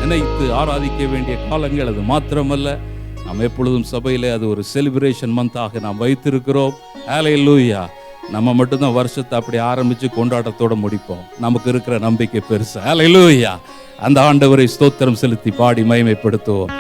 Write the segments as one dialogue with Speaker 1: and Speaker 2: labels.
Speaker 1: நினைத்து ஆராதிக்க வேண்டிய காலங்கள் அது மாத்திரமல்ல, நாம் எப்பொழுதும் சபையிலே அது ஒரு செலிப்ரேஷன் மந்தாக நாம் வைத்திருக்கிறோம். ஹல்லேலூயா. நம்ம மட்டும்தான் வருஷத்தை அப்படி ஆரம்பித்து கொண்டாட்டத்தோடு முடிப்போம். நமக்கு இருக்கிற நம்பிக்கை பெருசு. ஹல்லேலூயா. அந்த ஆண்டவரை ஸ்தோத்திரம் செலுத்தி பாடி மகிமைப்படுத்துவோம்.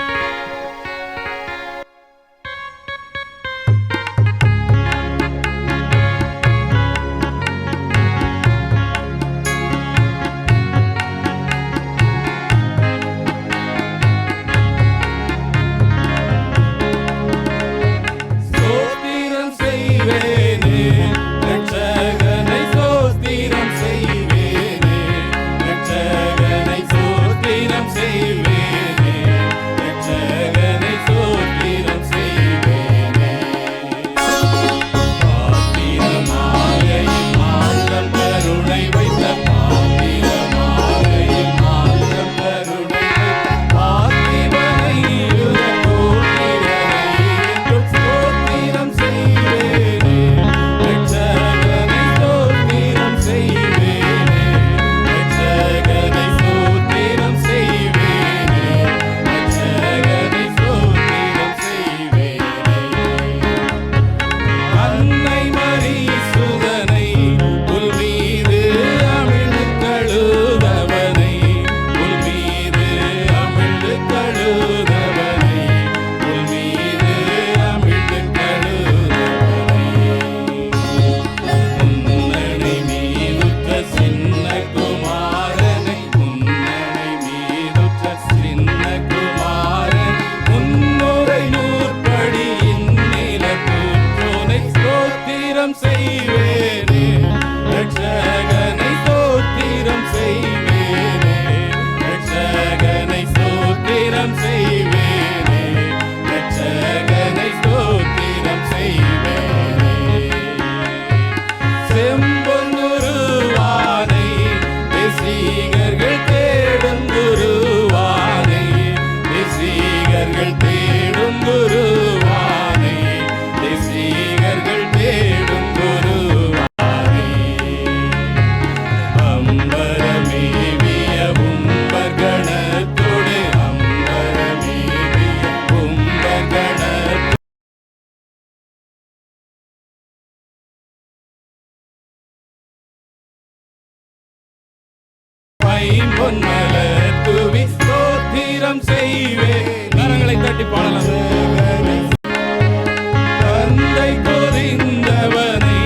Speaker 1: கரங்களை தட்டி பாடலாம். தந்தை பொறிந்தவனை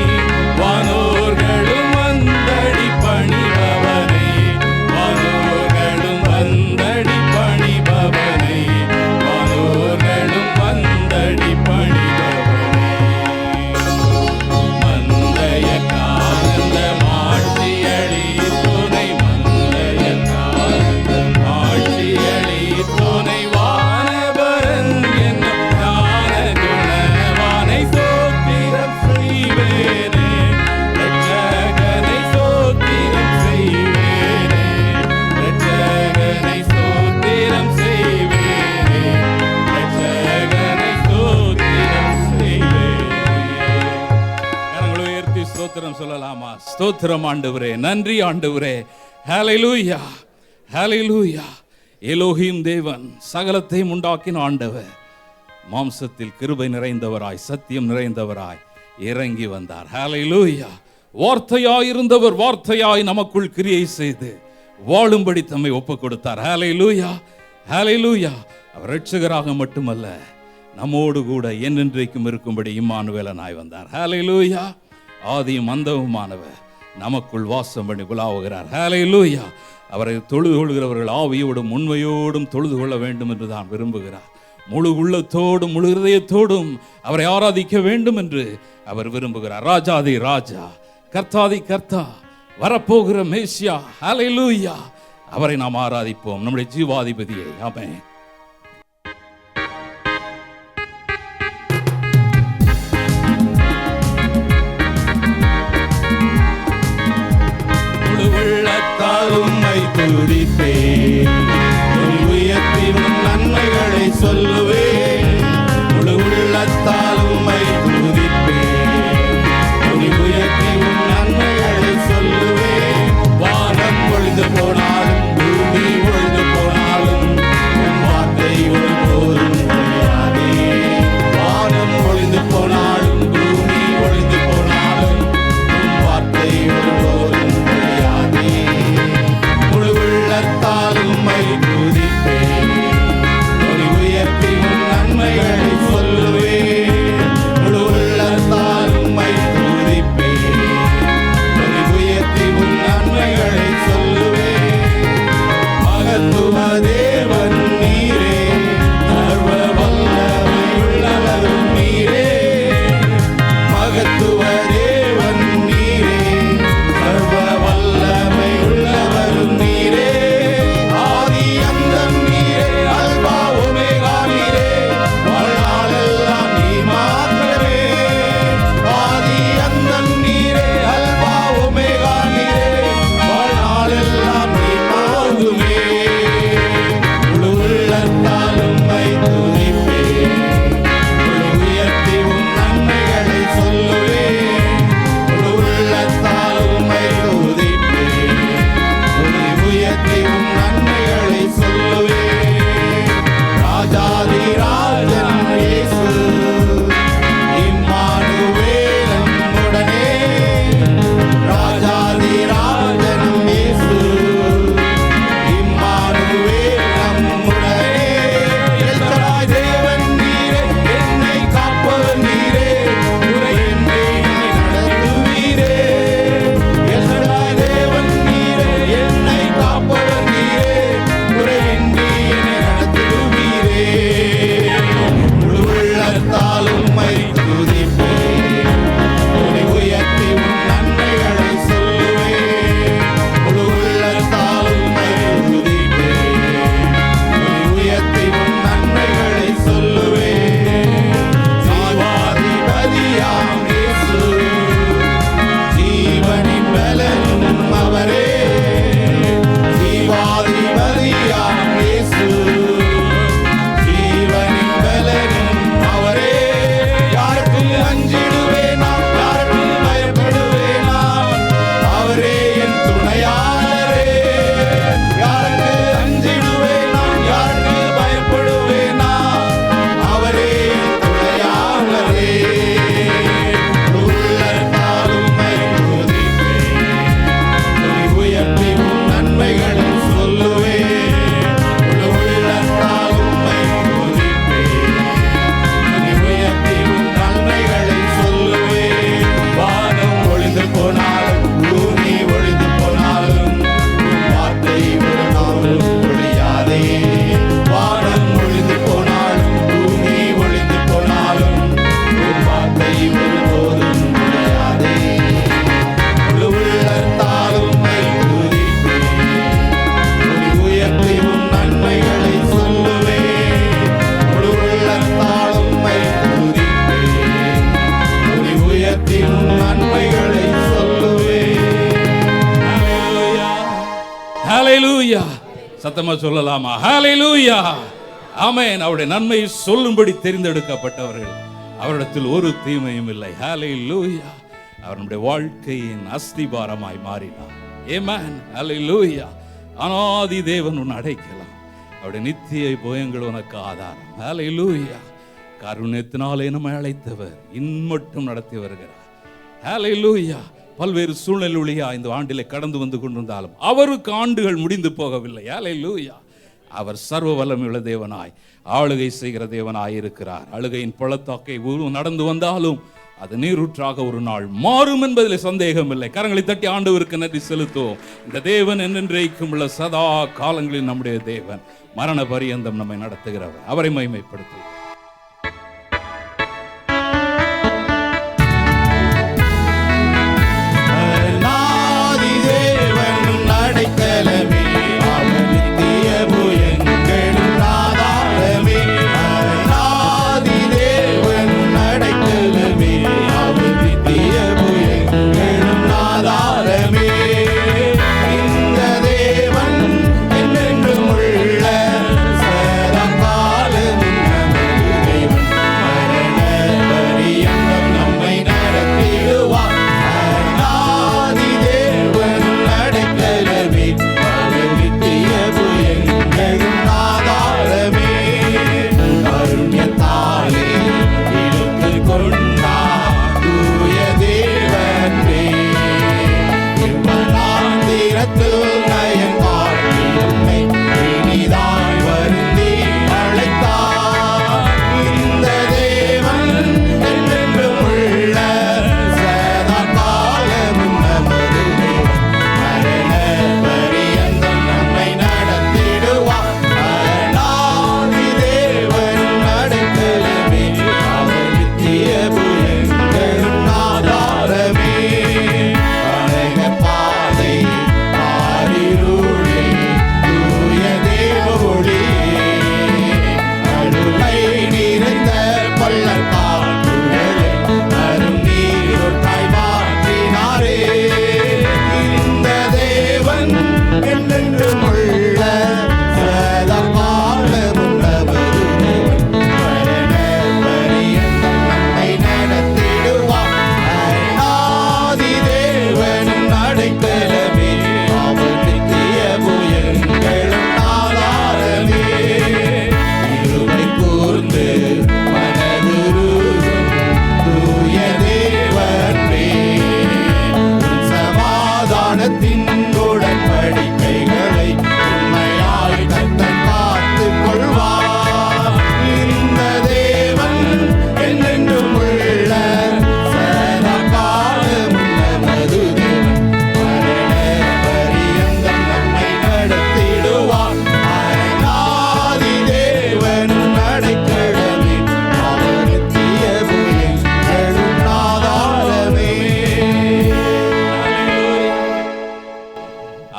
Speaker 1: வானோர்களும் வந்தடி பணிபவனை, வானோர்களும் வந்தடி பணிபவனை, வானோர்களும் வந்தடி பணிபவனை. மந்தைய காந்த மாட்சியளி துணை, மந்தைய காந்த மாட்சியளி துணை, வானபரன் என்னும் ஞான குணவானை ஸ்தோத்திரம் செய்வேனே. ரட்சகனை ஸ்தோத்திரம் செய்வேனே, ரட்சகனை ஸ்தோத்திரம் செய்வேனே, ரட்சகனை ஸ்தோத்திரம் செய்வேனே. கரங்களை உயர்த்தி ஸ்தோத்திரம் சொல்லலாமா? ஸ்தோத்திரம் ஆண்டவரே, நன்றி ஆண்டவரே. ஹல்லேலூயா, ஹல்லேலூயா. எலோஹிம் தேவன், சகலத்தையும் உண்டாக்கின ஆண்டவர், மாம்சத்தில் கிருபை நிறைந்தவராய் சத்தியம் நிறைந்தவராய் இறங்கி வந்தார். ஹல்லேலூயா. வார்த்தையாய் இருந்தவர் வார்த்தையாய் நமக்குள் கிரியை செய்து வாழும்படி தம்மை ஒப்பு கொடுத்தார். ஹல்லேலூயா, ஹல்லேலூயா. அவர் இரட்சகராக மட்டுமல்ல, நம்மோடு கூட என்றென்றைக்கும் இருக்கும்படி இம்மானுவேலனாய் வந்தார். ஹல்லேலூயா. ஆதியும் அந்தவுமானவர் நமக்குள் வாசம் பண்ணி உலாவுகிறார். ஹல்லேலூயா. அவரை தொழுது கொள்கிறவர்கள் ஆவியோடும் உண்மையோடும் தொழுது கொள்ள வேண்டும் என்று தான் விரும்புகிறார். முழு உள்ளத்தோடும் முழு இதயத்தோடும் அவரை ஆராதிக்க வேண்டும் என்று அவர் விரும்புகிறார். ராஜாதி ராஜா, கர்த்தாதி கர்த்தா, வரப்போகிற மேசியா. ஹல்லேலூயா. அவரை நாம் ஆராதிப்போம், நம்முடைய ஜீவாதிபதியை. ஆமென்.
Speaker 2: உம்மை துதிப்பேன், உயர்த்தி உன் நன்மைகளை சொல்லுவேன். முழு உள்ளத்தால் உம்மை துதிப்பேன், உயர்த்தி உன் நன்மைகளை சொல்லுவேன்.
Speaker 1: ஹல்லேலூயா. சத்தமா சொல்லலாமா? ஹல்லேலூயா. ஆமென். அவருடைய நன்மையை சொல்லும்படி தெரிந்தெடுக்கப்பட்டவர்கள், அவரிடத்தில் ஒரு தீமையும் இல்லை. ஹல்லேலூயா. அவர் நம்முடைய வாழ்க்கையின் அஸ்திபாரமாய் மாறினார். ஆமென். ஹல்லேலூயா. அநாதி தேவன் உன்னை அடைக்கலாம். அவருடைய நித்திய பயங்கள் உனக்கு ஆதாரம். ஹல்லேலூயா. கருணையினாலே நம்மை அழைத்தவர் இன்மட்டும் நடத்தி வருகிறார். ஹல்லேலூயா. பல்வேறு சூழ்நிலையா இந்த ஆண்டிலே கடந்து வந்து கொண்டிருந்தாலும் அவருக்கு ஆண்டுகள் முடிந்து போகவில்லை. ஹல்லேலூயா. அவர் சர்வ வல்லமையுள்ள தேவனாய் ஆளுகை செய்கிற தேவனாய் இருக்கிறார். அழுகையின் பள்ளத்தாக்கை நடந்து வந்தாலும் அது நீரூற்றாக ஒரு நாள் மாறும் என்பதில் சந்தேகம் இல்லை. கரங்களை தட்டி ஆண்டவருக்கு நன்றி செலுத்துவோம். இந்த தேவன் என்றென்றைக்கும் உள்ள சதா காலங்களில் நம்முடைய தேவன், மரண பரியந்தம் நம்மை நடத்துகிறவர். அவரை மகிமைப்படுத்துவோம்.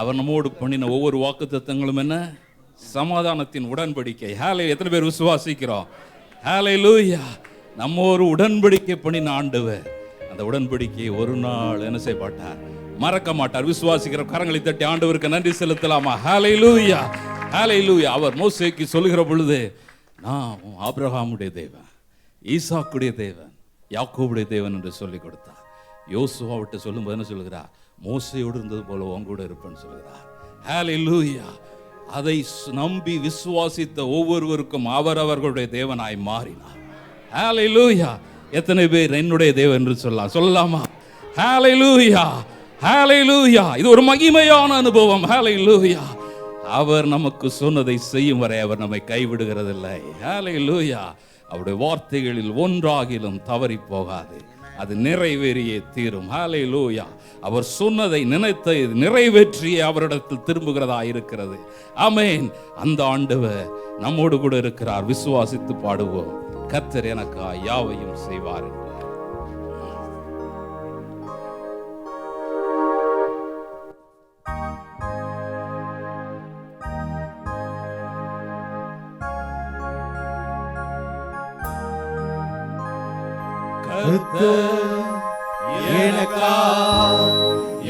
Speaker 1: அவர் நம்மோடு பண்ணின ஒவ்வொரு வாக்குத்தத்தங்களும் என்ன? சமாதானத்தின் உடன்படிக்கை. ஹல்லேலூயா. எத்தனை பேர் விசுவாசிக்கிறோம்? ஹல்லேலூயா. நம்ம ஒரு உடன்படிக்கை பண்ணின ஆண்டவர் அந்த உடன்படிக்கையை ஒரு நாள் என்ன செய்ய மாட்டார்? மறக்க மாட்டார். விசுவாசிக்கிற கரங்களை தட்டி ஆண்டவருக்கு நன்றி செலுத்தலாமா? ஹல்லேலூயா. ஹல்லேலூயா. அவர் மோசேக்கு சொல்லுகிற பொழுது, நான் ஆபிரகாமுடைய தேவன், ஈசாக்குடைய தேவன், யாக்கோபுடைய தேவன் என்று சொல்லிக் கொடுத்தார். யோசுவா விட்டு சொல்லும்போது என்ன சொல்லுகிறார்? மோசையோடு இருந்தது போல உன் கூட இருப்பேன்னு சொல்கிறார். ஹல்லேலூயா. அதை நம்பி விசுவாசித்த ஒவ்வொருவருக்கும் அவரவர்களுடைய தேவனாய் மாறினார். ஹல்லேலூயா. எத்தனை பேர் என்னுடைய தேவன் என்று சொல்லலாமா? ஹல்லேலூயா. ஹல்லேலூயா. இது ஒரு மகிமையான அனுபவம். ஹல்லேலூயா. அவர் நமக்கு சொன்னதை செய்யும் வரை அவர் நம்மை கைவிடுகிறதில்லை. ஹல்லேலூயா. அவருடைய வார்த்தைகளில் ஒன்றாகிலும் தவறி போகாது, அது நிறைவேறியே தீரும். ஹல்லேலூயா. அவர் சொன்னதை நினைத்து நிறைவேற்றியே அவரிடத்தில் திரும்புகிறதா இருக்கிறது. ஆமென். அந்த ஆண்டவர் நம்மோடு கூட இருக்கிறார். விசுவாசித்து பாடுவோம். கர்த்தர் எனக்கா யாவையும் செய்வார் என்று. கர்த்தர்
Speaker 2: எனக்கா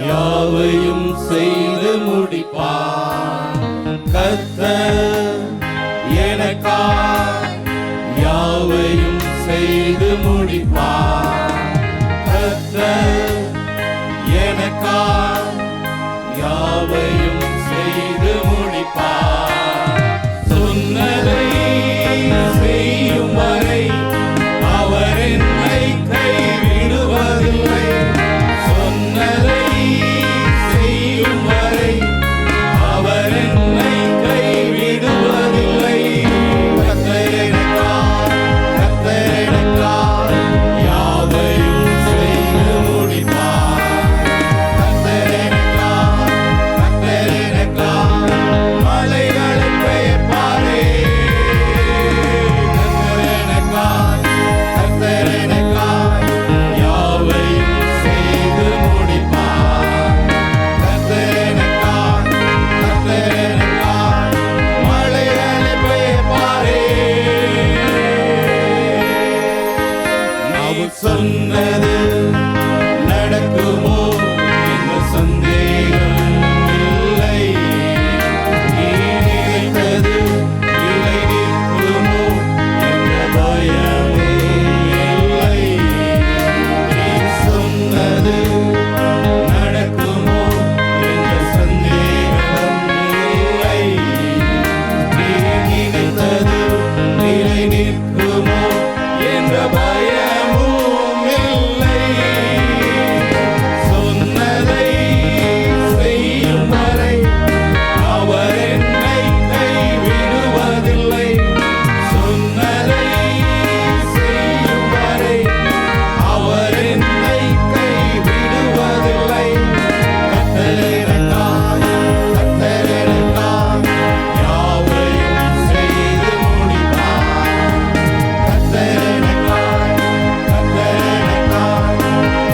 Speaker 2: யாவையும் செய்து முடிப்பார். கர்த்தர் எனக்கா யாவையும் செய்து முடிப்பார். கர்த்தர் எனக்கா யாவையும் செய்து முடிப்பார். சொன்னதை செய்யும் வரை அவர் என்னை கைவிடுவதில்லை. சொன்னதை செய்யும் வரை அவர் என்னை கைவிடுவதில்லை. கர்த்தர் எனக்காய், கர்த்தர் எனக்காய் யாவையும் செய்து முடிப்பார். கர்த்தர் எனக்காய், கர்த்தர் எனக்காய் மலைகளை பெயர்ப்பாரே. கர்த்தர் எனக்காய், கர்த்தர் எனக்காய் யாவையும் செய்து முடிப்பார். கர்த்தர் எனக்காய், கர்த்தர் எனக்காய் மலைகளை பெயர்ப்பாரே. அவர் சொன்னது நடக்குமோ என்ற சந்தேகம் இல்லை. நீ நினைத்தது நிலை நிற்குமோ என்ற பயமே இல்லை. நீ சொன்னது நடக்குமோ என்ற சந்தேகம் இல்லை. நீ நினைத்தது நிலை நிற்குமோ என்ற பயமும் இல்லை. சொன்னதை செய்யும் வரை அவர் என்னை கைவிடுவதில்லை. சொன்னதை செய்யும் வரை அவர் என்னை கைவிடுவதில்லை. கர்த்தர் எனக்காய், கர்த்தர் எனக்காய் யாவையும் செய்து முடிப்பார். கர்த்தர் எனக்காய், கர்த்தர் எனக்காய்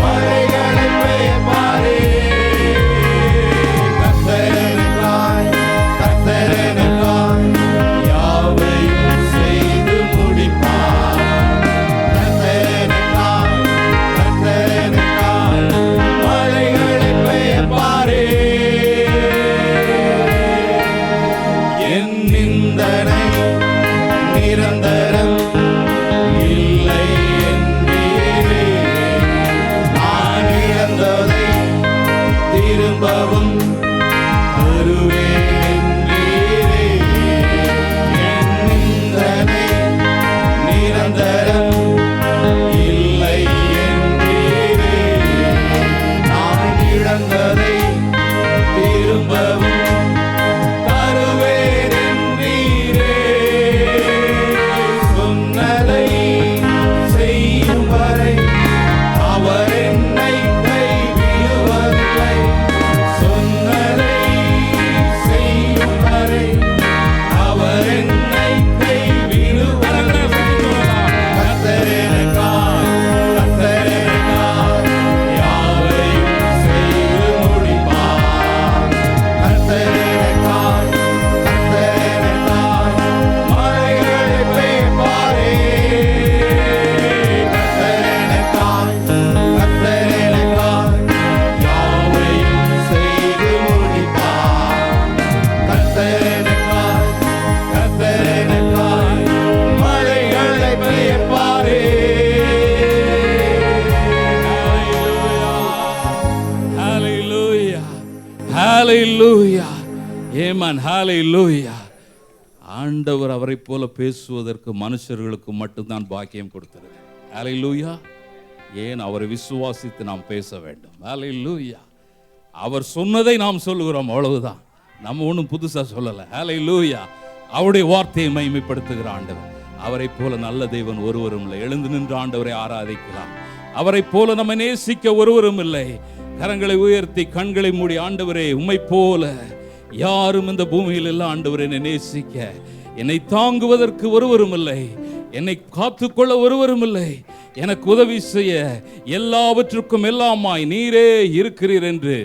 Speaker 2: மலைகளை பெயர்ப்பாரே. கர்த்தர் எனக்காய், கர்த்தர் எனக்காய் யாவையும் செய்து முடிப்பார். கர்த்தர் எனக்காய், கர்த்தர் எனக்காய் மலைகளை பெயர்ப்பாரே. என் நிந்தனை நிரந்தரம் இல்லை என்பீரே. நான் இழந்ததை திரும்பவும் தருவேன் என்பீரே. என் நிந்தனை நிரந்தரம் இல்லை என்பீரே. நான் இழந்ததை திரும்பவும் தருவேன் என்பீரே. சொன்னதை செய்யும் வரை அவர் என்னை கைவிடுவதில்லை. சொன்னதை செய்யும் வரை அவர் என்னை கைவிடுவதில்லை. கர்த்தர் எனக்காய், கர்த்தர் எனக்காய் யாவையும் செய்து முடிப்பார். கர்த்தர் எனக்காய், கர்த்தர் எனக்காய் மலைகளை பெயர்ப்பாரே. கர்த்தர் எனக்காய், கர்த்தர் எனக்காய் யாவையும் செய்து முடிப்பார். கர்த்தர் எனக்காய், கர்த்தர் எனக்காய் மலைகளை பெயர்ப்பாரே.
Speaker 1: Hallelujah. Hallelujah. Amen. Hallelujah. ஆண்டவர் அவரை போல பேசுவதற்கு மனுஷர்களுக்கு மட்டும்தான் பாக்கியம் கொடுத்திருக்கிறார். Hallelujah. ஏன் அவரை விசுவாசித்து நாம் பேச வேண்டும். Hallelujah. அவர் சொன்னதை நாம் சொல்லுகிறோம், அவ்வளவுதான். நம்ம ஒன்றும் புதுசா சொல்லல. Hallelujah. அவருடைய வார்த்தையை மகிமைப்படுத்துகிற ஆண்டவர். அவரை போல நல்ல தேவன் ஒருவரும் இல்லை. எழுந்து நின்று ஆண்டவரை ஆராதிக்கலாம். அவரை போல நம்ம நேசிக்க ஒருவரும் இல்லை. கரங்களை உயர்த்தி கண்களை மூடி, ஆண்டவரே உம்மை போல யாரும் இந்த பூமியில் இல்லை. ஆண்டவரே என்னை நேசிக்க, என்னை தாங்குவதற்கு ஒருவரும் இல்லை. என்னை காத்துக்கொள்ள ஒருவரும் இல்லை. எனக்கு உதவி செய்ய எல்லாவற்றுக்கும் எல்லாமாய் நீரே இருக்கிறீர் என்று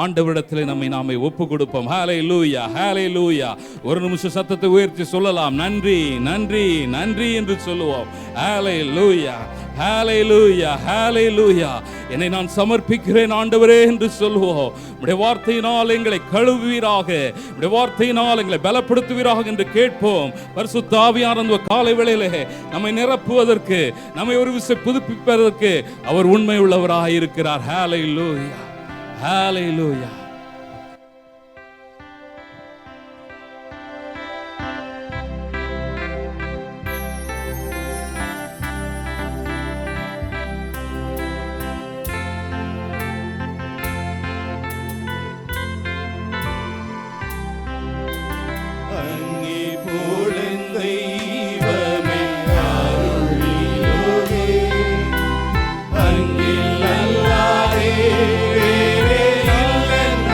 Speaker 1: ஆண்டவரிடத்தில் நாமே ஒப்பு கொடுப்போம். ஹல்லேலூயா, ஹல்லேலூயா. ஒரு நிமிஷம் சத்தத்தை உயர்த்தி சொல்லலாம். நன்றி, நன்றி, நன்றி என்று சொல்லுவோம். ஹல்லேலூயா. ஹalleluya ஹalleluya. என்னை நான் சமர்ப்பிக்கிறேன் ஆண்டவரே என்று சொல்லுவோம். உம்முடைய வார்த்தையினால் எங்களை கழுவுவீராக, உம்முடைய வார்த்தையினால் எங்களை பலப்படுத்துவீராக என்று கேட்போம். பரிசுத்த ஆவியானவர் காலை வேளையிலே நம்மை நிரப்புவதற்கு, நம்மை ஒரு விசை புதுப்பிப்பதற்கு அவர் உண்மை உள்ளவராக இருக்கிறார். ஹalleluya ஹalleluya.
Speaker 2: அங்கில் அல்லாதே வேறே இல்லை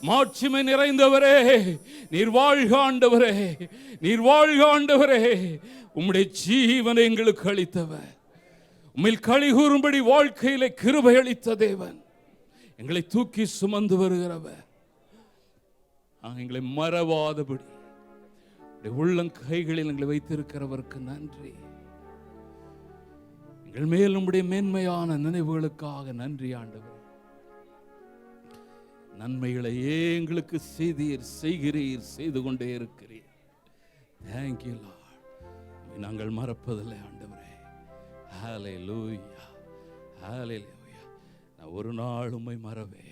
Speaker 1: மாட்சிமை நிறைந்தவரே, நீர் வாழ்க ஆண்டவரே, நீர் வாழ்க ஆண்டவரே. உம்முடைய ஜீவனை எங்களுக்கு அளித்தவர், உம்மில் களி கூறும்படி வாழ்க்கையிலே கிருபை அளித்த தேவன், எங்களை தூக்கி சுமந்து வருகிறவர், எங்களை மறவாதபடி உள்ளங்கைகளில் எங்களை வைத்திருக்கிறவருக்கு நன்றி. எங்கள் மேல் உம்முடைய மேன்மையான நினைவுகளுக்காக நன்றி ஆண்டவர். நன்மைகளை எங்களுக்கு செய்கிறீர், செய்து கொண்டே இருக்கிறீர். Thank you Lord. நாங்கள் மறப்பதில்லை ஆண்டவரே. ஹல்லேலூயா, ஹல்லேலூயா. நான் ஒரு நாள் உம்மை மறவே,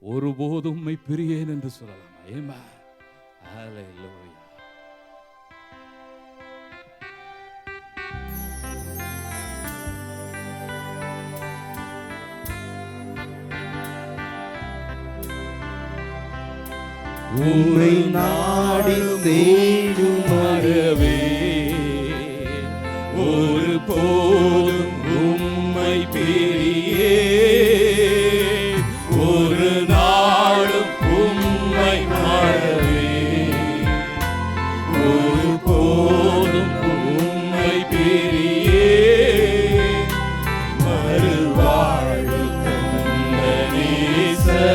Speaker 1: ஒருபோதும் உம்மை பிரியேன் என்று சொல்லலாம். ஆமென். ஹல்லேலூயா.
Speaker 2: உம்மை நாடி தேடும் மறவே, ஒரு போதும் உம்மை பிரியே, ஒரு நாளும் உம்மை மறவே, ஒரு போதும் உம்மை பிரியே, மறுவாழ்வு தந்த நேசர்,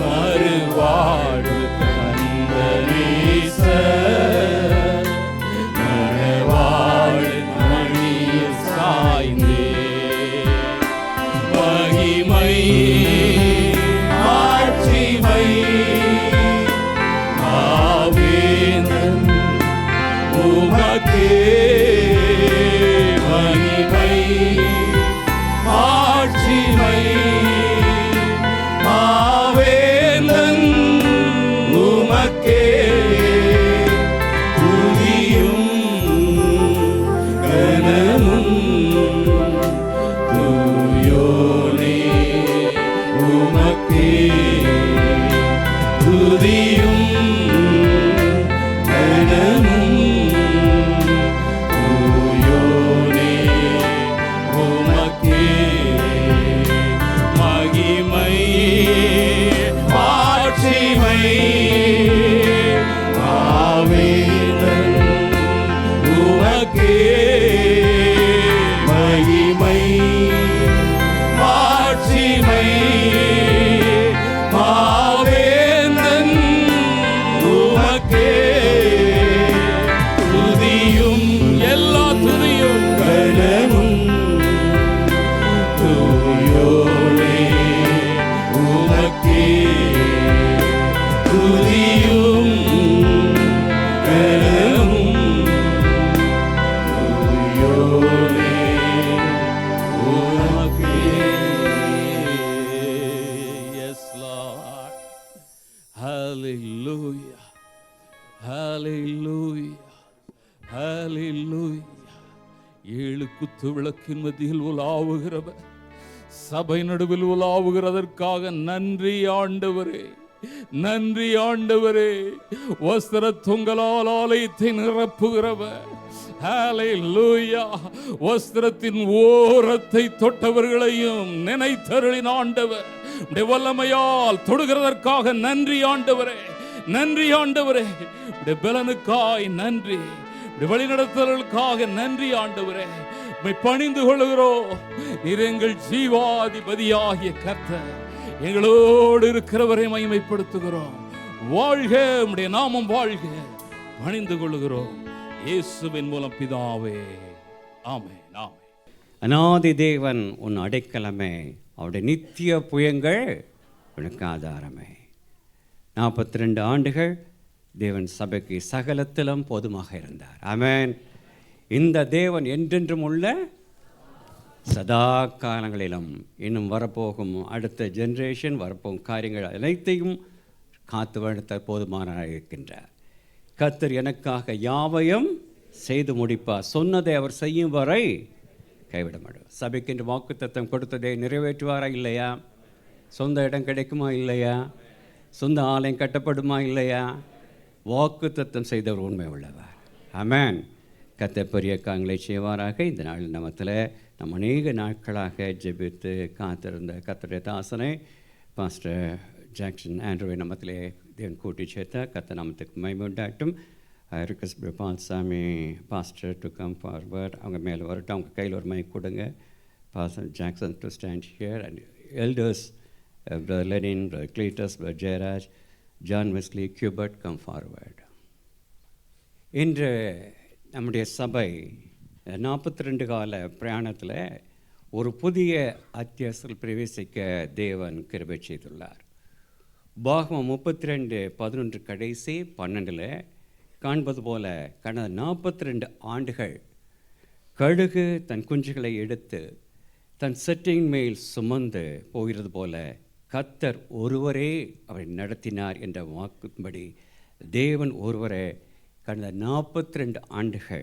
Speaker 2: மறுவாழ்வு தந்த நேசர், மணவாளன் மடியில் சாய்ந்தே, மகிமை மாட்சிமை ஆவேந்தன் உமக்கே, மகிமை மாட்சிமை ஆவேந்தன் உமக்கே, துதியும் கனமும் தூயோனே உமக்கே, துதியும் கனமும் தூயோனே உமக்கே, மகிமை மாட்சிமை ஆவேந்தன் உமக்கே, மகிமை மாட்சிமை ஆவேந்தன் உமக்கே, துதியும் எல்லா துதியும் கனமும் தூயோனே உமக்கே, துதியும் கனமும் தூயோனே உமக்கே. Yes Lord. Hallelujah. Hallelujah. Hallelujah. 7 குத்து விளக்கின் மத்தியில் உலாவுகிறவர், சபை நடுவில் உலாவுகிறதற்காக நன்றி ஆண்டவரே, நன்றி ஆண்டவரே. வஸ்திர தொங்கலால் ஆலயத்தை நிரப்புகிறவர், ஹல்லேலூயா. வஸ்திரத்தின் ஓரத்தை தொட்டவர்களையும் நினைத்தருளின் ஆண்டவர், உம்முடைய வல்லமையால் தொடுகிறதற்காக நன்றி ஆண்டவரே, நன்றி ஆண்டவரே. உம்முடைய பலனுக்காய் நன்றி, உம்முடைய வழிநடத்தலுக்காக நன்றி ஆண்டவரே. உம்மை பணிந்து கொள்கிறோம். நீர் எங்கள் ஜீவாதிபதியாகிய கர்த்தர், எங்களோடு இருக்கிறவரை மகிமைப்படுத்துகிறோம். வாழ்க, உம்முடைய நாமம் வாழ்க. பணிந்து கொள்கிறோம் இயேசுவின் மூலம் பிதாவே, ஆமென், ஆமென்.
Speaker 3: அநாதி தேவன் உன் அடைக்கலமே, அவருடைய நித்திய புயங்கள் உனக்கு ஆதாரமே. 42 ஆண்டுகள் தேவன் சபைக்கு சகலத்திலும் போதுமாக இருந்தார். ஆமென். இந்த தேவன் என்றென்றும் உள்ள சதா காலங்களிலும் இன்னும் வரப்போகும் அடுத்த ஜென்ரேஷன், வரப்போகும் காரியங்கள் அனைத்தையும் காத்து வளர்த்த போதுமானவராக இருக்கின்றார். கர்த்தர் எனக்காக யாவையும் செய்து முடிப்பார், சொன்னதை அவர் செய்யும் வரை கைவிட மாட்டார். சபைக்கு என்று வாக்குத்தத்தம் கொடுத்ததை நிறைவேற்றுவாரா இல்லையா? சொந்த இடம் கிடைக்குமா இல்லையா? சொந்த ஆலயம் கட்டப்படுமா இல்லையா? வாக்குத்தத்தம் செய்தவர் உண்மை உள்ளவர். ஆமென். கர்த்தர் பெரிய காரியங்களை செய்வாராக. இந்த நாள் நமத்தில் நம்ம அநேக நாட்களாக ஜெபித்து காத்திருந்த கர்த்தருடைய தாசனை பாஸ்டர் ஜாக்சன் ஆண்ட்ரூவை நமத்திலே தேவன் கூட்டி சேர்த்தார். கர்த்தர் நாமத்துக்கு மகிமை உண்டாகட்டும். I request Palsamy pastor to come forward. அவங்க மேலே வரட்டும். அவங்க கையில் ஒரு மைக் கொடுங்க. Pastor Jackson to stand here and elders brother Lenin, brother Cletus, brother Jayaraj, John Wesley, Cuthbert come forward. இன்று நம்முடைய சபை 42 கால பிரயாணத்தில் ஒரு புதிய அத்தியாயத்தில் பிரவேசிக்க தேவன் கிருபை செய்துள்ளார். உபாகமம் 32:11 கடைசி 12 காண்பது போல கடந்த 42 ஆண்டுகள் கழுகு தன் குஞ்சுகளை எடுத்து தன் செட்டின் மேல் சுமந்து போகிறது போல கர்த்தர் ஒருவரே அவரை நடத்தினார் என்ற வாக்குப்படி தேவன் ஒருவரே கடந்த 42 ஆண்டுகள்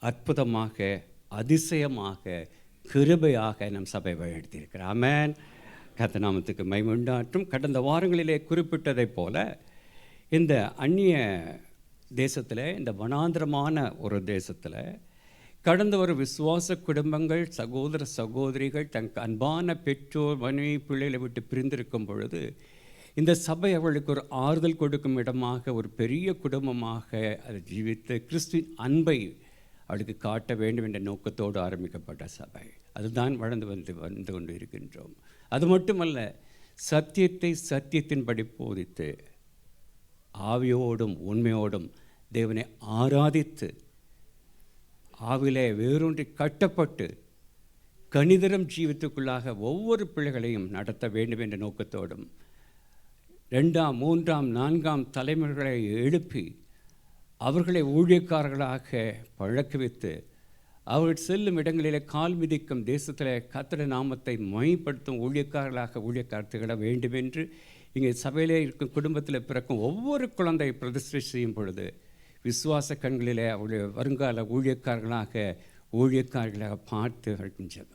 Speaker 3: அற்புதமாக, அதிசயமாக, கிருபையாக நம் சபை வழிநடத்தியிருக்கிறார். ஆமென். கர்த்தர் நாமத்துக்கு மகிமை உண்டாகட்டும். கடந்த வாரங்களிலே குறிப்பிட்டதைப் போல இந்த அந்நிய தேசத்தில், இந்த வனாந்திரமான ஒரு தேசத்தில் கடந்த ஒரு விசுவாச குடும்பங்கள், சகோதர சகோதரிகள் தன் அன்பான பெற்றோர், மனைவி, பிள்ளைகளை விட்டு பிரிந்திருக்கும் பொழுது இந்த சபை அவர்களுக்கு ஒரு ஆறுதல் கொடுக்கும் இடமாக, ஒரு பெரிய குடும்பமாக அதை ஜீவித்து கிறிஸ்துவின் அன்பை அவளுக்கு காட்ட வேண்டும் என்ற நோக்கத்தோடு ஆரம்பிக்கப்பட்ட சபை. அதுதான் வளர்ந்து வந்து கொண்டு இருக்கின்றோம். அது மட்டுமல்ல, சத்தியத்தை சத்தியத்தின்படி போதித்து ஆவியோடும் உண்மையோடும் தேவனை ஆராதித்து ஆவிலே வேரூன்றி கட்டப்பட்டு கணிதரம் ஜீவித்துக்குள்ளாக ஒவ்வொரு பிள்ளைகளையும் நடத்த வேண்டும் என்ற நோக்கத்தோடும் 2ஆம் 3ஆம் 4ஆம் தலைமுறைகளை எழுப்பி அவர்களை ஊழியக்காரர்களாக பழக்குவித்து அவர்கள் செல்லும் இடங்களிலே கால் மிதிக்கும் தேசத்தில் கர்த்தருடைய நாமத்தை மையப்படுத்தும் ஊழியக்காரர்களாக திகழ வேண்டும் என்று இங்கே சபையிலே இருக்கும் குடும்பத்தில் பிறக்கும் ஒவ்வொரு குழந்தை பிரதிஷ்டை செய்யும் பொழுது விசுவாச கண்களிலே அவருடைய வருங்கால ஊழியக்காரர்களாக பார்த்து ஜெபங்கள்.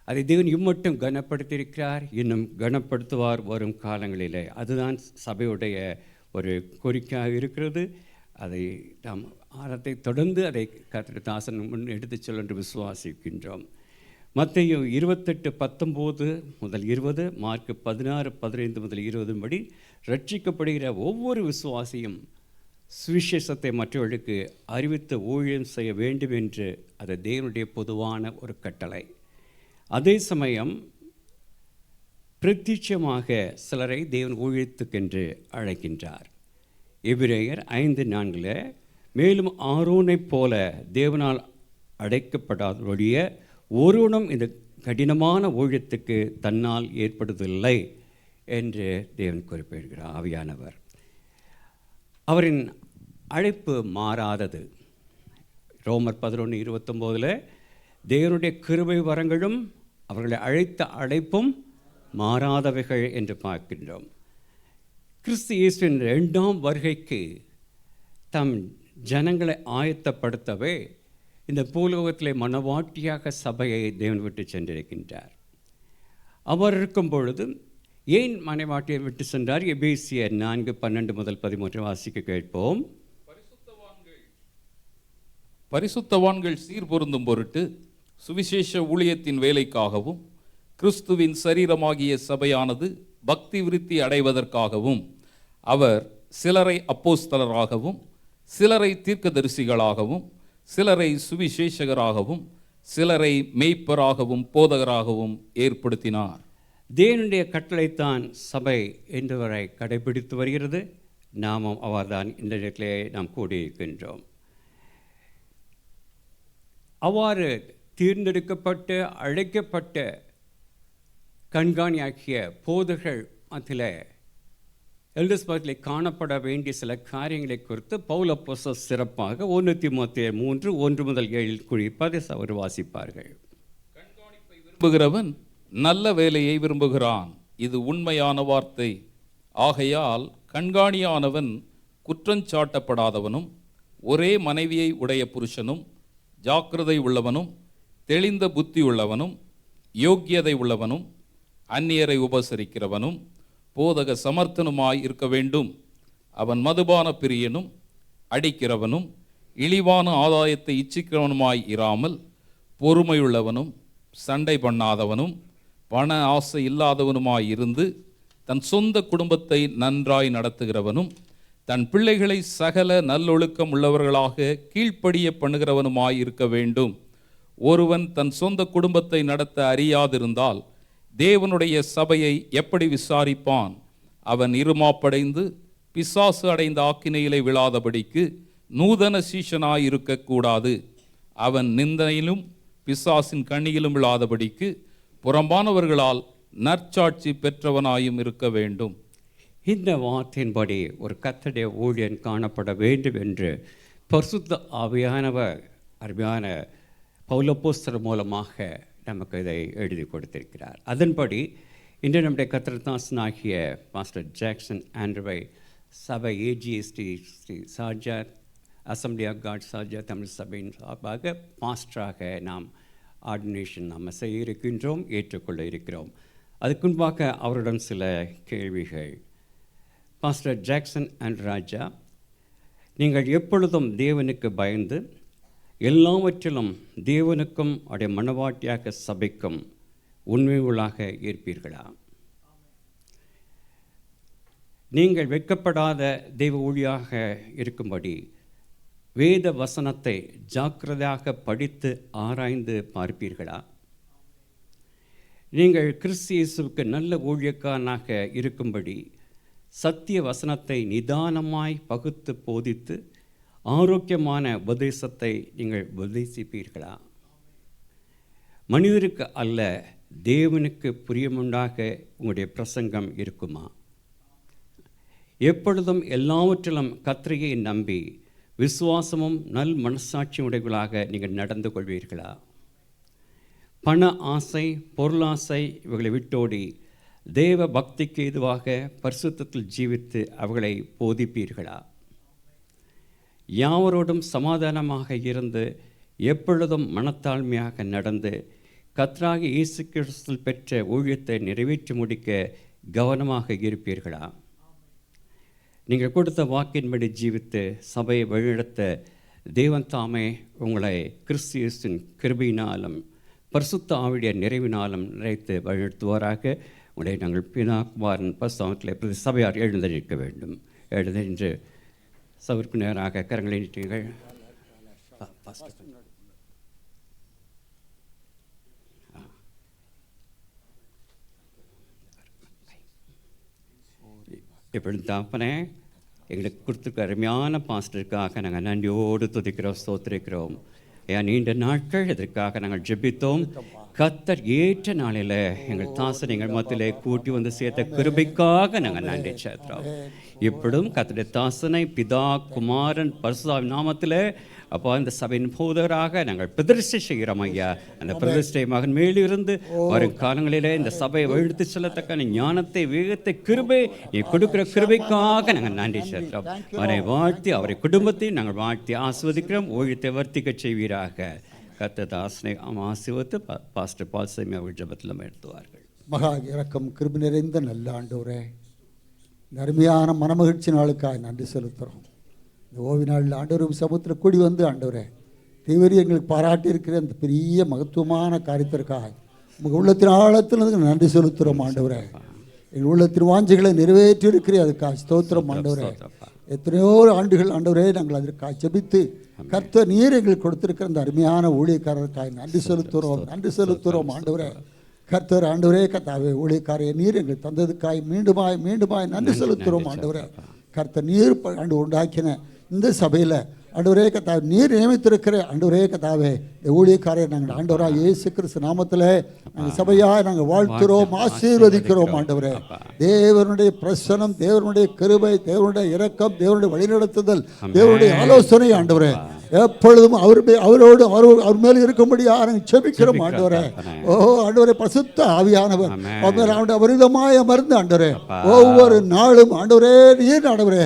Speaker 3: அதை தேவன் இம்மட்டும் கனப்படுத்தியிருக்கிறார், இன்னும் கனப்படுத்துவார் வரும் காலங்களிலே. அதுதான் சபையுடைய ஒரு கோரிக்கையாக இருக்கிறது. அதை நாம் ஆரத்தை தொடர்ந்து அதை கர்த்தருடைய தாசன் முன் எடுத்துச் செல்ல என்று விசுவாசிக்கின்றோம். மத்தேயு 28:19 முதல் 20, மார்க் 16:15 முதல் 20 படி ரட்சிக்கப்படுகிற ஒவ்வொரு விசுவாசியும் சுவிசேஷத்தை மற்றவர்களுக்கு அறிவித்து ஊழியம் செய்ய வேண்டும் என்று அது தேவனுடைய பொதுவான ஒரு கட்டளை. அதே சமயம் பிரத்யட்சமாக சிலரை தேவன் ஊழியத்துக்கென்று அழைக்கின்றார். எபிரேயர் 5:4 மேலும் ஆரோனைப் போல தேவனால் அடைக்கப்படாதொழிய ஒருவனும் இந்த கடினமான ஊழியத்துக்கு தன்னால் ஏற்படுவதில்லை என்று தேவன் குறிப்பிடுகிறார். ஆவியானவர் அவரின் அழைப்பு மாறாதது. ரோமர் 11:29 தேவனுடைய கிருபை வரங்களும் அவர்களை அழைத்த அழைப்பும் மாறாதவைகள் என்று பார்க்கின்றோம். கிறிஸ்து இயேசுவின் 2ஆம் வருகைக்கு தம் ஜனங்களை ஆயத்தப்படுத்தவே இந்த பூலோகத்திலே மனவாட்டியாக சபையை தேவன் விட்டு சென்றிருக்கின்றார். அவர் இருக்கும் பொழுது ஏன் மனைவாட்டியை விட்டு சென்றார்? எபேசியர் 4:12 முதல் 13 வாசிக்க கேட்போம்.
Speaker 1: பரிசுத்தவான்கள் சீர்பொருந்தும் பொருட்டு சுவிசேஷ ஊழியத்தின் வேலைக்காகவும் கிறிஸ்துவின் சரீரமாகிய சபையானது பக்தி விருத்தி அடைவதற்காகவும் அவர் சிலரை அப்போஸ்தலராகவும் சிலரை தீர்க்கதரிசிகளாகவும் சிலரை சுவிசேஷகராகவும் சிலரை மேய்ப்பராகவும் போதகராகவும் ஏற்படுத்தினார்.
Speaker 3: தேவனுடைய கட்டளைத்தான் சபை என்று வரை கடைபிடித்து வருகிறது. நாமும் அவர்தான் இந்த இடத்திலே நாம் கூடியிருக்கின்றோம். அவ்வாறு தேர்ந்தெடுக்கப்பட்ட அழைக்கப்பட்ட கண்காணியாக்கிய போதகர்கள் அதில் எல்டர்ஸ் பக்கத்தில் காணப்பட வேண்டிய சில காரியங்களை குறித்து பவுல் அப்போஸ்தலர் சிறப்பாக 1 தீமோத்தேயு 3:1 முதல் 7 குறிப்பதை அவர் வாசிப்பார்கள்.
Speaker 1: கண்காணிப்பை விரும்புகிறவன் நல்ல வேலையை விரும்புகிறான், இது உண்மையான வார்த்தை. ஆகையால் கண்காணியானவன் குற்றஞ்சாட்டப்படாதவனும் ஒரே மனைவியை உடைய புருஷனும் ஜாக்கிரதை உள்ளவனும் தெளிந்த புத்தி உள்ளவனும் யோக்கியதை உள்ளவனும் அந்நியரை உபசரிக்கிறவனும் போதக சமர்த்தனுமாய் இருக்க வேண்டும். அவன் மதுபான பிரியனும் அடிக்கிறவனும் இழிவான ஆதாயத்தை இச்சிக்கிறவனுமாய் இராமல் பொறுமையுள்ளவனும் சண்டை பண்ணாதவனும் பண ஆசை இல்லாதவனுமாய் இருந்து தன் சொந்த குடும்பத்தை நன்றாய் நடத்துகிறவனும் தன் பிள்ளைகளை சகல நல்லொழுக்கம் உள்ளவர்களாக கீழ்ப்படிய பண்ணுகிறவனுமாய் இருக்க வேண்டும். ஒருவன் தன் சொந்த குடும்பத்தை நடத்த அறியாதிருந்தால் தேவனுடைய சபையை எப்படி விசாரிப்பான்? அவன் இருமாப்படைந்து பிசாசு அடைந்த ஆக்கினையிலே விழாதபடிக்கு நூதன சீஷனாய் இருக்கக்கூடாது. அவன் நிந்தையிலும் பிசாசின் கண்ணியிலும் விழாதபடிக்கு புறம்பானவர்களால் நற்சாட்சி பெற்றவனாயும் இருக்க வேண்டும்.
Speaker 3: இந்த வார்த்தையின்படி ஒரு கர்த்தருடைய ஊழியன் காணப்பட வேண்டும் என்று பரிசுத்த ஆவியானவர் அருமையான பவுலப்போஸ்தலர் மூலமாக நமக்கு இதை எழுதி கொடுத்திருக்கிறார். அதன்படி இன்று நம்முடைய கர்த்தர்தாசனாகிய பாஸ்டர் ஜாக்சன் ஆண்ட்ரூவை சபை ஏஜிஎஸ்டி ஸ்ரீ சார்ஜா அசம்பிளி ஆஃப் காட் சார்ஜா தமிழ் சபையின் சார்பாக பாஸ்டராக நாம் ஆர்டினேஷன் நாம் செய்ய இருக்கின்றோம், ஏற்றுக்கொள்ள இருக்கிறோம். அதுக்கு முன்பாக அவருடன் சில கேள்விகள். பாஸ்டர் ஜாக்சன் அண்ட் ராஜா, நீங்கள் எப்பொழுதும் தேவனுக்கு பயந்து எல்லாவற்றிலும் தேவனுக்கும் அவருடைய மனவாட்டியாக சபைக்கும் உண்மையுள்ளாக இருப்பீர்களா? நீங்கள் வெட்கப்படாத தெய்வ ஊழியாக இருக்கும்படி வேத வசனத்தை ஜாக்கிரதையாக படித்து ஆராய்ந்து பார்ப்பீர்களா? நீங்கள் கிறிஸ்து இயேசுவுக்கு நல்ல ஊழியக்காரனாக இருக்கும்படி சத்திய வசனத்தை நிதானமாய் பகுத்து போதித்து ஆரோக்கியமான உபதேசத்தை நீங்கள் உபதேசிப்பீர்களா? மனிதருக்கு அல்ல, தேவனுக்கு பிரியமுண்டாக உங்களுடைய பிரசங்கம் இருக்குமா? எப்பொழுதும் எல்லாவற்றிலும் கர்த்தரையே நம்பி விசுவாசமும் நல் மனசாட்சி உடையவர்களாக நீங்கள் நடந்து கொள்வீர்களா? பண ஆசை, பொருளாசை இவர்களை விட்டோடி தேவ பக்திக்கு ஏதுவாக பரிசுத்தத்தில் ஜீவித்து அவர்களை போதிப்பீர்களா? யாவரோடும் சமாதானமாக இருந்து எப்பொழுதும் மனத்தாழ்மையாக நடந்து கர்த்தராகிய இயேசு கிறிஸ்துவில் பெற்ற ஊழியத்தை நிறைவேற்றி முடிக்க கவனமாக இருப்பீர்களா? நீங்கள் கொடுத்த வாக்கின்படி ஜீவித்து சபையை வழிநடத்த தேவன் தாமே உங்களை கிறிஸ்து இயேசுவின் கிருபையினாலும் பரிசுத்த ஆவியுடைய நிறைவினாலும் நிறைத்து வழிநடத்துவாராக. உங்களை நாங்கள் பிதா குமாரன் பரிசுத்தத்தில் பிரதி சபையார் எழுந்திருக்க வேண்டும். எழுந்து சபைக்கு நேராக கரங்களை நீட்டுங்கள். இப்படி தாப்பனே எங்களுக்கு கொடுத்துருக்க அருமையான பாஸ்டருக்காக நாங்கள் நன்றியோடு துதிக்கிறோம், ஸ்தோத்திரிக்கிறோம். ஏன் நீண்ட நாட்கள் இதற்காக நாங்கள் ஜெபித்தோம். கர்த்தர் ஏற்ற நாளில் எங்கள் தாசன் எங்கள் மத்தியிலே கூட்டி வந்து சேர்த்த கிருபைக்காக நாங்கள் நன்றி செலுத்துகிறோம். இப்பொழுதும் கர்த்தருடைய தாசனை பிதா குமாரன் பரிசுத்த நாமத்தில் அப்போ இந்த சபையின் போதகராக நாங்கள் பிரதிஷ்டை செய்கிறோம் ஐயா. அந்த பிரதிஷ்டை மகன் மேலிருந்து வரும் காலங்களிலே இந்த சபையை வழிநடத்தி செல்லத்தக்க ஞானத்தை, வேகத்தை, கிருபை நீ கொடுக்கிற கிருபைக்காக நாங்கள் நன்றி செலுத்துகிறோம். அவரை வாழ்த்தி அவரை குடும்பத்தை நாங்கள் வாழ்த்தி ஆஸ்வதிக்கிறோம். ஊழியத்தை வர்த்திக்க செய்வீராக. கர்த்தர் ஆசனை ஆசீர்வதித்து பாஸ்டர் பால்சாமி அவர்கள் ஜெபத்தில் எடுத்துவார்கள்.
Speaker 4: மகா இரக்கம் கிருபை நிறைந்த நல்ல ஆண்டவரே, இந்த அருமையான மனமகிழ்ச்சி நாளுக்காக நன்றி செலுத்துகிறோம். இந்த ஓவி நாளில் ஆண்டவர் சமூகத்தில் கூடி வந்து ஆண்டவரே தேவரி எங்களுக்கு பாராட்டி இருக்கிற அந்த பெரிய மகத்துவமான காரியத்திற்காக உங்கள் உள்ளத்தின் ஆழத்திலிருந்து நன்றி செலுத்துகிறோம் ஆண்டவரே. எங்கள் உள்ளத்தின் வாஞ்சைகளை நிறைவேற்றி இருக்கிற அதுக்காக ஸ்தோத்திரம் ஆண்டவரே. எத்தனையோ ஆண்டுகள் ஆண்டவரே நாங்கள் அதற்காக ஜெபித்து கர்த்தர் நீர் எங்களுக்கு கொடுத்திருக்கிற அந்த அருமையான ஊழியக்காரருக்காக நன்றி செலுத்துகிறோம் ஆண்டவரே. கர்த்தர் ஆண்டவரே கர்த்தாவே ஊழியக்காரையை நீர் எங்களுக்கு தந்ததுக்காய் மீண்டுமாய் நன்றி செலுத்துகிறோம் ஆண்டவரே. கர்த்தர் நீர் ஆண்டு உண்டாக்கின இந்த சபையில் ஆண்டவரே கர்த்தாவே நீர் நியமித்திருக்கிற ஆண்டவரே கர்த்தாவே இந்த ஊழியக்காரை நாங்கள் ஆண்டவராக இயேசு கிறிஸ்து நாமத்தில் நாங்கள் சபையாக நாங்கள் வாழ்த்துகிறோம், ஆசீர்வதிக்கிறோம் ஆண்டவரே. தேவனுடைய பிரசனம், தேவனுடைய கிருபை, தேவனுடைய இரக்கம், தேவனுடைய வழிநடத்துதல், தேவனுடைய ஆலோசனை ஆண்டவரே எப்பொழுதும் அவரோடு அவர் மேல் இருக்கும்படியா நாங்கள் செபிக்கிறோம் ஆண்டவரே. ஓ ஆண்டவரே பரிசுத்த ஆவியானவர் அவரிதமாய் அமர்ந்து ஆண்டவரே ஒவ்வொரு நாளும் ஆண்டவரே நீர் ஆண்டவரே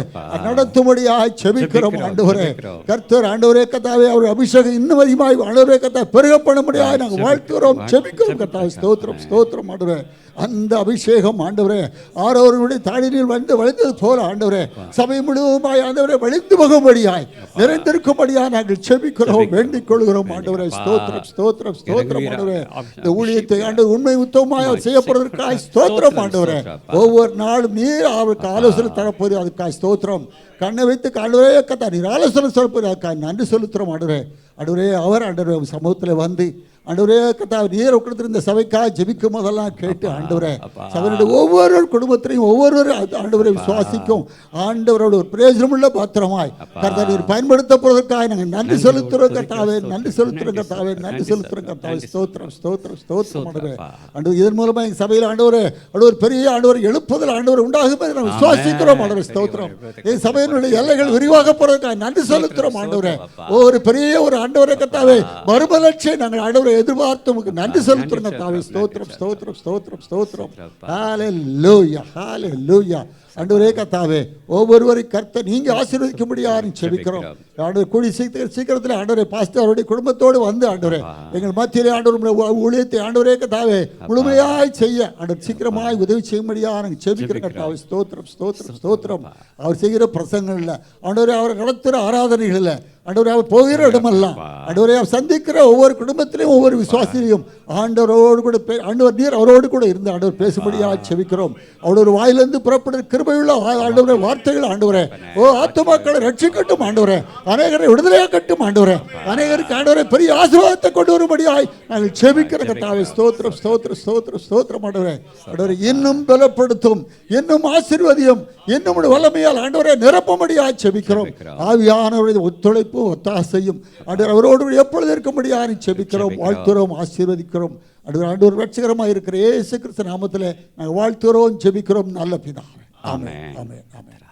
Speaker 4: நடத்தும்படியாக செபிக்கிறோம் ஆண்டவரே. கர்த்தர் ஆண்டவரே கர்த்தாவே அவர் அபிஷேகம் இன்னும் அதிகமாக ஆண்டவரே கர்த்தாவே பெருக பண்ணும்படியாக நாங்கள் வாழ்த்துகிறோம், செபிக்கிறோம் கர்த்தாவே. ஸ்தோத்திரம் ஆண்டவரே. அந்த அபிஷேகம் ஆண்டவரே ஆரோருடைய தாளினில் வந்து வழிந்தது போல ஆண்டவரே சபை முழுவதுமாய் ஆண்டவரே வழிந்து போகும்படியாய் நிறைந்திருக்கும்படியாக நாங்கள் செபிக்கிறோம், வேண்டிக் கொள்கிறோம் ஆண்டவரே. ஸ்தோத்திரம் ஸ்தோத்திரம் ஸ்தோத்திரம் ஆண்டவரே. இந்த ஊழியத்தை ஆண்டவர் உண்மை உத்தமமாய் செய்யப்படுவதற்காக ஸ்தோத்திரம் ஆண்டவரே. ஒவ்வொரு நாளும் நீர் அவருக்கு ஆலோசனை தரப்போது அதுக்காக ஸ்தோத்திரம். கண்ணை வைத்து ஆண்டவரே கத்தா நீர் ஆலோசனை சொல்லப்போது அதுக்காக நன்றி செலுத்துகிறோம் ஆண்டவரே. ஆண்டவரே அவர் ஆண்டவரே சமூகத்தில் வந்து ஆண்டவரே கத்தா நீர் கொடுத்திருந்த சபைக்காக ஜெபிக்கும் போதெல்லாம் கேட்டு ஆண்டவரே சபையுடைய ஒவ்வொரு குடும்பத்திலையும் ஒவ்வொரு ஆண்டவரை விசுவாசிக்கும் ஆண்டவரோட ஒரு பிரயோஜனமுள்ள பாத்திரமாய் கர்த்தர் நீர் பயன்படுத்தப்படுவதற்காக நாங்கள் நன்றி செலுத்துகிறோம் கர்த்தாவே, நன்றி செலுத்துகிறோம் கர்த்தாவே, நன்றி செலுத்துகிறோம் கர்த்தாவே. ஸ்தோத்திரம் ஸ்தோத்திரம் ஸ்தோத்திரம் ஆண்டவரே. ஆண்டவர் இதன் மூலமா எங்கள் சபையில் ஆண்டவரே ஆண்டவர் பெரிய ஆண்டவர் எழுப்புதல் ஆண்டவர் உண்டாகும் நாங்கள் விசுவாசிக்கிறோம் ஆண்டவரே. ஸ்தோத்திரம். என் சபையினுடைய எல்லைகள் விரிவாகப்படுவதற்காக நன்றி செலுத்துகிறோம் ஆண்டவரே. ஒரு பெரிய ஒரு ஆண்டவரை கர்த்தாவே மறுமலர்ச்சியை நாங்கள் ஆண்டவரை எதிர்பார்த்து உங்களுக்கு நன்றி செலுத்துறோம் கர்த்தாவே. ஸ்தோத்திரம் ஸ்தோத்திரம் ஸ்தோத்திரம் ஸ்தோத்திரம். ஹல்லேலூயா ஹல்லேலூயா. ஆண்டவரே கர்த்தாவே ஒவ்வொருவரை கர்த்தர் நீங்க ஆசீர்வதிக்கும்படியாக செபிக்கிறோம் ஆண்டவர். கூடி சீக்கிரத்தில் ஆண்டவரே பாஸ்டர் அவருடைய குடும்பத்தோடு வந்து ஆண்டவரே எங்கள் மத்தியிலே ஆண்டவர் ஊழியத்தை ஆண்டவரே கர்த்தாவே முழுமையாய் செய்ய ஆண்டவர் சீக்கிரமாய் உதவி செய்யும்படியாக நாங்கள் செபிக்கிறோம் கர்த்தாவே. ஸ்தோத்திரம் ஸ்தோத்திரம் ஸ்தோத்திரம். அவர் செய்கிற பிரசங்கங்களில் ஆண்டவரே அவர் நடத்துகிற ஆராதனைகளில் ஆண்டவரே அவர் போகிற இடமெல்லாம் ஆண்டவரே அவர் சந்திக்கிற ஒவ்வொரு குடும்பத்திலையும் ஒவ்வொரு விசுவாசிலையும் ஆண்டவரோடு கூட ஆண்டவர் நீர் அவரோடு கூட இருந்து ஆண்டவர் பேசும்படியாக செபிக்கிறோம். அவரோட வாயிலிருந்து புறப்படுற கிருபையுள்ள ஆண்டவரே வார்த்தைகள் ஆண்டவரே ஓ ஆத்துமாக்களை ரட்சிக்கட்டும் ஆண்டவரே, அநேகரை விடுதலையாக்கட்டும் ஆண்டவரே, அநேகருக்கு ஆண்டவரே பெரிய ஆசீர்வாதத்தை கொண்டு வரும்படியாய் நாங்கள் செபிக்கிற கர்த்தாவே. ஸ்தோத்திரம் ஸ்தோத்திரம் ஸ்தோத்திரம் ஸ்தோத்திரம் ஆண்டவரே. ஆண்டவரே இன்னும் பலப்படுத்தும், இன்னும் ஆசீர்வதியும், இன்னும் வல்லமையால் ஆண்டவரே நிரப்பும்படியாய் செபிக்கிறோம். ஆவியானவருடைய ஒத்துழைப்பு ஒத்தாசையும் ஆண்டவர் அவரோடு எப்பொழுது இருக்கும்படியாக செபிக்கிறோம், வாழ்த்துகிறோம், ஆசீர்வதிக்கிறோம். ஆண்டவர் ரட்சகரமாக இருக்கிற இயேசு கிறிஸ்து நாமத்தில் நாங்கள் வாழ்த்துகிறோம், ஜெபிக்கிறோம் நல்ல பிதாவே. ஆமென் ஆமென் ஆமென்.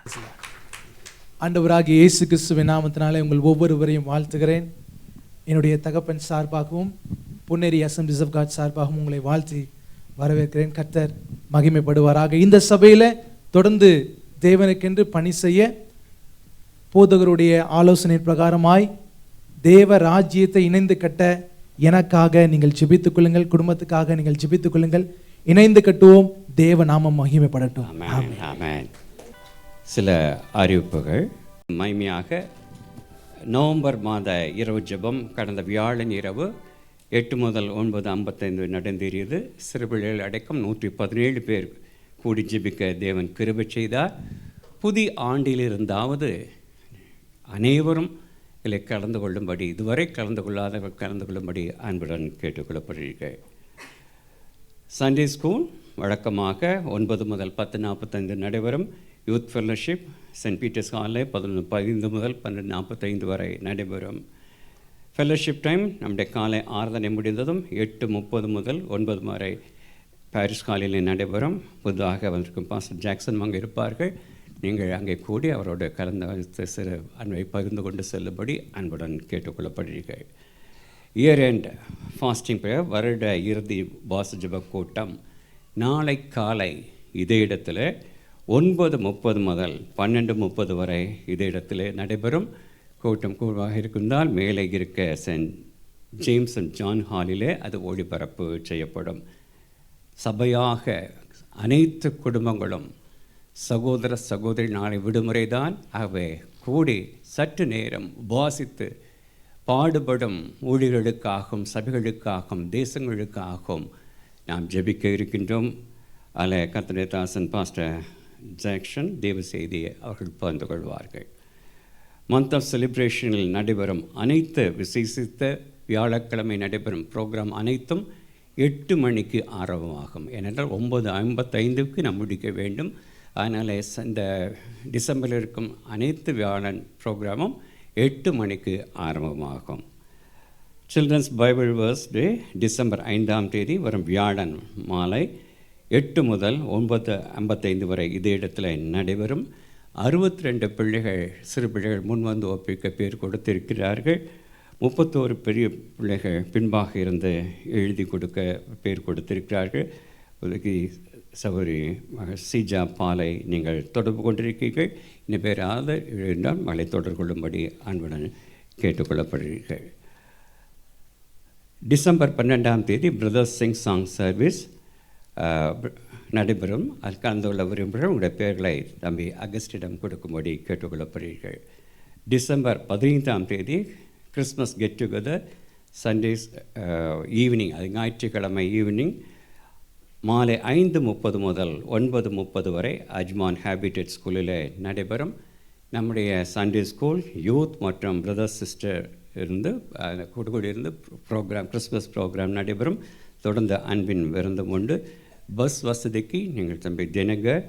Speaker 5: ஆண்டவராகிய இயேசு கிறிஸ்துவின் நாமத்தினாலே உங்கள் ஒவ்வொருவரையும் வாழ்த்துகிறேன். என்னுடைய தகப்பன் சார்பாகவும் பொன்னேரி அசெம்பிளிஸ் ஆஃப் காட் சார்பாகவும் உங்களை வாழ்த்தி வரவேற்கிறேன். கர்த்தர் மகிமைப்படுவாராக. இந்த சபையில் தொடர்ந்து தேவனுக்கென்று பணி செய்ய போதகருடைய ஆலோசனை பிரகாரமாய் தேவ ராஜ்யத்தை இணைந்து கட்ட எனக்காக நீங்கள் ஜெபித்துக் கொள்ளுங்கள், குடும்பத்துக்காக நீங்கள் ஜெபித்துக் கொள்ளுங்கள். இணைந்து கட்டுவோம், தேவ நாமம் மகிமைப்படட்டும்.
Speaker 3: ஆமென். சில அறிவிப்புகள். மைமையாக நவம்பர் மாத இரவு ஜெபம் கடந்த வியாழன் இரவு 8 முதல் 9:55 நடந்தேறியது. சிறுபிள்ளைகள் அடக்கம் 117 பேர் கூடி ஜெபிக்க தேவன் கிருபை செய்தார். புதிய ஆண்டிலிருந்தாவது அனைவரும் இதில் கலந்து கொள்ளும்படி, இதுவரை கலந்து கொள்ளாதவர் கலந்து கொள்ளும்படி அன்புடன் கேட்டுக்கொள்ளப்படுகிறீர்கள். சண்டே ஸ்கூல் வழக்கமாக 9 முதல் 10:45 நடைபெறும். யூத் ஃபெல்லோஷிப் சென்ட் பீட்டர்ஸ் ஹாலில் 11:15 முதல் 12:45 வரை நடைபெறும். ஃபெல்லோஷிப் டைம் நம்முடைய காலை ஆராதனை முடிந்ததும் 8:30 முதல் 9 வரை பாரிஸ் காலையில் நடைபெறும். புதிதாக வந்திருக்கும் பாஸ்டர் ஜாக்சன் அங்கே இருப்பார்கள். நீங்கள் அங்கே கூடி அவரோட கலந்து சிறு அன்பை பகிர்ந்து கொண்டு செல்லும்படி அன்புடன் கேட்டுக்கொள்ளப்படுகிறீர்கள். இயர் எண்ட் ஃபாஸ்டிங் ப்ரேயர் வருட இறுதி பாச ஜெப கூட்டம் நாளை காலை இதே இடத்துல 9:30 முதல் 12:30 வரை இதே இடத்துல நடைபெறும். கூட்டம் கூடுவாக இருந்தால் மேலே இருக்க சென்ட் ஜேம்ஸ் அண்ட் ஜான் ஹாலிலே அது ஒளிபரப்பு செய்யப்படும். சபையாக அனைத்து குடும்பங்களும் சகோதர சகோதரி நாளை விடுமுறை தான். ஆகவே கூடி சற்று நேரம் உபாசித்து பாடுபடும் ஊழியர்களுக்காகவும் சபைகளுக்காகவும் தேசங்களுக்காகவும் நாம் ஜெபிக்க இருக்கின்றோம். அதில் கர்த்தருடைய தாசன் பாஸ்டர் ஜாக்சன் தேவ செய்தியை அவர்கள் பகிர்ந்து கொள்வார்கள். மந்த் ஆஃப் செலிப்ரேஷனில் நடைபெறும் அனைத்து விசேஷித்த வியாழக்கிழமை நடைபெறும் ப்ரோக்ராம் அனைத்தும் 8 மணிக்கு ஆரம்பமாகும். ஏனென்றால் 9:55க்கு நாம் முடிக்க வேண்டும். அதனால் இந்த டிசம்பரில் இருக்கும் அனைத்து வியாழன் ப்ரோக்ராமும் 8 மணிக்கு ஆரம்பமாகும். Children's Bible verse day December 5ஆம் தேதி வரும் வியாழன் மாலை 8 முதல் 9:55 வரை இதே இடத்துல நடைபெறும். 62 பிள்ளைகள் சிறு பிள்ளைகள் முன்வந்து ஒப்பிக்க பேர் கொடுத்திருக்கிறார்கள். 31 பெரிய பிள்ளைகள் பின்பாக இருந்து எழுதி கொடுக்க பேர் கொடுத்திருக்கிறார்கள். உதவி சகோதரி சீஜா பாலை நீங்கள் தொடர்பு கொண்டிருக்கிறீர்கள். இன்னும் பேர் இருந்தால் மலை தொடர்பு கொள்ளும்படி அன்புடன் கேட்டுக்கொள்ளப்படுகிறீர்கள். டிசம்பர் 12ஆம் தேதி பிரதர்ஸ் சிங் சாங் சர்வீஸ் நடைபெறும். அது கலந்து கொள்ள விரும்புகிற உங்களுடைய பெயர்களை தம்பி அகஸ்டிடம் கொடுக்கும்படி கேட்டுக்கொள்ளப்படுகிறீர்கள். டிசம்பர் 15ஆம் தேதி Christmas get together Sundays evening, அது ஞாயிற்றுக்கிழமை ஈவினிங் மாலை 5:30 முதல் 9:30 வரை அஜ்மான் ஹேபிடேட் ஸ்கூலில் நடைபெறும். நம்முடைய சண்டே ஸ்கூல் யூத் மற்றும் பிரதர்ஸ் சிஸ்டர் இருந்து கூடியிருந்து ப்ரோக்ராம், கிறிஸ்மஸ் ப்ரோக்ராம் நடைபெறும். தொடர்ந்து அன்பின் விருந்தம் உண்டு. பஸ் வசதிக்கு நீங்கள் தம்பி தினகர்,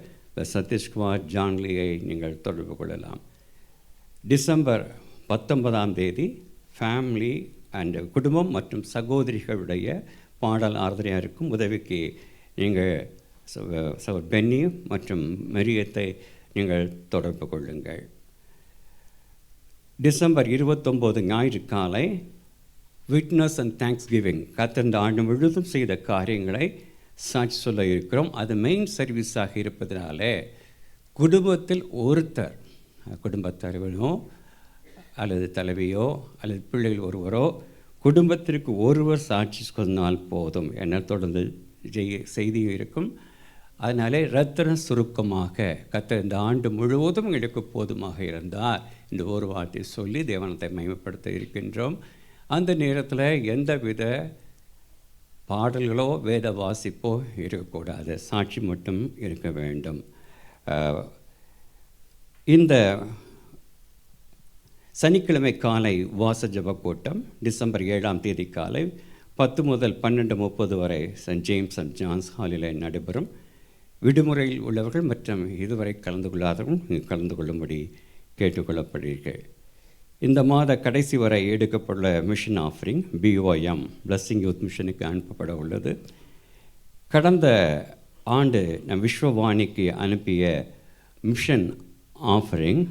Speaker 3: சதீஷ்குமார், ஜான்லியை நீங்கள் தொடர்பு கொள்ளலாம். டிசம்பர் 19 ஃபேமிலி அண்ட் குடும்பம் மற்றும் சகோதரிகளுடைய பாடல் ஆராதனையாக இருக்கும். உதவிக்கு நீங்கள் பென்னி மற்றும் மெரியத்தை நீங்கள் தொடர்பு கொள்ளுங்கள். டிசம்பர் 29 ஞாயிறு காலை விட்னஸ் அண்ட் தேங்க்ஸ் கிவிங், கர்த்தர் ஆண்டு முழுதும் செய்த காரியங்களை சாட்சி சொல்ல இருக்கிறோம். அது மெயின் சர்வீஸாக இருப்பதனால குடும்பத்தில் ஒருத்தர், குடும்பத் தலைவனோ அல்லது தலைவியோ அல்லது பிள்ளைகள் ஒருவரோ குடும்பத்திற்கு ஒருவர் சாட்சி சொன்னால் போதும் என தொடர்ந்து செய்தியும் இருக்கும். அதனாலே ரத்தின சுருக்கமாக கர்த்தர் இந்த ஆண்டு முழுவதும் எங்களுக்கு போதுமாக இருந்தார் இந்த ஒரு வார்த்தை சொல்லி தேவனத்தை மகிமைப்படுத்த இருக்கின்றோம். அந்த நேரத்தில் எந்தவித பாடல்களோ வேத வாசிப்போ இருக்கக்கூடாது, சாட்சி மட்டும் இருக்க வேண்டும். இந்த சனிக்கிழமை காலை வாச ஜப கூட்டம் டிசம்பர் 7 காலை 10 முதல் 12:30 வரை சென்ட் ஜேம்ஸ் அண்ட் ஜான்ஸ் ஹாலில் நடைபெறும். விடுமுறையில் உள்ளவர்கள் மற்றும் இதுவரை கலந்து கொள்ளாதவர்கள் கலந்து கொள்ளும்படி கேட்டுக்கொள்ளப்படுகிறீர்கள். இந்த மாத கடைசி வரை எடுக்கப்பட்டுள்ள mission offering BOM blessing youth மிஷனுக்கு அனுப்பப்பட உள்ளது. கடந்த ஆண்டு நம் விஸ்வவாணிக்கு அனுப்பிய மிஷன் ஆஃபரிங்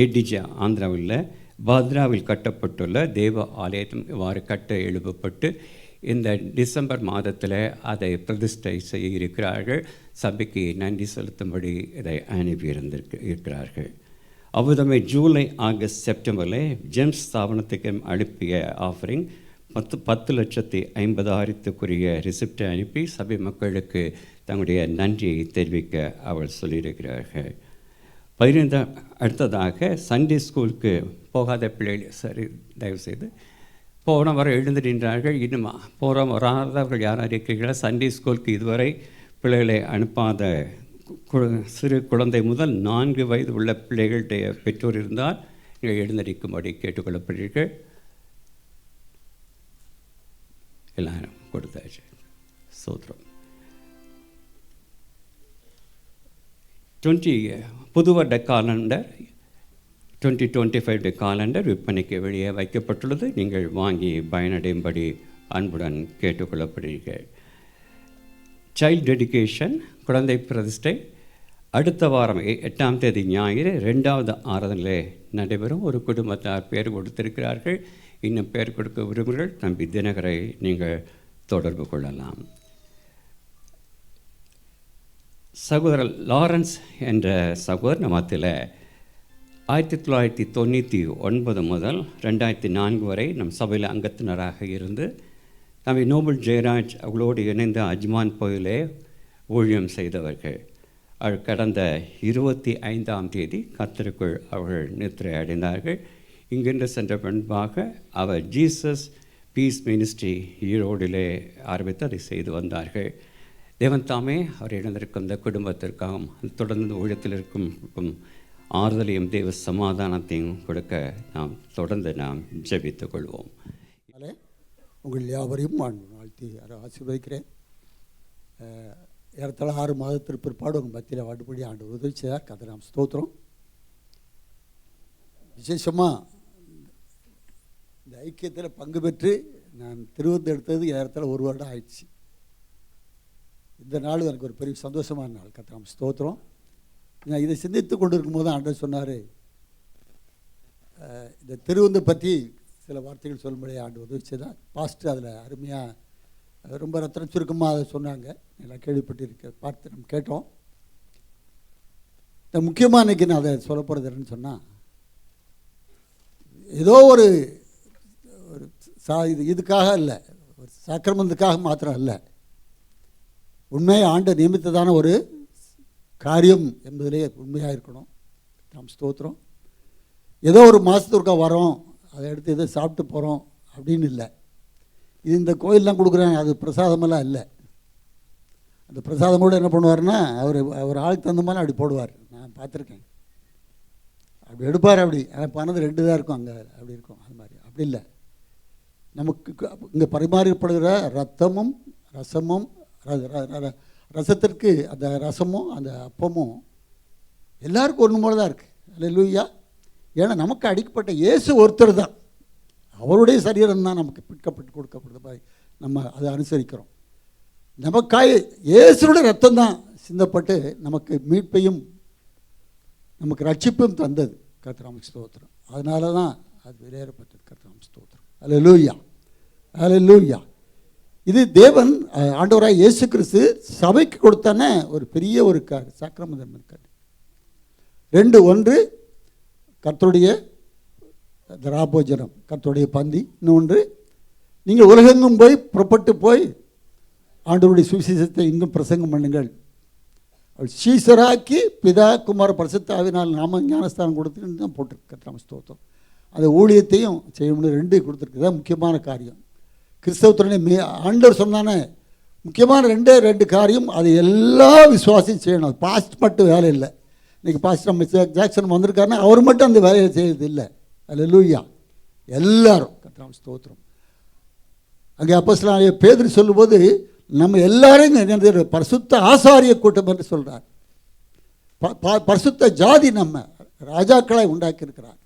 Speaker 3: ஏடிஜி ஆந்திராவில் பாத்ராவில் கட்டப்பட்டுள்ள தேவ ஆலயம் இவ்வாறு கட்ட எழுப்பப்பட்டு இந்த டிசம்பர் மாதத்தில் அதை பிரதிஷ்டை செய்ய இருக்கிறார்கள். சபைக்கு நன்றி செலுத்தும்படி இதை இருக்கிறார்கள். அவ்விதமே ஜூலை, ஆகஸ்ட், செப்டம்பரில் ஜெம்ஸ் ஸ்தாபனத்துக்கு அனுப்பிய ஆஃபரிங் 10,50,000க்குரிய ரிசிப்டை அனுப்பி சபை மக்களுக்கு தங்களுடைய நன்றியை தெரிவிக்க அவள் சொல்லியிருக்கிறார்கள். 15 அடுத்ததாக சண்டே ஸ்கூலுக்கு போகாத பிள்ளைகள் சரி தயவுசெய்து போன வர எழுந்துகின்றார்கள். இன்னும் வராதவர்கள் யார் இருக்கிறீர்களா? சண்டே ஸ்கூலுக்கு இதுவரை பிள்ளைகளை அனுப்பாத சிறு குழந்தை முதல் 4 வயது உள்ள பிள்ளைகளுடைய பெற்றோர் இருந்தால் நீங்கள் எழுந்தடிக்கும்படி கேட்டுக்கொள்ளப்படுகிறீர்கள். எல்லாரும் கொடுத்தாச்சு. சோத்ரம் 20 புது வருட காலண்டர் 2025 காலண்டர் விற்பனைக்கு வெளியே வைக்கப்பட்டுள்ளது. நீங்கள் வாங்கி பயனடையும்படி அன்புடன் கேட்டுக்கொள்ளப்படுகிறீர்கள். சைல்ட் டெடிகேஷன், குழந்தை பிரதிஷ்டை அடுத்த வாரம் 8 ஞாயிறு 2வது ஆராதனையிலே நடைபெறும். ஒரு குடும்பத்தார் பேர் கொடுத்திருக்கிறார்கள். இன்னும் பேர் கொடுக்க விரும்புகிறீர்கள் தம்பி தினகரை நீங்கள் தொடர்பு கொள்ளலாம். சகோதரர் லாரன்ஸ் என்ற சகோதரர் நம்மத்தில் 1999 முதல் 2004 வரை நம் சபையில் அங்கத்தினராக இருந்து தம்பி நோபல் ஜெயராஜ் அவர்களோடு இணைந்த அஜ்மான் கோயிலே ஊழியம் செய்தவர்கள். கடந்த 25 கர்த்தருக்குள் அவர்கள் நித்திரை அடைந்தார்கள். இங்கிருந்து சென்ற பின்பாக அவர் ஜீசஸ் பீஸ் மினிஸ்ட்ரி ஈரோடிலே ஆரம்பித்து அதை செய்து வந்தார்கள். தேவன் தாமே அவர் இழந்திருக்கும் இந்த குடும்பத்திற்காகவும் தொடர்ந்து ஊழியத்தில் இருக்கும் ஆறுதலையும் தேவ சமாதானத்தையும் கொடுக்க நாம் தொடர்ந்து ஜெபித்துக் கொள்வோம்.
Speaker 4: உங்கள் யாவரையும் நான் வாழ்த்தி ஆசீர்வதிக்கிறேன். ஏறத்தாழ 6 மாதத்திற்கு பிற்பாடு உங்கள் மத்தியில் வாடுபடி ஆண்டு உதவி செய்தார். கதை நாம் ஸ்தோத்திரம். விசேஷமாக இந்த ஐக்கியத்தில் பங்கு பெற்று நான் திருவந்தெடுத்தது ஏறத்தாழ 1 வருடம் ஆயிடுச்சு. இந்த நாள் எனக்கு ஒரு பெரிய சந்தோஷமான நாள். கதை நாம் ஸ்தோத்திரம். நான் இதை சிந்தித்து கொண்டு இருக்கும்போது ஆண்டவர் சொன்னார், இந்த திருவந்தை பற்றி சில வார்த்தைகள் சொல்லும்படி ஆண்டு உதவி செய்தார். பாஸ்டர் அதில் அருமையாக ரொம்ப ரத்தன சுருக்கமாக அதை சொன்னாங்க. எல்லாம் கேள்விப்பட்டு பார்த்து நம்ம கேட்டோம். இந்த முக்கியமாக இன்றைக்கி நான் அதை சொல்ல போகிறது என்னன்னு சொன்னால், ஏதோ ஒரு இதுக்காக இல்லை, ஒரு சாக்கிரமத்துக்காக மாத்திரம் இல்லை, உண்மையை ஆண்டு நியமித்ததான ஒரு காரியம் என்பதிலே உண்மையாக இருக்கணும். நாம் ஸ்தோத்திரம். ஏதோ ஒரு மாதத்திற்காக வரோம் அதை எடுத்து இதை சாப்பிட்டு போகிறோம் அப்படின்னு இல்லை. இது இந்த கோயிலெலாம் கொடுக்குறாங்க, அது பிரசாதமெல்லாம் இல்லை. அந்த பிரசாதம் கூட என்ன பண்ணுவார்னா அவர் ஆளுக்கு தகுந்த மாதிரி அப்படி போடுவார். நான் பார்த்துருக்கேன். அப்படி எடுப்பார். அப்படி பணது 2 தான் இருக்கும் அங்கே, அப்படி இருக்கும். அது மாதிரி அப்படி இல்லை. நமக்கு இங்கே பரிமாறப்படுகிற ரத்தமும் ரசமும் ரசத்திற்கு அந்த ரசமும் அந்த அப்பமும் எல்லாருக்கும் ஒன்று போல தான் இருக்குது. அல்லேலூயா. ஏன்னா நமக்கு அடிக்கப்பட்ட இயேசு ஒருத்தர் தான், அவருடைய சரீரம் தான் நமக்கு பிற்கப்பட்டு கொடுக்கப்படுது. நம்ம அதை அனுசரிக்கிறோம். நமக்காய் இயேசுடைய ரத்தம் தான் சிந்தப்பட்டு நமக்கு மீட்பையும் நமக்கு ரட்சிப்பும் தந்தது. கர்த்தருக்கு ஸ்தோத்திரம். அதனால தான் அது வெளியேறப்பட்டது. கர்த்தருக்கு ஸ்தோத்திரம். அல்லேலூயா, அல்லேலூயா. இது தேவன் ஆண்டவராய் இயேசு கிறிஸ்து சபைக்கு கொடுத்தான ஒரு பெரிய ஒரு சாக்கிரமம் இருக்காது. 2, 1 கர்த்தருடைய ராபோஜனம், கர்த்தருடைய பந்தி. இன்னொன்று, நீங்கள் உலகெங்கும் போய் புறப்பட்டு போய் ஆண்டவருடைய சுவிசேஷத்தை இங்கும் பிரசங்கம் பண்ணுங்கள். அவள் சீசராக்கி பிதா குமார பரிசுத்த ஆவியினால் நாம ஞானஸ்தானம் கொடுத்துன்னு தான் போட்டிருக்கு. கர்த்தருக்கு ஸ்தோத்திரம். அந்த ஊழியத்தையும் செய்யணும்னு 2 கொடுத்துருக்கு. தான் முக்கியமான காரியம். கிறிஸ்தவத்துடனே ஆண்டவர் சொன்னானே முக்கியமான 2 காரியம். அது எல்லா விசுவாசியும் செய்யணும். அது பாஸ்ட் மட்டும் வேலை இல்லை. இன்றைக்கி பாஸ்ட் நம்ம ஜாக்சன் வந்திருக்காருன்னா அவர் மட்டும் அந்த வேலையை செய்யறது இல்லை. அல்லேலூயா. எல்லாரும். கர்த்தருக்கு ஸ்தோத்திரம். அங்கே அப்போஸ்தலனாகிய பேதுரு சொல்லும்போது நம்ம எல்லாரையும் பரிசுத்த ஆசாரிய கூட்டம் என்று சொல்கிறார். பரிசுத்த ஜாதி நம்ம ராஜாக்களை உண்டாக்கியிருக்கிறார்.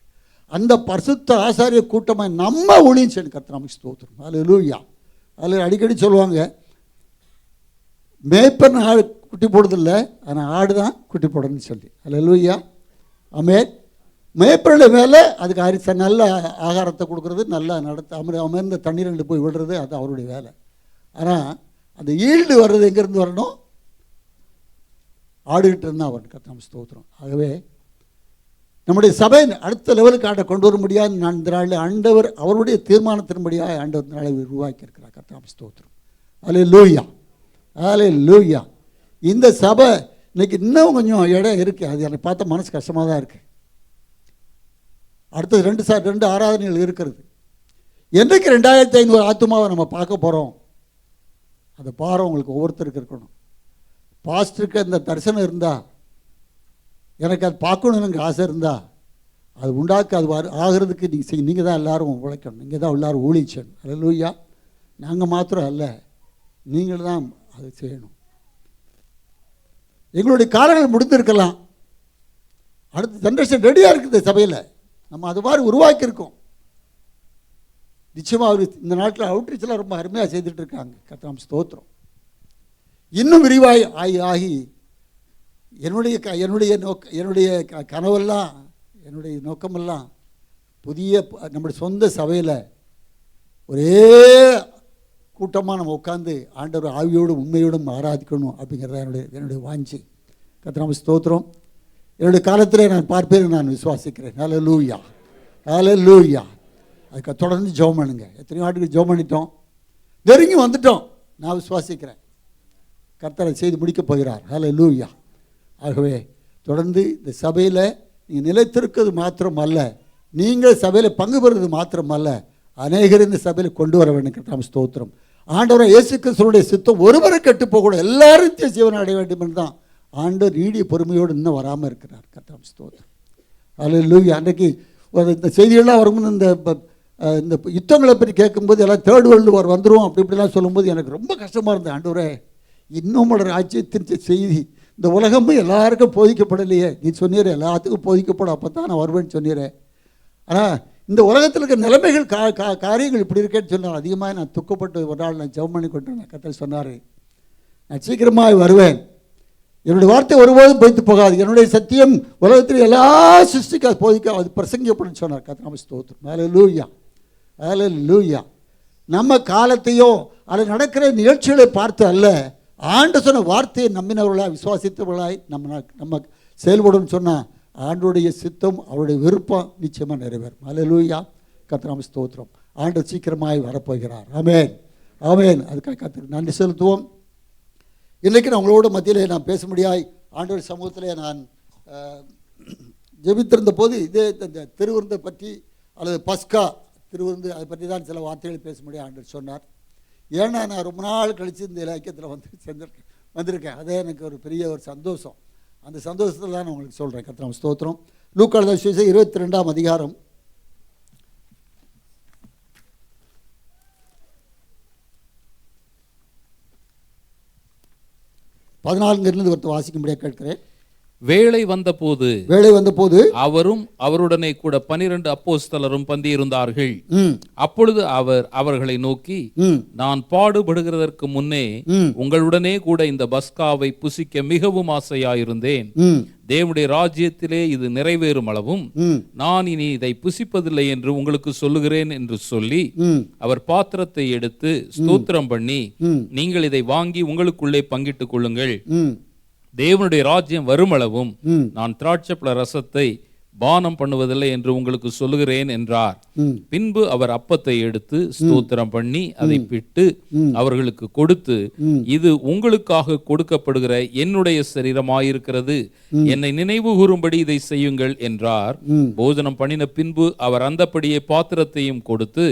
Speaker 4: அந்த பரிசுத்த ஆசாரிய கூட்டமாக நம்ம ஊழியம் செய்யணும். கர்த்தருக்கு ஸ்தோத்திரம். அல்லேலூயா. அதில் அடிக்கடி சொல்லுவாங்க, மேய்ப்பன் ஆடு குட்டி போடுறதில்லை, ஆனால் ஆடு தான் குட்டி போடணும்னு சொல்லி. அல்லேலூயா. ஆமென். மேய்ப்பனுடைய வேலை அதுக்கு நல்ல ஆகாரத்தை கொடுக்குறது, நல்லா அமர்ந்த தண்ணீர் போய் விடுறது, அது அவருடைய வேலை. ஆனால் அந்த ஈல்டு வர்றது எங்கேருந்து வரணும்? ஆடுகிட்டு இருந்தால் வரணும். கர்த்தருக்கு ஸ்தோத்திரம். ஆகவே நம்முடைய சபை அடுத்த லெவலுக்கு கொண்டு வர முடியாது. நான் இந்த நாளில் ஆண்டவர் அவருடைய தீர்மானத்தின்படியாக ஆண்டவர் இந்த நாளை உருவாக்கியிருக்கிறார். கர்த்தருக்கு ஸ்தோத்திரம். அல்லேலூயா, அல்லேலூயா. இந்த சபை இன்னைக்கு இன்னும் கொஞ்சம் இடம் இருக்குது. அது எனக்கு பார்த்தா மனசு கஷ்டமாக தான் இருக்குது. அடுத்தது 2 ஆராதனைகள் இருக்கிறது. என்றைக்கு 2500 ஆத்துமாவை நம்ம பார்க்க போகிறோம், அந்த பாரம் உங்களுக்கு ஒவ்வொருத்தருக்கு இருக்கணும். பாஸ்டருக்கு அந்த தரிசனம் இருந்தால், எனக்கு அது பார்க்கணுன்னு எனக்கு ஆசை இருந்தால், அது அது ஆகிறதுக்கு நீங்கள் தான் எல்லோரும் உழைக்கணும். நீங்கள் தான் எல்லோரும் ஊழிச்சணும். அல்லேலூயா. நாங்கள் மாத்திரம் அல்ல, நீங்கள் தான் அதை செய்யணும். எங்களுடைய காலங்கள் முடிந்திருக்கலாம். அடுத்த ஜென்ரேஷன் ரெடியாக இருக்குது சபையில். நம்ம அது மாதிரி உருவாக்கியிருக்கோம். நிச்சயமாக அவர் இந்த நாட்டில் அவுட்ரீச்செலாம் ரொம்ப அருமையாக செய்துட்டு இருக்காங்க. கர்த்தருக்கு ஸ்தோத்திரம். இன்னும் விரிவாய் ஆகி என்னுடைய கனவெல்லாம், என்னுடைய நோக்கமெல்லாம் புதிய நம்முடைய சொந்த சபையில் ஒரே கூட்டமாக நம்ம உட்காந்து ஆண்டவர் ஆவியோடும் உண்மையோடும் ஆராதிக்கணும் அப்படிங்கிறத என்னுடைய வாஞ்சி. கர்த்தருக்கு ஸ்தோத்திரம். என்னுடைய காலத்தில் நான் பார்ப்பேன், நான் விசுவாசிக்கிறேன். அல்லேலூயா, அல்லேலூயா. அதுக்கு தொடர்ந்து ஜெபம் பண்ணுங்க. எத்தனையோ ஆண்டுகள் ஜெபம் பண்ணிட்டோம், நெருங்கி வந்துட்டோம். நான் விசுவாசிக்கிறேன் கர்த்தரை செய்து முடிக்கப் போகிறார். அல்லேலூயா. ஆகவே தொடர்ந்து இந்த சபையில் நீங்கள் நிலைத்திருக்கிறது மாத்திரம் அல்ல, நீங்கள் சபையில் பங்கு பெறுவது மாத்திரம் அல்ல, அநேகர் இந்த சபையில் கொண்டு வர வேண்டும். கர்த்தருக்கு ஸ்தோத்திரம். ஆண்டவரை இயேசு கிறிஸ்துவுடைய சித்தம் ஒருவரை கெட்டு போகக்கூடாது, எல்லாரும் ஜீவனை அடைய வேண்டும் என்று தான் ஆண்டவர் நீடிய பொறுமையோடு இன்னும் வராமல் இருக்கிறார். கர்த்தருக்கு ஸ்தோத்திரம். அல்லேலூயா. அன்றைக்கு இந்த செய்திகள்லாம் வரும்போது இந்த யுத்தங்களை பற்றி கேட்கும்போது எல்லாம் 3rd வேர்ல்டு வார் வந்துடும் அப்படி இப்படிலாம் சொல்லும்போது எனக்கு ரொம்ப கஷ்டமாக இருந்தது. ஆண்டவரே, இன்னும் ராஜ்யத்தின் செய்தி இந்த உலகமும் எல்லாருக்கும் போதிக்கப்படலையே. நீ சொன்னீரே எல்லாத்துக்கும் போதிக்கப்படும், அப்போ தான் நான் வருவேன்னு சொன்னீரே. ஆனால் இந்த உலகத்தில் இருக்கிற நிலைமைகள் காரியங்கள் இப்படி இருக்கேன்னு சொன்னார். அதிகமாக நான் துக்கப்பட்டு ஒரு நாள் நான் ஜெபம் பண்ணி கொண்டு கர்த்தர் சொன்னார், நான் சீக்கிரமாக வருவேன், என்னுடைய வார்த்தை ஒருபோதும் போய்த்து போகாது, என்னுடைய சத்தியம் உலகத்தில் எல்லா சிருஷ்டிக்கு அது அது பிரசங்கப்படும் சொன்னார். கர்த்தருக்கு ஸ்தோத்திரம். அல்லேலூயா, அல்லேலூயா. நம்ம காலத்தையோ அதில் நடக்கிற நிகழ்ச்சிகளை பார்த்து அல்ல, ஆண்டு சொன்ன வார்த்தையை நம்பினவர்களாய் விசுவாசித்தவர்களாய் நம்ம செயல்படும் சொன்னால் ஆண்டுடைய சித்தம் அவருடைய விருப்பம் நிச்சயமாக நிறைவேறும். அல்லேலூயா. கர்த்தருக்கு ஸ்தோத்திரம். ஆண்டு சீக்கிரமாய் வரப்போகிறார். ஆமென், ஆமென். அதுக்காக கர்த்தருக்கு நன்றி செலுத்துவோம். இன்றைக்கு நான் உங்களோட மத்தியிலே நான் பேச முடியாய் ஆண்டவர் சமூகத்திலே நான் ஜெபித்திருந்த போது இதே இந்த திருவிருந்தை பற்றி அல்லது பஸ்கா திருவிருந்து அதை பற்றி தான் சில வார்த்தைகள் பேசும்படி ஆண்டவர் சொன்னார். ஏன்னா நான் ரொம்ப நாள் கழித்து இந்த இலக்கியத்தில் வந்திருக்கேன். அதே எனக்கு ஒரு பெரிய ஒரு சந்தோஷம். அந்த சந்தோஷத்தில் தான் நான் உங்களுக்கு சொல்கிறேன். கர்த்தர் ஸ்தோத்திரம். லூக்கா எழுதின சுவிசேஷம் 22ஆம் அதிகாரம் 14 ஒருத்தர் வாசிக்கும்படியாக கேட்கிறேன்.
Speaker 1: வேளை வந்தபோது அவரும் அவருடனே கூட 12 அப்போஸ்தலரும் பந்தியிருந்தார்கள். அப்பொழுது அவர் அவர்களை நோக்கி, நான் பாடுபடுகிறதற்கு முன்னே உங்களுடனே கூட இந்த பஸ்காவை புசிக்க மிகவும் ஆசையாயிருந்தேன். தேவனுடைய ராஜ்யத்திலே இது நிறைவேறும் அளவும் நான் இனி இதை புசிப்பதில்லை என்று உங்களுக்கு சொல்லுகிறேன் என்று சொல்லி அவர் பாத்திரத்தை எடுத்து ஸ்தோத்திரம் பண்ணி, நீங்கள் இதை வாங்கி உங்களுக்குள்ளே பங்கிட்டுக் கொள்ளுங்கள். தேவனுடைய ராஜ்யம் வருமளவும் நான் திராட்சைப்பழ ரசத்தை பானம் பண்ணுவதில்லை என்று உங்களுக்கு சொல்லுகிறேன் என்றார். பின்பு அவர் அப்பத்தை எடுத்து ஸ்தோத்திரம் பண்ணி அதை பிட்டு அவர்களுக்கு கொடுத்து, இது உங்களுக்காக கொடுக்கப்படுகிற என்னுடைய சரீரமாயிருக்கிறது, என்னை நினைவு கூறும்படி இதை செய்யுங்கள் என்றார். போஜனம் பண்ணின பின்பு அவர் அந்தப்படியே பாத்திரத்தையும் கொடுத்து,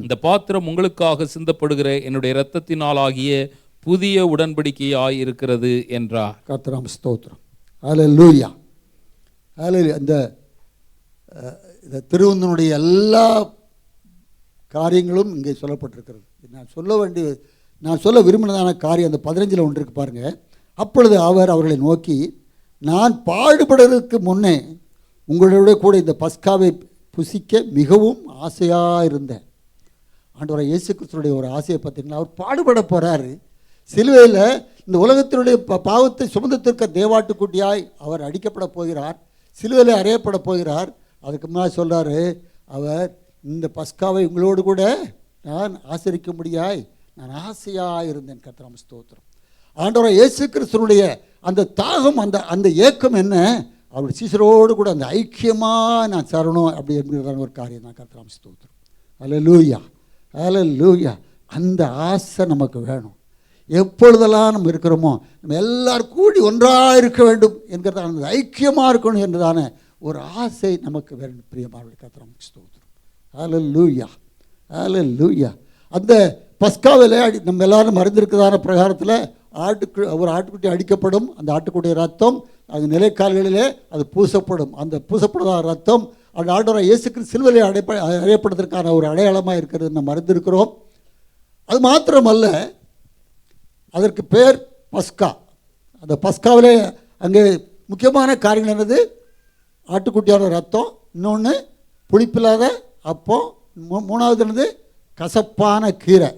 Speaker 1: இந்த பாத்திரம் உங்களுக்காக சிந்தப்படுகிற என்னுடைய இரத்தத்தினாலாகிய புதிய உடன்படிக்கையாய் இருக்கிறது என்றார்.
Speaker 4: கர்த்தராம் ஸ்தோத்திரம். ஹல்லேலூயா. ஹல்லேலூயா. இந்த திருவிருந்தினுடைய எல்லா காரியங்களும் இங்கே சொல்லப்பட்டிருக்கிறது. நான் சொல்ல விரும்பினதான காரியம் அந்த 15 ஒன்று இருக்கு பாருங்க. அப்பொழுது அவர் அவர்களை நோக்கி, நான் பாடுபடுவதற்கு முன்னே உங்களோட கூட இந்த பஸ்காவை புசிக்க மிகவும் ஆசையாக இருந்தேன். ஆண்டவராகிய இயேசு கிறிஸ்துவுடைய ஒரு ஆசையை பார்த்தீங்கன்னா, அவர் பாடுபட போகிறாரு. சிலுவையில் இந்த உலகத்தினுடைய பாவத்தை சுமந்தத்திற்க தேவாட்டுக்குட்டியாய் அவர் அடிக்கப்பட போகிறார். சிலுவையில் அறையப்பட போகிறார். அதுக்கு முன்னாடி சொல்கிறாரு, அவர் இந்த பஸ்காவை உங்களோடு கூட நான் ஆசரிக்கும்படியாய் நான் ஆசையாக இருந்தேன். கர்த்தராம் ஸ்தோத்திரம். ஆண்டவராகிய இயேசு கிறிஸ்துவுடைய அந்த தாகம், அந்த ஏக்கம் என்ன, அவர் சீசரோடு கூட அந்த ஐக்கியமாக நான் சரணும் அப்படி என்கிறதான ஒரு காரியம் தான். கர்த்தராம் ஸ்தோத்திரம். ஹல்லேலூயா. ஹல்லேலூயா. அந்த ஆசை நமக்கு வேணும். எப்பொழுதெல்லாம் நம்ம இருக்கிறோமோ நம்ம எல்லாரும் கூடி ஒன்றாக இருக்க வேண்டும் என்கிறதான அந்த ஐக்கியமாக இருக்கணும் என்றதான ஒரு ஆசை நமக்கு வேண்டும். பிரியமானவர்களே, கர்த்தராம் ஸ்தோத்திரம். ஹல்லேலூயா. ஹல்லேலூயா. அந்த பஸ்காவில் நம்ம எல்லாரும் அறிந்திருக்கிறதான பிரகாரத்தில் ஒரு ஆட்டுக்குட்டி அடிக்கப்படும். அந்த ஆட்டுக்குட்டிய ரத்தம் அது நிலைக்கால்களிலே அது பூசப்படும். அந்த பூசப்படுதான ரத்தம் அந்த ஆண்டவராகிய இயேசு கிறிஸ்து சிலுவையிலே அறையப்படுவதற்கான ஒரு அடையாளமாக இருக்கிறது நம்ம அறிந்திருக்கிறோம். அது மாத்திரமல்ல, அதற்கு பேர் பஸ்கா. அந்த பஸ்காவிலே அங்கே முக்கியமான காரியங்கள் என்னது, ஆட்டுக்குட்டியான ரத்தம், இன்னொன்று புளிப்பில்லாத அப்பம், மூணாவது என்னது கசப்பான கீரை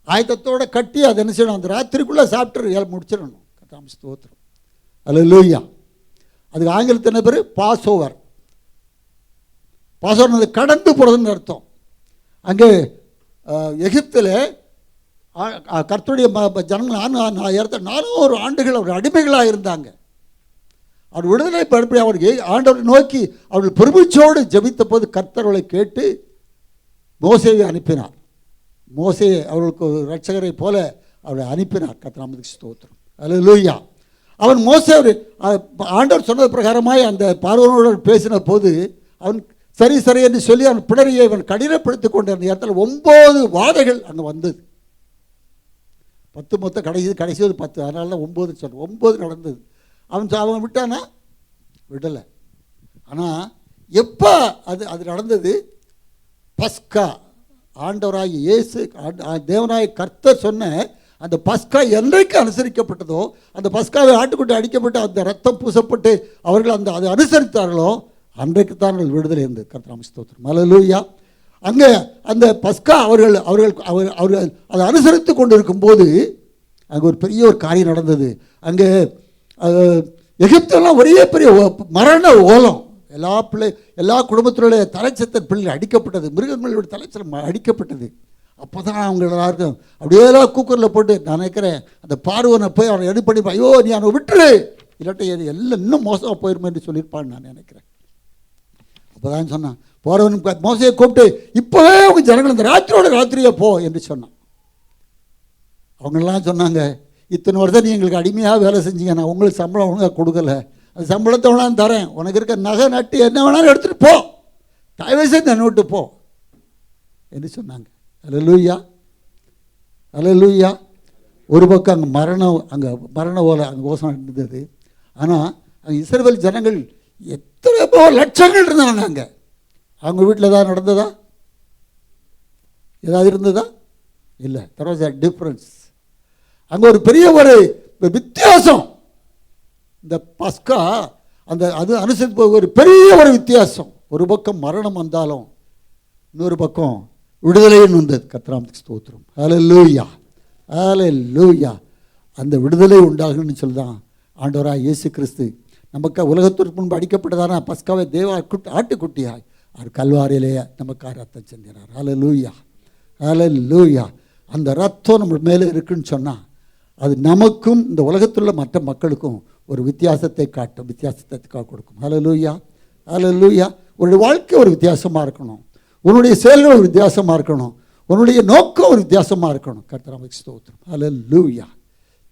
Speaker 4: ஆயத்தத்தோடு கட்டி அதை என்ன செய்யணும், அந்த ராத்திரிக்குள்ளே சாப்பிட்டு முடிச்சிடணும். கர்த்தராம் ஸ்தோத்திரம். ஹல்லேலூயா. அதுக்கு ஆங்கிலத்தில் என்ன பேர், பாஸ்ஓவர். பாஸ்ஓவர் அது கடந்து போகிறதுன்னு அர்த்தம். அங்கே எகிப்தில் கர்த்தருடைய ஜனங்கள் 400 ஆண்டுகள் அவர் அடிமைகளாக இருந்தாங்க. அவர் விடுதலை படுப்படி அவருக்கு ஆண்டவரை நோக்கி அவர்கள் பெருமிச்சோடு ஜெபித்த போது கர்த்தர்களை கேட்டு மோசேயை அனுப்பினார். மோசேயை அவர்களுக்கு ஒரு இரட்சகரை போல அவரை அனுப்பினார். கர்த்தருக்கு ஸ்தோத்திரம். ஹல்லேலூயா. அவன் மோசே ஆண்டவர் சொன்னது பிரகாரமாய் அந்த பார்வோனோடு பேசின போது அவன் சரி என்று சொல்லி அவன் பிடரியை அவன் கடினப்படுத்தி கொண்டிருந்த இடத்துல 9 வாதைகள் அங்கே வந்தது. 10 மொத்தம் கடைசி 10, அதனால தான் 9 சொல்கிறேன். 9 நடந்தது. அவன் விட்டானா விடலை. ஆனால் எப்போ அது நடந்தது, பஸ்கா ஆண்டவராகிய இயேசு தேவனாகிய கர்த்தர் சொன்ன அந்த பஸ்கா என்றைக்கு அனுசரிக்கப்பட்டதோ, அந்த பஸ்காவை ஆட்டுக்குட்டி அடிக்கப்பட்டு அந்த ரத்தம் பூசப்பட்டு அவர்கள் அதை அனுசரித்தார்களோ அன்றைக்கு தான் அவர்கள் விடுதலை இருந்தது. கர்த்தராம் ஸ்தோத்திரம். ஹல்லேலூயா. அங்கே அந்த பஸ்கா அவர்கள் அதை அனுசரித்து கொண்டு இருக்கும்போது அங்கே ஒரு பெரிய ஒரு காரியம் நடந்தது. அங்கே எகிப்தெல்லாம் ஒரே பெரிய மரண ஓலம். எல்லா குடும்பத்தினுடைய தலைச்சத்தன் பிள்ளைகள் அடிக்கப்பட்டது. மிருகங்களுடைய தலைச்சல் அடிக்கப்பட்டது. அப்போ தான் அவங்க எல்லாருக்கும் அப்படியே கூக்கரில் போட்டு, நான் நினைக்கிறேன் அந்த பார்வனை போய் அவனை எது பண்ணி, ஐயோ நீ அவனை விட்டுரு, இல்லாட்டை எல்லாம் இன்னும் மோசமாக போயிருமே என்று சொல்லியிருப்பான்னு நான் நினைக்கிறேன். அப்போ தான் சொன்னான், போகிறவன் மோசையை கூப்பிட்டு, இப்போவே அவங்க ஜனங்கள் இந்த ராத்திரியே போ என்று சொன்னான். அவங்களெல்லாம் சொன்னாங்க, இத்தனை வருஷம் நீ எங்களுக்கு அடிமையாக வேலை செஞ்சீங்க, நான் உங்களுக்கு சம்பளம் ஒழுங்காக கொடுக்கல, அந்த சம்பளத்தை வேணாலும் தரேன், உனக்கு இருக்க நகை நட்டு என்ன வேணாலும் எடுத்துகிட்டு போ, தயவுசெய்து என்னை விட்டு போ என்று சொன்னாங்க. அல்லேலூயா, அல்லேலூயா. ஒரு பக்கம் அங்கே மரண ஓலை அங்கே ஓசனம் இருந்தது. ஆனால் அங்கே இஸ்ரவேல் ஜனங்கள் எத்தனையோ லட்சங்கள் இருந்தாங்க. அங்கே அவங்க வீட்டில் ஏதாவது நடந்ததா? ஏதாவது இருந்ததா? இல்லை. There was a difference. அங்கே ஒரு பெரிய ஒரு வித்தியாசம். இந்த பஸ்கா அது அனுசரிப்பு ஒரு பெரிய ஒரு வித்தியாசம். ஒரு பக்கம் மரணம் வந்தாலும் இன்னொரு பக்கம் விடுதலைன்னு வந்தது. கர்த்தருக்கு ஸ்தோத்திரம். ஹல்லேலூயா, ஹல்லேலூயா. அந்த விடுதலை உண்டாகுன்னு சொல்லிதான் ஆண்டவராக இயேசு கிறிஸ்து நமக்கு உலகத்திற்கு முன்பு அடிக்கப்பட்டதான பஸ்காவை தேவ ஆட்டுக்குட்டியாய் அவர் கல்வாரியிலே நமக்காக ரத்தம் செஞ்சினார். ஹல்லேலூயா, ஹல்லேலூயா. அந்த ரத்தம் நம்ம மேலே இருக்குன்னு சொன்னால் அது நமக்கும் இந்த உலகத்தில் உள்ள மற்ற மக்களுக்கும் ஒரு வித்தியாசத்தை காட்டும், வித்தியாசத்தை கொடுக்கும். ஹல்லேலூயா, ஹல்லேலூயா. உன்னுடைய வாழ்க்கை ஒரு வித்தியாசமாக இருக்கணும், உன்னுடைய செயல்கள் ஒரு வித்தியாசமாக இருக்கணும், உன்னுடைய நோக்கம் ஒரு வித்தியாசமாக இருக்கணும். கர்த்தருக்கு ஸ்தோத்திரம். ஹல்லேலூயா.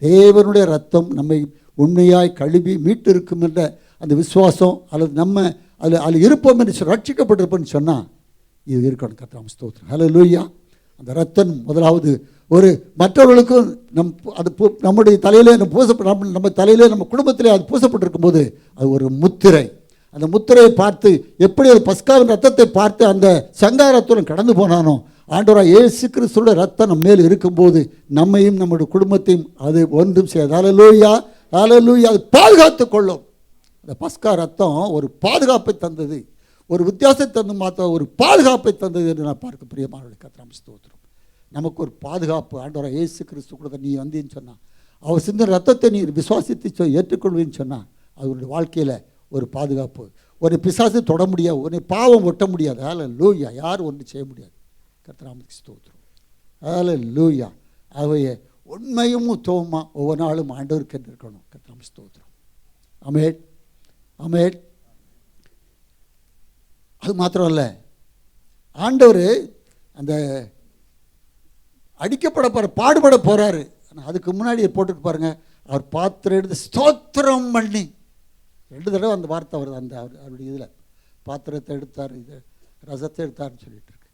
Speaker 4: தேவனுடைய ரத்தம் நம்மை உண்மையாய் கழுவி மீட்டு இருக்கும் என்ற அந்த விசுவாசம், அல்லது நம்ம அதில் இருப்போம் என்று ரட்சிக்கப்பட்டிருப்போம்னு சொன்னால் இது இருக்கணும். கர்த்தருக்கு ஸ்தோத்திரம். ஹல்லேலூயா. அந்த ரத்தம் முதலாவது ஒரு மற்றவர்களுக்கும் நம்முடைய தலையிலே நம்ம தலையிலே நம்ம குடும்பத்திலே அது பூசப்பட்டிருக்கும் போது அது ஒரு முத்திரை. அந்த முத்திரையை பார்த்து எப்படி அது பஸ்காவின் ரத்தத்தை பார்த்து அந்த சங்காரத்துடன் கடந்து போனானோ, ஆண்டவராக இயேசு கிறிஸ்துவோட ரத்தம் நம்ம மேல் இருக்கும்போது நம்மையும் நம்முடைய குடும்பத்தையும் அது ஒன்றும் செய்யாது. ஹல்லேலூயா, ஹல்லேலூயா. அது பாதுகாத்து கொள்ளும். அந்த பஸ்கா ரத்தம் ஒரு பாதுகாப்பை தந்தது, ஒரு வித்தியாசத்தை தந்து மாற்ற ஒரு பாதுகாப்பை தந்தது என்று நான் பார்க்க பிரியமானவர்களே. கர்த்தருக்கு ஸ்தோத்திரம். நமக்கு ஒரு பாதுகாப்பு ஆண்டவராக இயேசு கிறிஸ்து கூட நீ வந்தேன்னு சொன்னால், அவர் சிந்தின ரத்தத்தை நீ விசுவாசித்து ஏற்றுக்கொள்வேன்னு சொன்னால் அது உன்னுடைய வாழ்க்கையில் ஒரு பாதுகாப்பு. ஒரு பிசாசு தொட முடியாது, ஒரு பாவம் ஒட்ட முடியாது. ஹல்லேலூயா. யாரும் ஒன்றும் செய்ய முடியாது. கர்த்தருக்கு ஸ்தோத்திரம். ஹல்லேலூயா. ஆகவே உண்மையும் உத்தவமாக ஒவ்வொரு நாளும் ஆண்டவருக்கு என்று இருக்கணும். கர்த்தருக்கு ஸ்தோத்திரம். ஆமென், ஆமென். அது மாத்திரம் இல்லை, ஆண்டவர் அந்த அடிக்கப்பட போகிற பாடுபட போகிறாரு. அதுக்கு முன்னாடி போட்டுட்டு பாருங்க, அவர் பாத்திரம் எடுத்து ஸ்தோத்திரம் பண்ணி 2 தடவை அந்த வார்த்தை வருது. அந்த அவருடைய இதில் பாத்திரத்தை எடுத்தார், இது ரசத்தை எடுத்தார்னு சொல்லிட்டு இருக்கு.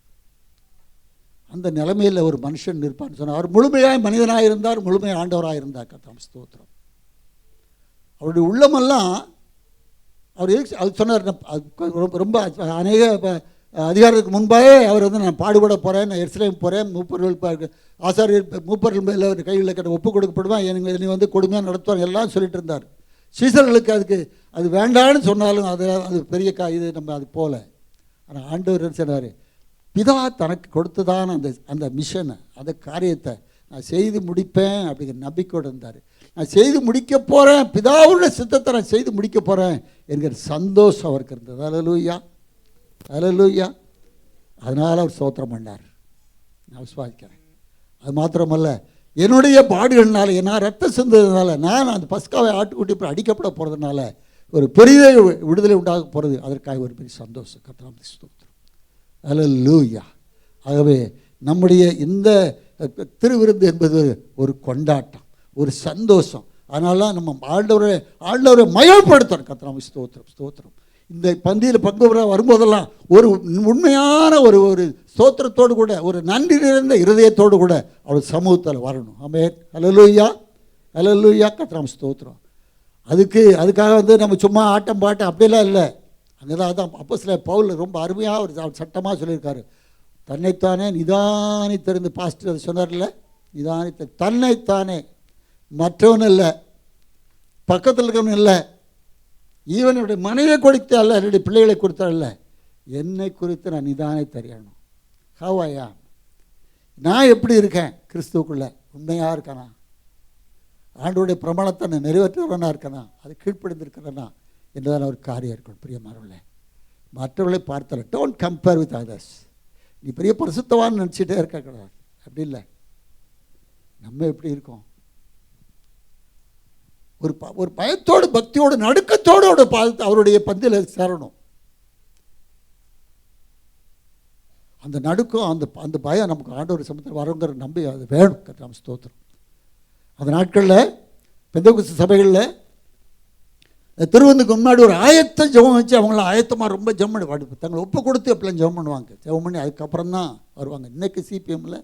Speaker 4: அந்த நிலைமையில் ஒரு மனுஷன் இருப்பான்னு சொன்னார். அவர் முழுமையாய் மனிதனாக இருந்தார், முழுமையாக ஆண்டவராக இருந்தார். கர்த்தருக்கு ஸ்தோத்திரம். அவருடைய உள்ளமெல்லாம் அவர் அது சொன்னார். ரொம்ப அநேக அதிகாரத்துக்கு முன்பாகவே அவர் நான் பாடுபட போகிறேன், நான் எருசலேம் போகிறேன், மூப்பர்கள் ஆசாரியர் மூப்பர்கள் மேலே கையில் கட்ட ஒப்பு கொடுக்கப்படுவேன், என்னை கொடுமையாக நடத்துவாங்க எல்லாம் சொல்லிட்டு இருந்தார். சீசர்களுக்கு அது வேண்டான்னு சொன்னாலும் அது பெரிய இது நம்ம அது போல. ஆனால் ஆண்டவர் என்ன சொன்னார், பிதா தனக்கு கொடுத்ததான அந்த மிஷனை, அந்த காரியத்தை நான் செய்து முடிப்பேன் அப்படிங்கிற நம்பிக்கையோடு இருந்தார். நான் செய்து முடிக்க போகிறேன், பிதாவுள்ள சித்தத்தை நான் செய்து முடிக்க போகிறேன் என்கிற சந்தோஷம் அவருக்கு இருந்தது. ஹல்லேலூயா, ஹல்லேலூயா. அதனால் அவர் ஸ்தோத்திரம் பண்ணார். நான் விசுவாசிக்கிறேன். அது மாத்திரமல்ல, என்னுடைய பாடுகள்னால, நான் ரத்தம் சிந்ததுனால, நான் அந்த பஸ்காவை ஆட்டுக்குட்டி அடிக்கப்பட போகிறதுனால ஒரு பெரிய விடுதலை உண்டாக போகிறது, அதற்காக ஒரு பெரிய சந்தோஷம். கர்த்தருக்கு ஸ்தோத்திரம். ஹல்லேலூயா. ஆகவே நம்முடைய இந்த திருவிருந்து என்பது ஒரு கொண்டாட்டம், ஒரு சந்தோஷம். அதனால நம்ம ஆண்டவரை மயப்படுத்தணும். கர்த்தருக்கு ஸ்தோத்திரம், ஸ்தோத்திரம். இந்த பந்தியில் பங்கு வரும்போதெல்லாம் ஒரு உண்மையான ஒரு ஸ்தோத்திரத்தோடு கூட, ஒரு நன்றி நிறைந்த இருதயத்தோடு கூட அவர் சமூகத்தில் வரணும். ஆமென், ஹல்லேலூயா, ஹல்லேலூயா. கர்த்தருக்கு ஸ்தோத்திரம். அதுக்காக நம்ம சும்மா ஆட்டம் பாட்டம் அப்படிலாம் இல்லை. அங்கே தான் அதான் அப்போஸ்தலர் பவுல் ரொம்ப அருமையாக அவர் சட்டமாக சொல்லியிருக்காரு. தன்னைத்தானே நிதானித்திருந்து, பாஸ்டர் அது சொன்னார்ல, தன்னைத்தானே, மற்றவன் இல்லை, பக்கத்தில் இருக்கிறவன் இல்லை, ஈவன் என்னுடைய மனைவியை கொடுத்த அல்ல, என்னுடைய பிள்ளைகளை கொடுத்தால் இல்லை, என்னை குறித்து நான் நிதானே தெரியணும். ஹவ் ஐ ஆம், நான் எப்படி இருக்கேன் கிறிஸ்துவுக்குள்ளே, உண்மையாக இருக்கேனா, ஆண்டோடைய பிரமாணத்தை நான் நிறைவேற்றுறவனாக இருக்கேனா, அது கீழ்ப்படிந்திருக்கிறேனா என்றதான ஒரு காரியம் இருக்கணும். பிரியமானவர்களே, மற்றவர்களை பார்த்தால டோன்ட் கம்பேர் வித் அதர்ஸ். நீ பெரிய பரிசுத்தவான்னு நினச்சிட்டே இருக்கக்கூடாது. அப்படி இல்லை. நம்ம எப்படி இருக்கோம்? ஒரு பயத்தோடு, பக்தியோடு, நடுக்கத்தோடு அவருடைய பந்தியில் சேரணும். அந்த நடுக்கம், அந்த பயம் நமக்கு ஆண்டவர் சமூகத்தில் வரங்கிற நம்பி அது வேணும். கர்த்தருக்கு ஸ்தோத்திரம். அந்த நாட்களில் பெந்தேகோஸ்து சபைகளில் திருவந்துக்கு முன்னாடி ஒரு ஆயத்த ஜெபம் வச்சு அவங்களாம் ஆயத்தமாக ரொம்ப ஜெபம் பண்ணி தங்களை ஒப்பு கொடுத்து எப்படிலாம் ஜெபம் பண்ணுவாங்க. ஜெபம் பண்ணி அதுக்கப்புறம் தான் வருவாங்க. இன்றைக்கி சிபிஎம்மில்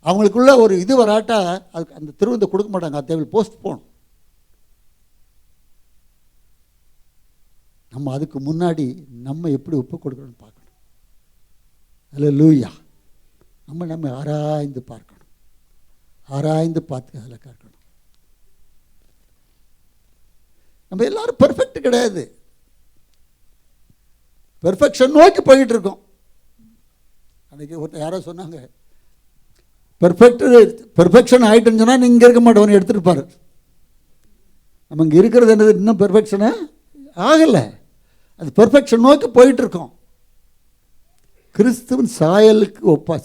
Speaker 4: அவங்களுக்குள்ள ஒரு இது வராட்டா அதுக்கு அந்த திருவந்தை கொடுக்க மாட்டாங்க. அது தேவை போஸ்ட் போகணும். நம்ம அதுக்கு முன்னாடி நம்ம எப்படி ஒப்பு கொடுக்கணும்னு பார்க்கணும். அல்லேலூயா. நம்ம ஆராய்ந்து பார்க்கணும். ஆராய்ந்து பார்த்து அதில் கேட்கணும். நம்ம எல்லாரும் பெர்ஃபெக்ட் கிடையாது. பெர்ஃபெக்ஷன் நோக்கி போய்கிட்டு இருக்கோம். அன்றைக்கி ஒருத்தர் யாரோ சொன்னாங்க, பெர்ஃபெக்ஷன் ஆகிட்டுன்னு சொன்னால் நீங்கள் இங்கே இருக்க மாட்டோன்னு எடுத்துருப்பார். நம்ம இங்கே இருக்கிறது என்னது, இன்னும் பெர்ஃபெக்ஷனு ஆகலை. அது பெர்ஃபெக்ஷன் நோக்கி போயிட்டுருக்கோம். கிறிஸ்துவின் சாயலுக்கு ஒப்பா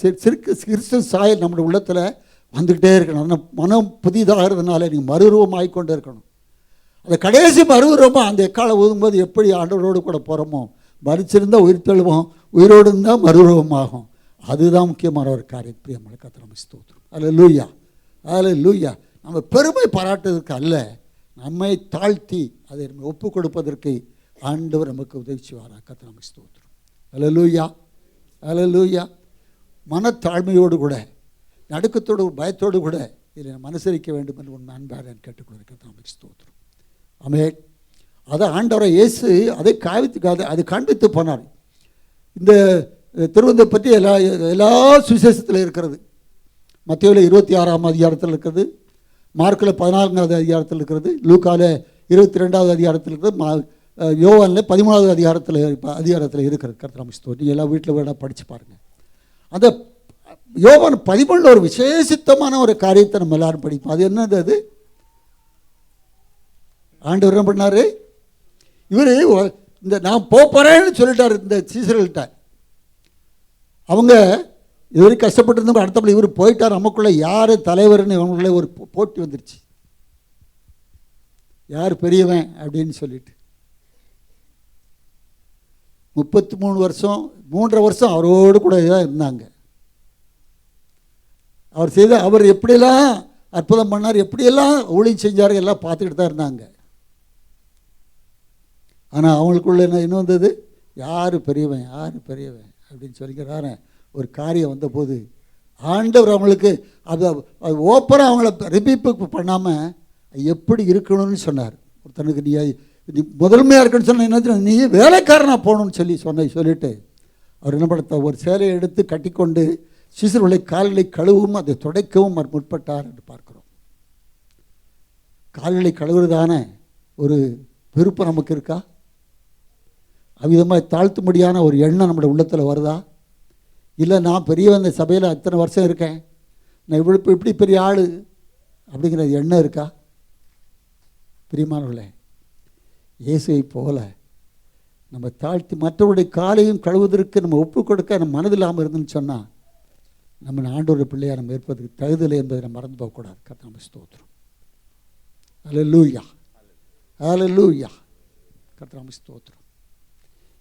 Speaker 4: கிறிஸ்துவின் சாயல் நம்முடைய உள்ளத்தில் வந்துக்கிட்டே இருக்கணும். அந்த மனம் புதிதாகிறதுனால நீங்கள் மறுரூபம் ஆகிக்கொண்டே இருக்கணும். அந்த கடைசி மறுரூபமாக அந்த எக்காலை ஊதும்போது எப்படி ஆண்டவரோடு கூட போகிறோமோ, மறிச்சிருந்தால் உயிர் தெழுவோம், உயிரோடு இருந்தால் மறுரூபமாகும். அதுதான் முக்கியமான ஒரு காரியம். பிரியமான கர்த்தர் நமக்கு ஸ்தோத்திரம். அல்லேலூயா. அல்லேலூயா. நம்ம பெருமை பாராட்டுவதற்கு அல்ல, நம்மை தாழ்த்தி அதை ஒப்பு கொடுப்பதற்கு ஆண்டவர் நமக்கு உதவி செய்வாராக. கர்த்தர் நமக்கு ஸ்தோத்திரம். அல்லேலூயா. அல்லேலூயா. மனத்தாழ்மையோடு கூட, நடுக்கத்தோடு, பயத்தோடு கூட இதில் நம்ம அனுசரிக்க வேண்டும் என்று உன் அன்பாக நான் கேட்டுக்கொள்கிறேன். கர்த்தர் நமக்கு ஸ்தோத்திரம். ஆமென். அதை ஆண்டவரை இயேசு அதை அதை காண்பித்து போனார். இந்த திருவந்தை பற்றி எல்லா சுவிசேஷத்தில் இருக்கிறது. மத்தேயுவில் 26ஆம் அதிகாரத்தில் இருக்கிறது, மார்க்கில் 14வது அதிகாரத்தில் இருக்கிறது, லூக்காவில் 22வது அதிகாரத்தில் இருக்கிறது, யோவானில் 13வது அதிகாரத்தில் இருக்கிறது. கர்த்தர் நமக்கு ஸ்தோத்திரம். நீங்கள் எல்லாம் வீட்டில் வேணா படித்து பாருங்கள். அந்த யோவான் 13 ஒரு விசேஷித்தமான ஒரு காரியத்தை நம்ம எல்லாரும் படிப்போம். அது என்னது? அது ஆண்டவர் என்ன பண்ணார்? இவர் இந்த நான் போகிறேன்னு சொல்லிட்டார் இந்த சீசர்கள்ட்ட. அவங்க இவர் கஷ்டப்பட்டு இருந்தவங்க அடுத்தபடி இவர் போயிட்டார். நமக்குள்ளே யார் தலைவர்னு இவங்களுக்குள்ளே ஒரு போட்டி வந்துருச்சு. யார் பெரியவன் அப்படின்னு சொல்லிட்டு 33 வருஷம் 3.5 வருஷம் அவரோடு கூட தான் இருந்தாங்க. அவர் எப்படியெல்லாம் அற்புதம் பண்ணார், எப்படியெல்லாம் ஊழியம் செஞ்சார், எல்லாம் பார்த்துக்கிட்டு தான் இருந்தாங்க. ஆனால் அவங்களுக்குள்ள என்ன வந்தது? யார் பெரியவன், யார் பெரியவன் அப்படின்னு சொல்லிக்கிறாரு. ஒரு காரியம் வந்தபோது ஆண்டவர் அவங்களுக்கு அது ஓப்பராக அவங்கள ரிப்பீட் பண்ணாமல் எப்படி இருக்கணும்னு சொன்னார். ஒருத்தனுக்கு நீ முதன்மையாக இருக்குன்னு சொன்ன என்ன, நீ வேலைக்காரனாக போகணும்னு சொல்லிட்டு அவர் என்ன பண்ண, ஒரு சேலையை எடுத்து கட்டிக்கொண்டு சிசுருடைய கால்களை கழுவும் அதை துடைக்கவும் அவர் முற்பட்டார் என்று பார்க்கிறோம். கால்களை கழுவுறதான ஒரு விருப்பம் நமக்கு இருக்கா? அவ்விதமாக தாழ்த்தும்படியான ஒரு எண்ணம் நம்முடைய உள்ளத்தில் வருதா? இல்லை நான் பெரியவன், இந்த சபையில் அத்தனை வருஷம் இருக்கேன், நான் இப்படி பெரிய ஆள் அப்படிங்கிற எண்ணம் இருக்கா? பிரியமானவர்களே, இயேசுவை போல நம்ம தாழ்த்தி மற்றவருடைய காலையும் கழுவுவதற்கு நம்ம ஒப்பு கொடுக்க நம்ம மனதில் இல்லாமல் இருந்துன்னு சொன்னால் நம்ம ஆண்டோருடைய பிள்ளையாக நம்ம ஏற்பதற்கு தகுதிஇல்லை என்பதை நம்ம மறந்து போகக்கூடாது. கர்த்தர் நமக்கு ஸ்தோத்திரம். அல்லேலூயா. அல்லேலூயா. கர்த்தர் நமக்கு ஸ்தோத்திரம்.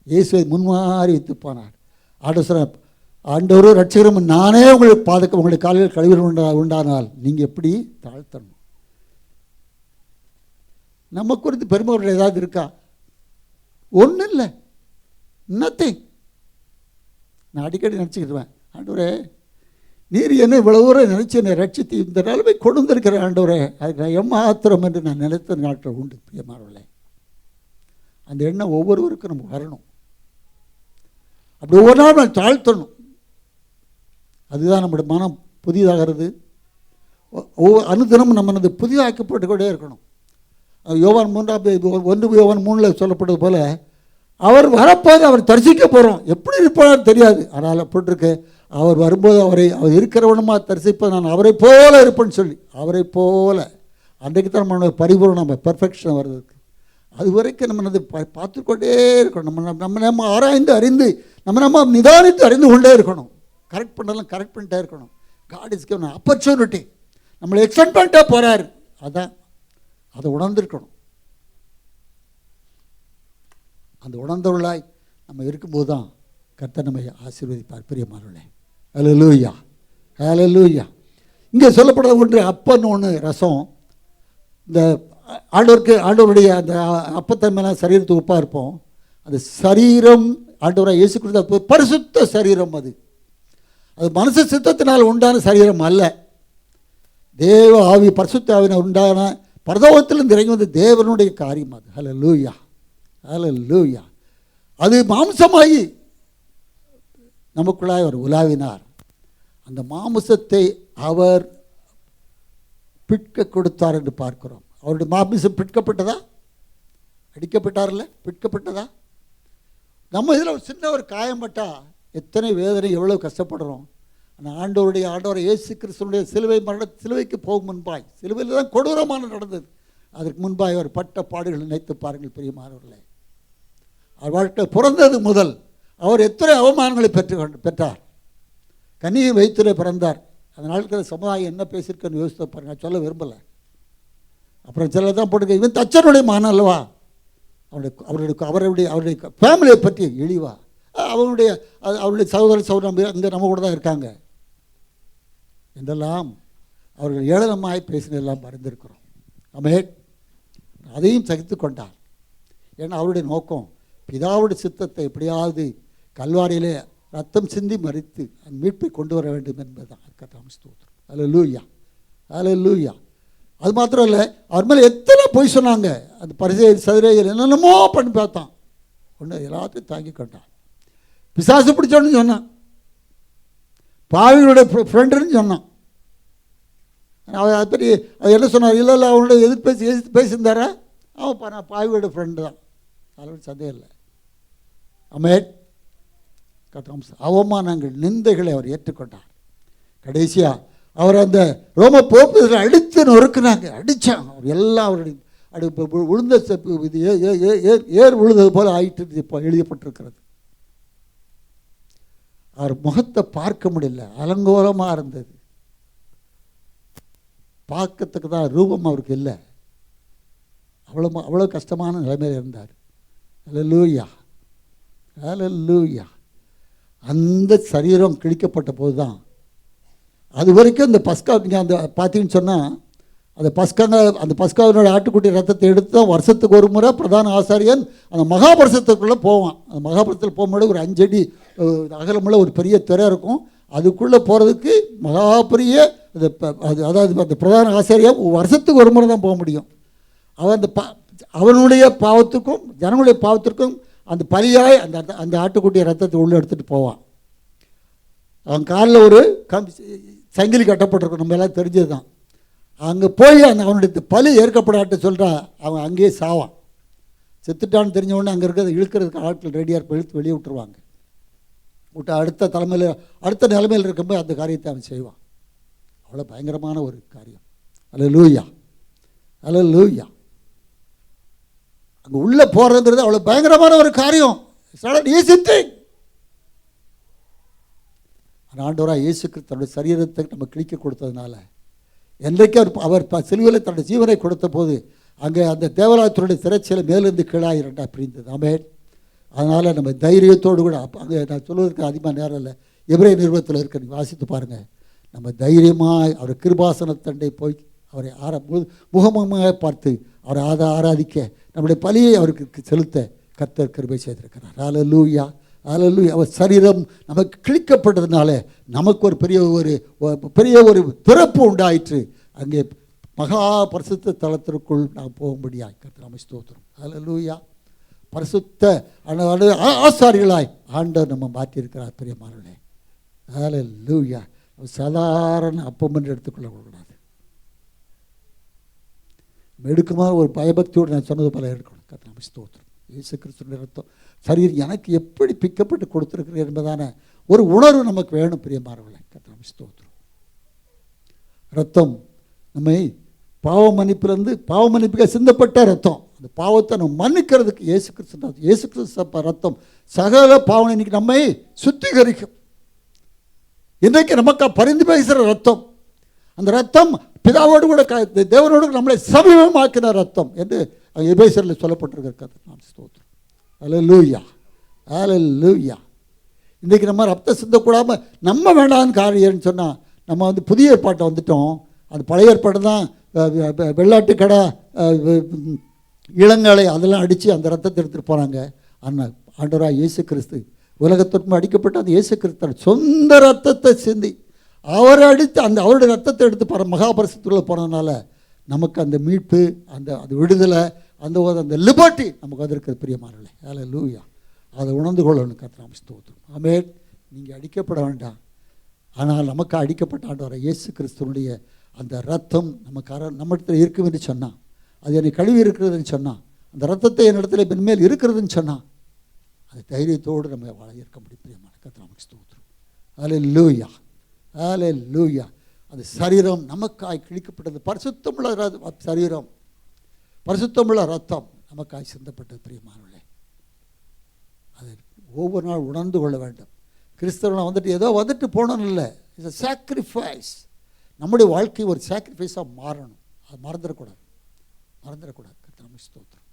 Speaker 4: இயேசுவை முன்மாறி வைத்து போனார். ஆண்டவரும் ரட்சகரும் நானே உங்களுக்கு பாதுக்க உங்களுடைய காலையில் கழுவி உண்டானால் நீங்கள் எப்படி தாழ்த்தணும்? நம்ம குறித்து பெருமை ஏதாவது இருக்கா? ஒன்றும் இல்லை, நத்திங். நான் அடிக்கடி நினச்சிக்கிடுவேன், ஆண்டவரே நீர் என்ன இவ்வளோ தூரம் நினச்சி என்னை ரட்சித்து இந்த நிலைமை கொண்டு வந்திருக்கிற ஆண்டவரே, அதுக்கு நான் எம்மாத்திரம் என்று நான் நினைத்த நாட்கள் உண்டு. பிரியமானவர்களே, அந்த எண்ணம் ஒவ்வொருவருக்கும் நம்ம வரணும். அப்படி ஒவ்வொரு நாள் நான் தாழ்த்தணும். அதுதான் நம்முடைய மனம் புதிதாகிறது. அனுதினமும் நம்ம புதிதாக்கப்பட்டு கொண்டே இருக்கணும். யோவான் 1 சொல்லப்பட்டது போல் அவர் வரப்போது அவர் தரிசிக்க போகிறோம். எப்படி இருப்பார் தெரியாது, ஆனால் போட்டிருக்கு அவர் வரும்போது அவர் இருக்கிறவனுமா தரிசிப்ப நான் அவரை போல இருப்பேன்னு சொல்லி. அவரை போல அன்றைக்கு தான் நம்ம பரிபூர்ணம், நம்ம பெர்ஃபெக்ஷன் வர்றதுக்கு. அது வரைக்கும் நம்ம பார்த்துக்கொண்டே இருக்கணும். நம்ம ஆராய்ந்து அறிந்து நம்ம நிதானித்து அறிந்து கொண்டே இருக்கணும். கரெக்ட் பண்ணலாம், கரெக்ட் பண்ணிட்டே இருக்கணும். God is given opportunity. நம்மளை எக்ஸ்டெண்ட் பண்ணிட்டே போகிறார். அதான் அதை உணர்ந்திருக்கணும். அந்த உணர்ந்தவர்களாய் நம்ம இருக்கும்போது தான் கர்த்தர் நம்மை ஆசீர்வதிப்பார். பிரியமானவர்களே, அல்லேலூயா. அல்லேலூயா. இங்கே சொல்லப்படுற ஒன்று அப்பன்னு ஒன்று ரசம். இந்த ஆண்டவருடைய அந்த அப்பத்தை மேலே சரீரத்துக்கு ஒப்பாக இருப்போம். அந்த சரீரம் ஆண்டவராக இயேசு கிறிஸ்து பரிசுத்த சரீரம். அது மனுஷ சித்தத்தினால் உண்டான சரீரம் அல்ல. தேவ ஆவி பரிசுத்த ஆவினால் உண்டான பரலோகத்திலிருந்து இறங்கி வந்த தேவனுடைய காரியம் அது. ஹல்லேலூயா, ஹல்லேலூயா. அது மாம்சமாகி நமக்குள்ளாய் அவர் உலாவினார். அந்த மாம்சத்தை அவர் பிட்க கொடுத்தார் என்று பார்க்கிறோம். அவருடைய மாமிசம் பிட்கப்பட்டதா? அடிக்கப்பட்டார்ல, பிட்கப்பட்டதா? நம்ம இதில் ஒரு சின்ன ஒரு காயம்பட்டா எத்தனை வேதனை, எவ்வளோ கஷ்டப்படுறோம். ஆனால் ஆண்டவரை இயேசு கிறிஸ்துவனுடைய சிலுவைக்கு போகும் முன்பாய், சிலுவையில் தான் கொடூரமான நடந்தது. அதற்கு முன்பாய் அவர் பட்ட பாடுகள் நினைத்து பாருங்கள் பிரியமானவர்களே. அவர் வாழ்க்கை பிறந்தது முதல் அவர் எத்தனை அவமானங்களை பெற்றார். கன்னிகை வயிற்றிலே பிறந்தார். அந்த நாட்களில் சமுதாயம் என்ன பேசியிருக்கன்னு யோசித்து பாருங்க. நான் சொல்ல விரும்பலை. அப்புறம் சில தான் போட்டுக்க, இவன் தச்சனுடைய மகன் அல்லவா, அவருடைய ஃபேமிலியை பற்றி இழிவா, அவருடைய சகோதரன் அங்கே நம்ம கூட தான் இருக்காங்க என்றெல்லாம் அவர்கள் ஏளனமாய் பேசினெல்லாம் மறந்திருக்கிறோம். ஆமென். அதையும் சகித்து கொண்டார். ஏன்னா அவருடைய நோக்கம் பிதாவுடைய சித்தத்தை எப்படியாவது கல்வாரியிலே ரத்தம் சிந்தி மறித்து அந்த மீட்பை கொண்டு வர வேண்டும் என்பதுதான். கர்த்தருக்கு ஸ்தோத்திரம். ஹல்லேலூயா, ஹல்லேலூயா. அது மாத்திரம் இல்லை, அவர் மேலே எத்தனை பொய் சொன்னாங்க. அந்த பரிசேயர் சதுரேயர் என்னென்னமோ பண்ணி பார்த்தான். ஒன்று எல்லாத்தையும் தாங்கி கொண்டான். பிசாசு பிடிச்சோன்னு சொன்னான், பாவிகளுடைய ஃப்ரெண்டுன்னு சொன்னான். அவன் அதை பற்றி என்ன சொன்னார்? இல்லை அவனுடைய எதிர்த்து பேசியிருந்தாரா? அவன் நான் பாவியோட ஃப்ரெண்டு தான், அதில் சந்தேகம் இல்லை. ஆமென். அவமானங்கள் நிந்தைகளை அவர் ஏற்றுக்கொண்டார். கடைசியாக அவர் அந்த ரோம போப்பில் அடித்து நொறுக்குனாங்க, அடித்தான். அவர் எல்லாம் அவருடைய விழுந்த இது ஏர் விழுந்தது போல் ஆயிட்டு இப்போ எழுதப்பட்டிருக்கிறது. அவர் முகத்தை பார்க்க முடியல, அலங்கோலமாக இருந்தது. பார்க்கறதுக்கு தான் ரூபம் அவருக்கு இல்லை. அவ்வளோ கஷ்டமான நிலைமையில் இருந்தார். ஹல்லேலூயா, ஹல்லேலூயா. அந்த சரீரம் கிழிக்கப்பட்ட போது தான் அது வரைக்கும் இந்த பஸ்கா நீங்கள் அந்த பார்த்தீங்கன்னு சொன்னால் அந்த பஸ்காவினோட ஆட்டுக்குட்டி ரத்தத்தை எடுத்து தான் வருஷத்துக்கு ஒரு முறை பிரதான ஆசாரியன் அந்த மகாபரிசத்துக்குள்ளே போவான். அந்த மகாபரிசத்தில் போகும்போது ஒரு 5 அடி அகலமுள்ள ஒரு பெரிய திரை இருக்கும். அதுக்குள்ளே போகிறதுக்கு மகாபெரிய அதாவது அந்த பிரதான ஆசாரியம் வருஷத்துக்கு ஒரு முறை தான் போக முடியும். அவன் அவனுடைய பாவத்துக்கும் ஜனங்களுடைய பாவத்திற்கும் அந்த பலியாய் அந்த ஆட்டுக்குட்டிய ரத்தத்தை உள்ளே எடுத்துகிட்டு போவான். அவன் காலில் ஒரு சங்கிலி கட்டப்பட்டிருக்கும், நம்ம எல்லாம் தெரிஞ்சது தான். அங்கே போய் அவனுடைய பலி ஏற்கப்படாட்டு சொல்கிறா, அவன் அங்கேயே சாவான். செத்துட்டான்னு தெரிஞ்சவொடனே அங்கே இருக்கிறத இழுக்கிறதுக்கு ஆட்கள் ரெடியாக இருப்ப இழுத்து வெளியே விட்டுருவாங்க. விட்டு அடுத்த நிலைமையில் இருக்கும்போது அந்த காரியத்தை அவன் செய்வான். அவ்வளோ பயங்கரமான ஒரு காரியம். ஹல்லேலூயா, ஹல்லேலூயா. அங்கே உள்ளே போகிறதுங்கிறது அவ்வளோ பயங்கரமான ஒரு காரியம். ஆண்டவராக இயேசு கிறிஸ்து தன்னுடைய சரீரத்தை நம்ம கிழிக்க கொடுத்ததுனால, என்றைக்கு அவர் சிலுவையில் தன்னுடைய ஜீவனை கொடுத்த போது அங்கே அந்த தேவலாயத்தினுடைய திரைச்சியில் மேலிருந்து கீழாக 2 பிரிந்தது. ஆமென். அதனால் நம்ம தைரியத்தோடு கூட அங்கே நான் சொல்வதற்கு அதிகமாக நேரம் இல்லை, எபிரேய நிறுவனத்தில் இருக்க நீங்கள் வாசித்து பாருங்கள். நம்ம தைரியமாக அவர் கிருபாசனத்தண்டை போய் அவரை முகமுகமாக பார்த்து அவரை ஆராதிக்க நம்முடைய பலியை அவருக்கு செலுத்த கர்த்தர் கிருபை செய்திருக்கிறார். ஹல்லேலூயா, ஹல்லேலூயா. அவர் சரீரம் நமக்கு கிழிக்கப்பட்டதுனால நமக்கு ஒரு பெரிய ஒரு திறப்பு உண்டாயிற்று. அங்கே மகா பரிசுத்த தலத்திற்குள் நாம் போகும்படியாய் கர்த்தர் நம்மை ஸ்தோத்திரம். ஹல்லேலூயா. பரிசுத்த ஆசாரிகளாய் ஆண்டவர் நம்ம மாற்றியிருக்கிறார் பிரியமானவர்களே. ஹல்லேலூயா. சாதாரண அப்பம் என்று எடுத்துக்கொள்ளக்கூடாது. எடுக்குமாறு ஒரு பயபக்தியோடு நான் சொன்னது போல இருக்கணும். கர்த்தர் நம்மை ஸ்தோத்திரம். இயேசு கிறிஸ்துவின் ரத்தம் சரீரம் எனக்கு எப்படி பிக்கப்பட்டு கொடுத்துருக்கிறது என்பதான ஒரு உணர்வு நமக்கு வேணும் பிரியமானவர்களே. கர்த்தர் நம்மை ஸ்தோத்திரம். ரத்தம் நம்மை பாவ மன்னிப்புக்கு சிந்தப்பட்ட ரத்தம். அந்த பாவத்தை நம்ம மன்னிக்கிறதுக்கு இயேசு கிறிஸ்து ரத்தம் சகல பாவனை இன்னைக்கு நம்மை சுத்திகரிக்கும். இன்றைக்கு நமக்கு பரிந்து பேசுகிற ரத்தம், அந்த ரத்தம் பிதாவோடு கூட தேவனோடு நம்மளை சமீபமாக்கின ரத்தம் என்று எபேசியரில் சொல்லப்பட்டிருக்கிறது. நாம் ஸ்தோத்திரம். ஹல்லேலூயா, ஹல்லேலூயா. இன்றைக்கி நம்ம ரத்தம் சிந்தக்கூடாமல் நம்ம வேண்டாம்னு காரியம்னு சொன்னால் நம்ம புதிய ஏற்பாட்டை வந்துட்டோம். அந்த பழைய ஏற்பாடு தான் வெள்ளாட்டு கடை இளங்காலை அதெல்லாம் அடித்து அந்த ரத்தத்தை எடுத்துகிட்டு போனாங்க. ஆனால் ஆண்டவராக இயேசு கிறிஸ்து உலகத்திற்கு அடிக்கப்பட்ட அந்த இயேசு கிறிஸ்து சொந்த ரத்தத்தை சிந்தி அவரை அடித்து அந்த அவருடைய ரத்தத்தை எடுத்து மகாபரிசுத்துக்குள்ளே போனதுனால நமக்கு அந்த மீட்பு, அந்த விடுதலை, அந்த லிபர்ட்டி நமக்கு வந்திருக்கிறது பிரியமானவர்களே. ஹல்லேலூயா. அதை உணர்ந்து கொள்ளணும். கர்த்தருக்கு ஸ்தோத்திரம். ஆமென். நீங்கள் அடிக்கப்பட வேண்டாம், ஆனால் நமக்கு அடிக்கப்பட்ட ஆண்டவராகிய இயேசு கிறிஸ்துவனுடைய அந்த ரத்தம் நம்மிடத்தில் இருக்கும் என்று சொன்னால், அது என்னை கழுவி இருக்கிறதுன்னு சொன்னால், அந்த ரத்தத்தை என்னிடத்துல இனிமேல் இருக்கிறதுன்னு சொன்னால், அது தைரியத்தோடு நம்ம வாழ இருக்க முடியும் பிரியமான. கர்த்தருக்கு ஸ்தோத்திரம். ஹல்லேலூயா. ஹல்லேலூயா. அந்த சரீரம் நமக்காய் கிழிக்கப்பட்டது, பரிசுத்தமுள்ள சரீரம், பரிசுத்தமுள்ள ரத்தம் நமக்காய் சிந்தப்பட்டது பிரியமானவர்களே. அதை ஒவ்வொரு நாள் உணர்ந்து கொள்ள வேண்டும். கிறிஸ்தவனை வந்துட்டு ஏதோ வந்துட்டு போனோம் இல்லை, இட்ஸ் அ சாக்ரிஃபைஸ். நம்முடைய வாழ்க்கை ஒரு சாக்ரிஃபைஸாக மாறணும். அது மறந்துடக்கூடாது. கர்த்தருக்கு ஸ்தோத்திரம்.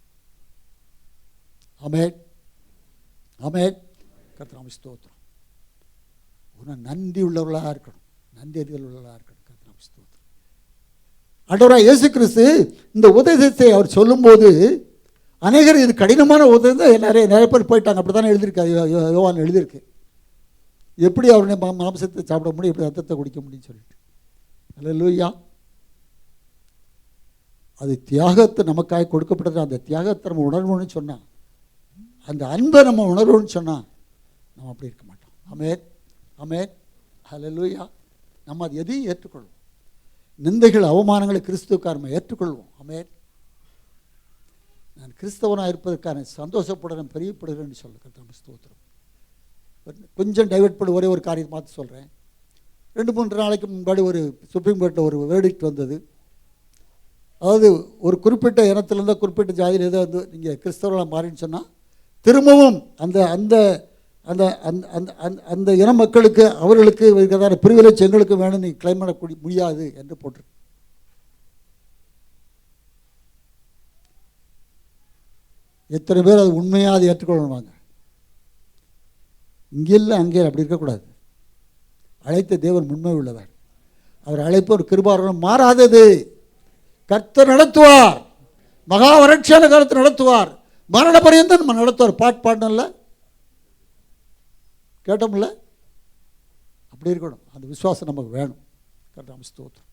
Speaker 4: ஆமென். ஆமென். கர்த்தருக்கு ஸ்தோத்திரம். நன்றி உள்ளவர்களாக இருக்கணும், நன்றி அறிதல் உள்ளவர்களாக இருக்கணும். கர்த்தருக்கு ஸ்தோத்திரம். ஆண்டவராகிய இயேசு கிறிஸ்து இந்த உபதேசத்தை அவர் சொல்லும்போது அநேகர் இது கடினமான உபதேசம், நிறைய பேர் போயிட்டாங்க. அப்படி தானே எழுதியிருக்கு, யோவான் எழுதியிருக்கு. எப்படி அவருடைய மாம்சத்தை சாப்பிட முடியும், எப்படி ரத்தத்தை குடிக்க முடியும்னு சொல்லிட்டு. ஹல்லேலூயா. அது தியாகத்தை நமக்காக கொடுக்கப்பட்டது. அந்த தியாகத்தை நம்ம உணர்வோன்னு சொன்னால், அந்த அன்பை நம்ம உணர்வோன்னு சொன்னால், நம்ம அப்படி இருக்க மாட்டோம். ஆமென். ஆமென். ஹல்லேலூயா. நம்ம அது எதையும் ஏற்றுக்கொள்வோம். நிந்தைகள், அவமானங்களை கிறிஸ்துவுக்காக நம்ம ஏற்றுக்கொள்வோம். ஆமென். நான் கிறிஸ்தவனாக இருப்பதற்கான சந்தோஷப்படுறேன், பெரியப்படுகிறேன்னு சொல்ல கர்த்தருக்கு ஸ்தோத்திரம். கொஞ்சம் டைவர்ட் பண்ணி ஒரே ஒரு காரியத்தை பார்த்து சொல்கிறேன். 2-3 நாளைக்கு முன்னாடி ஒரு சுப்ரீம் கோர்ட்டில் ஒரு வேர்டிக்ட் வந்தது. அதாவது ஒரு குறிப்பிட்ட இனத்திலேருந்து குறிப்பிட்ட ஜாதியில் ஏதோ வந்து நீங்கள் கிறிஸ்தவர்களாக மாறின்னு சொன்னால், திரும்பவும் அந்த அந்த அந்த அந்த அந்த இன மக்களுக்கு அவர்களுக்கு இருக்கிறதான பிரிவிலேஜ் எங்களுக்கு வேணும், நீ கிளைம் பண்ண முடியாது என்று போட்டிருக்கு. எத்தனை பேர் அது உண்மையாக அதை ஏற்றுக்கொள்ளணுவாங்க? இங்கே இல்லை அங்கே அப்படி இருக்கக்கூடாது. அழைத்த தேவன் உண்மை உள்ளவர். அவர் அழைப்பு ஒரு கிருபாரம் மாறாதது. கர்த்தர் நடத்துவார், மகா வறட்சியான காலத்தை நடத்துவார், மரண பரியந்தம் நம்ம நடத்துவார். பாடணும்ல, கேட்டோம்ல, அப்படி இருக்கணும். அந்த விசுவாசம் நமக்கு வேணும். கர்த்தருக்கு ஸ்தோத்திரம்.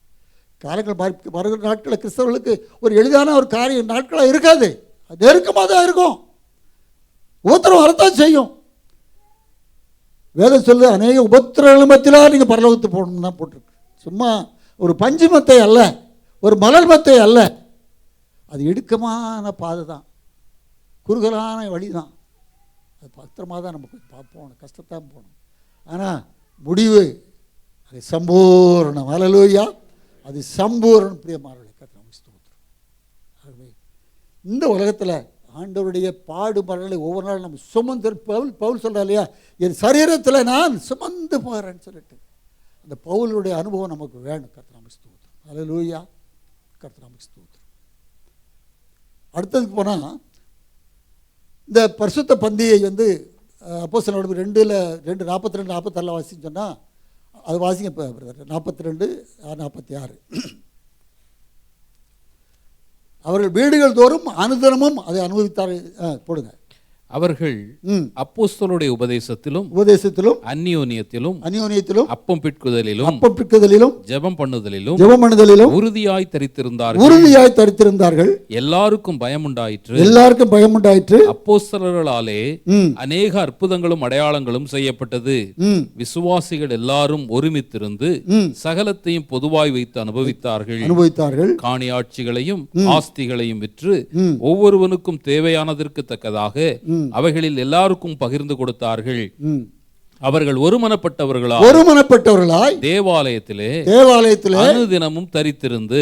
Speaker 4: காலங்கள் வருகிற நாட்களில் கிறிஸ்தவர்களுக்கு ஒரு எளிதான ஒரு காரியம் நாட்களாக இருக்காது. அது நெருக்கமாக தான் இருக்கும். உபத்திரம் வரத்தான் செய்யும். வேதம் சொல்லு, அநேக உபத்திரங்கள் மத்தியிலாம் நீங்கள் பரலோகத்துக்கு போகணும்னு தான் போட்டிருக்கு. சும்மா ஒரு பஞ்சு மத்தை அல்ல, ஒரு மலர் மத்தை அல்ல. அது இடுக்கமான பாதை தான், குறுகலான வழி தான். அது பத்திரமாக தான் நம்ம போகணும், கஷ்டத்தான் போகணும். ஆனால் முடிவு அது சம்பூர்ணம். ஹல்லேலூயா. அது சம்பூர்ணம் பிரியமானவர்களே. கர்த்தருக்கு ஸ்தோத்திரம். ஆகவே இந்த உலகத்தில் ஆண்டவருடைய பாடுபாடுகளை ஒவ்வொரு நாளும் நம்ம சுமந்து, பவுல் சொல்கிறார் இல்லையா, என் சரீரத்தில் நான் சுமந்து போகிறேன்னு சொல்லிட்டு, அந்த பவுலுடைய அனுபவம் நமக்கு வேணும். கர்த்தருக்கு ஸ்தோத்திரம். ஹல்லேலூயா. கர்த்தருக்கு ஸ்தோத்திரம். அடுத்ததுக்கு போனால், இந்த பரிசுத்த பந்தியை வந்து அப்போஸ்தலர் நடவடிக்கை 2:42-46 வாசின்னு சொன்னால், அது வாசிங்க இப்போ 42-46. அவர்கள் வீடுகள் தோறும் அனுதினமும் அதை அனுபவித்தார்கள். போடுங்க.
Speaker 1: அவர்கள் அப்போஸ்தலருடைய உபதேசத்திலும் அந்நியோனியத்திலும் அப்பம் பிட்குதலிலும் ஜெபம் பண்ணுதலிலும் உறுதியாய் தரித்திருந்தார்கள். எல்லாருக்கும் பயம் உண்டாயிற்று. அப்போஸ்தலர்களாலே அநேக அற்புதங்களும் அடையாளங்களும் செய்யப்பட்டது. விசுவாசிகள் எல்லாரும் ஒருமித்திருந்து சகலத்தையும் பொதுவாய் வைத்து அனுபவித்தார்கள். காணியாட்சிகளையும் ஆஸ்திகளையும் விற்று ஒவ்வொருவனுக்கும் தேவையானதற்கு தக்கதாக அவைகளில் எல்லாருக்கும் பகிர்ந்து கொடுத்தார்கள். அவர்கள் ஒருமனப்பட்டவர்களாய் தேவாலயத்திலே அனுதினமும் தரித்திருந்து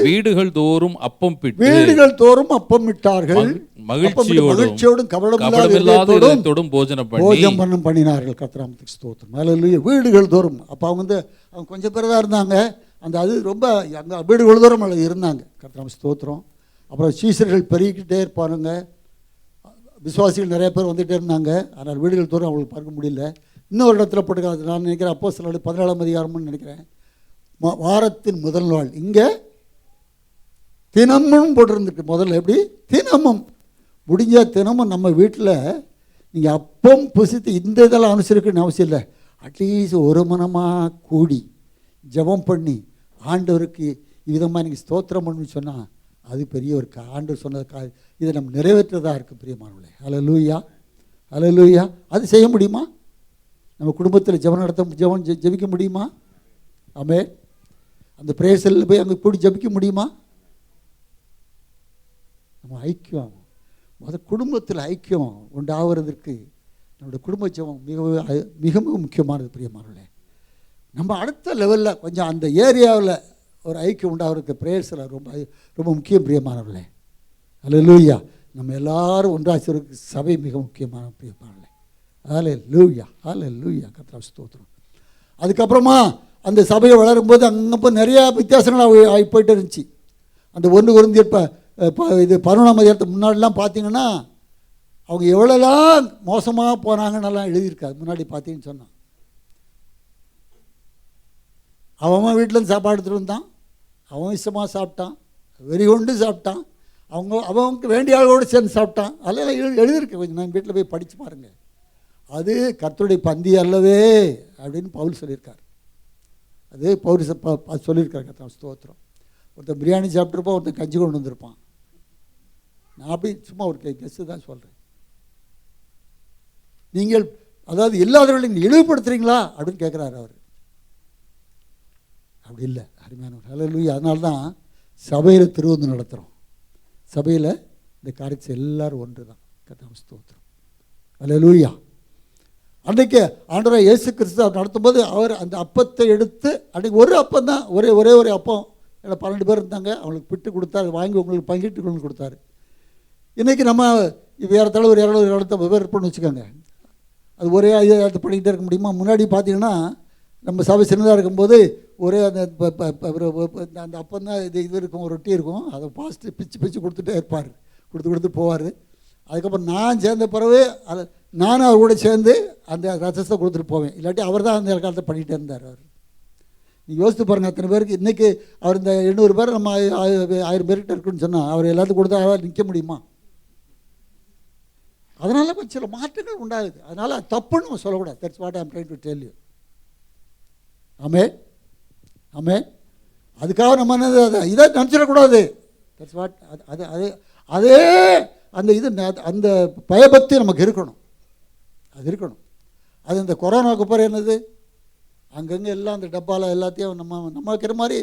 Speaker 1: வீடுகள் தோறும் அப்பம் பிட்டார்கள். மகிழ்ச்சியோடும் கவலையில்லாதோடும் போஜனம் பண்ணினார்கள். கர்த்தருக்கு ஸ்தோத்திரம். ஹல்லேலூயா. வீடுகள் தோறும். அப்போ அவங்க கொஞ்சம் பேர் தான் இருந்தாங்க. அது ரொம்ப அந்த வீடுகள் தோறும் இருந்தாங்க. கர்த்தருக்கு ஸ்தோத்திரம். அப்புறம் சீசர்கள் பெருகிக்கிட்டே இருப்பாருங்க. விசுவாசிகள் நிறைய பேர் வந்துகிட்டே இருந்தாங்க. ஆனால் வீடுகள் தோறும் அவங்களுக்கு பார்க்க முடியல. இன்னொரு இடத்துல போட்டுக்காது, நான் நினைக்கிறேன் அப்போஸ்தலர் 14ஆம் அதிகாரம்னு நினைக்கிறேன். வாரத்தின் முதல் நாள் இங்கே
Speaker 4: தினமும் போட்டிருந்துருக்கு. முதல்ல எப்படி தினமும் முடிஞ்ச தினமும் நம்ம வீட்டில் நீங்கள் அப்பம் புசித்து இந்த இதெல்லாம் அனுசரிக்கணும்னு அவசியம் இல்லை. அட்லீஸ்ட் ஒரு மனமாக கூடி ஜெபம் பண்ணி ஆண்டவருக்கு விதமாக நீங்கள் ஸ்தோத்திரம் பண்ணணும்னு சொன்னால் அது பெரிய ஒரு ஆண்டவர் சொன்னதுக்காக இதை நம்ம நிறைவேற்றதாக இருக்குது பிரியமானவர்களே. ஹல்லேலூயா, ஹல்லேலூயா. அது செய்ய முடியுமா? நம்ம குடும்பத்தில் ஜெபம் ஜெபிக்க முடியுமா? ஆமென். அந்த பிரேயர் செல்லில் போய் அங்கே கூடி ஜெபிக்க முடியுமா? நம்ம ஐக்கியம் குடும்பத்தில் ஐக்கியம் உண்டாகிறதுக்கு நம்மளுடைய குடும்ப ஜெபம் மிகவும் முக்கியமானது பிரியமானவர்களே. நம்ம அடுத்த லெவலில் கொஞ்சம் அந்த ஏரியாவில் ஒரு ஐக்கியம் உண்டாகிறதுக்கு பிரேயர்ஸில் ரொம்ப ரொம்ப முக்கியம் பிரியமானவர்களே. ஹல்லேலூயா. நம்ம எல்லாரும் ஒன்றாச்சுறதுக்கு சபை மிக முக்கியமான பிரியமானவர்களே. ஹல்லேலூயா, ஹல்லேலூயா. கர்த்தருக்கு ஸ்தோத்திரம். அதுக்கப்புறமா அந்த சபையை வளரும்போது அங்கே போய் நிறையா வித்தியாசங்கள் ஆகி போயிட்டு இருந்துச்சு. அந்த 1 கொரிந்தியர் இது 11ஆம் அதிகாரத்துக்கு முன்னாடிலாம் பார்த்தீங்கன்னா அவங்க எவ்வளோலாம் மோசமாக போனாங்கன்னெல்லாம் எழுதியிருக்காது. முன்னாடி பார்த்தீங்கன்னு சொன்னான், அவன் வீட்டிலேருந்து சாப்பாடு எடுத்துகிட்டு வந்தான், அவன் இஷ்டமாக சாப்பிட்டான், வெறி கொண்டு சாப்பிட்டான், அவனுக்கு வேண்டிய ஆளோடு சேர்ந்து சாப்பிட்டான். அதெல்லாம் எழுதியிருக்கு. கொஞ்சம் நான் வீட்டில் போய் படித்து பாருங்கள். அது கர்த்தருடைய பந்தி அல்லவே அப்படின்னு பவுல் சொல்லியிருக்கார். அது பவுல் சொல்லியிருக்கார். கர்த்தர் ஸ்தோத்திரம். ஒருத்தன் பிரியாணி சாப்பிட்ருப்பான், ஒருத்தன் கஞ்சி கொண்டு வந்திருப்பான். நான் அப்படி சும்மா ஒரு கெஸ்ட்டு தான் சொல்கிறேன். நீங்கள் அதாவது இல்லாதவர்களை நீங்கள் இழிவுபடுத்துகிறீங்களா அப்படின்னு கேட்குறாரு அவர். அப்படி இல்லை அருமையானவர். ஹல்லேலூயா. அதனால தான் சபையில் திருவிருந்து நடத்துகிறோம். சபையில் இந்த காரியத்தை எல்லோரும் ஒன்று தான். கர்த்தருக்கு ஸ்தோத்திரம். ஹல்லேலூயா. அன்றைக்கு ஆண்டவராகிய இயேசு கிறிஸ்து அவர் நடத்தும்போது அவர் அந்த அப்பத்தை எடுத்து, அன்றைக்கி ஒரு அப்பம் தான், ஒரே ஒரு அப்பம், இல்லை 12 பேர் இருந்தாங்க, அவங்களுக்கு பிட்டு கொடுத்தாரு, வாங்கி உங்களுக்கு பங்கிட்டு கொண்டு கொடுத்தாரு. இன்றைக்கி நம்ம ஏறத்தாழ ஒரு 250 பேர் இருப்போம்னு வச்சுக்கோங்க. அது ஒரே இடத்த பண்ணிக்கிட்டே இருக்க முடியுமா? முன்னாடி பார்த்தீங்கன்னா நம்ம சபை சின்னதாக இருக்கும்போது ஒரே அந்த அந்த அப்பம் தான் இது இருக்கும், ஒரு ரொட்டி இருக்கும், அதை பாஸ்ட்டு பிச்சு கொடுத்துட்டே இருப்பார், கொடுத்து போவார். அதுக்கப்புறம் நான் சேர்ந்த பிறகு அதை நானும் அவர் கூட சேர்ந்து அந்த ரசத்தை கொடுத்துட்டு போவேன். இல்லாட்டி அவர் தான் அந்த காலத்தை பண்ணிகிட்டே இருந்தார். அவர் நீங்கள் யோசித்து பாருங்கள், அத்தனை பேருக்கு இன்றைக்கி அவர் இந்த 800 பேர் நம்ம 1000 பேர்கிட்ட இருக்குன்னு சொன்னால் அவர் எல்லாத்துக்கும் கொடுத்தா அவரால் நிற்க முடியுமா? அதனால் கொஞ்சம் சில மாற்றங்கள் உண்டாகுது. அதனால் தப்புன்னு நம்ம சொல்லக்கூடாது. That's what I am trying to tell you. Amen, amen. அதுக்காக நம்ம என்ன இதை நினச்சிடக்கூடாது. தட்ஸ் வாட் அதே அந்த அந்த பயபக்தி நமக்கு இருக்கணும். அது இருக்கணும். அது இந்த கொரோனாவுக்கு அப்புறம் என்னது, அங்கங்கே எல்லாம் அந்த டப்பாவில் எல்லாத்தையும் நம்ம வைக்கிற மாதிரி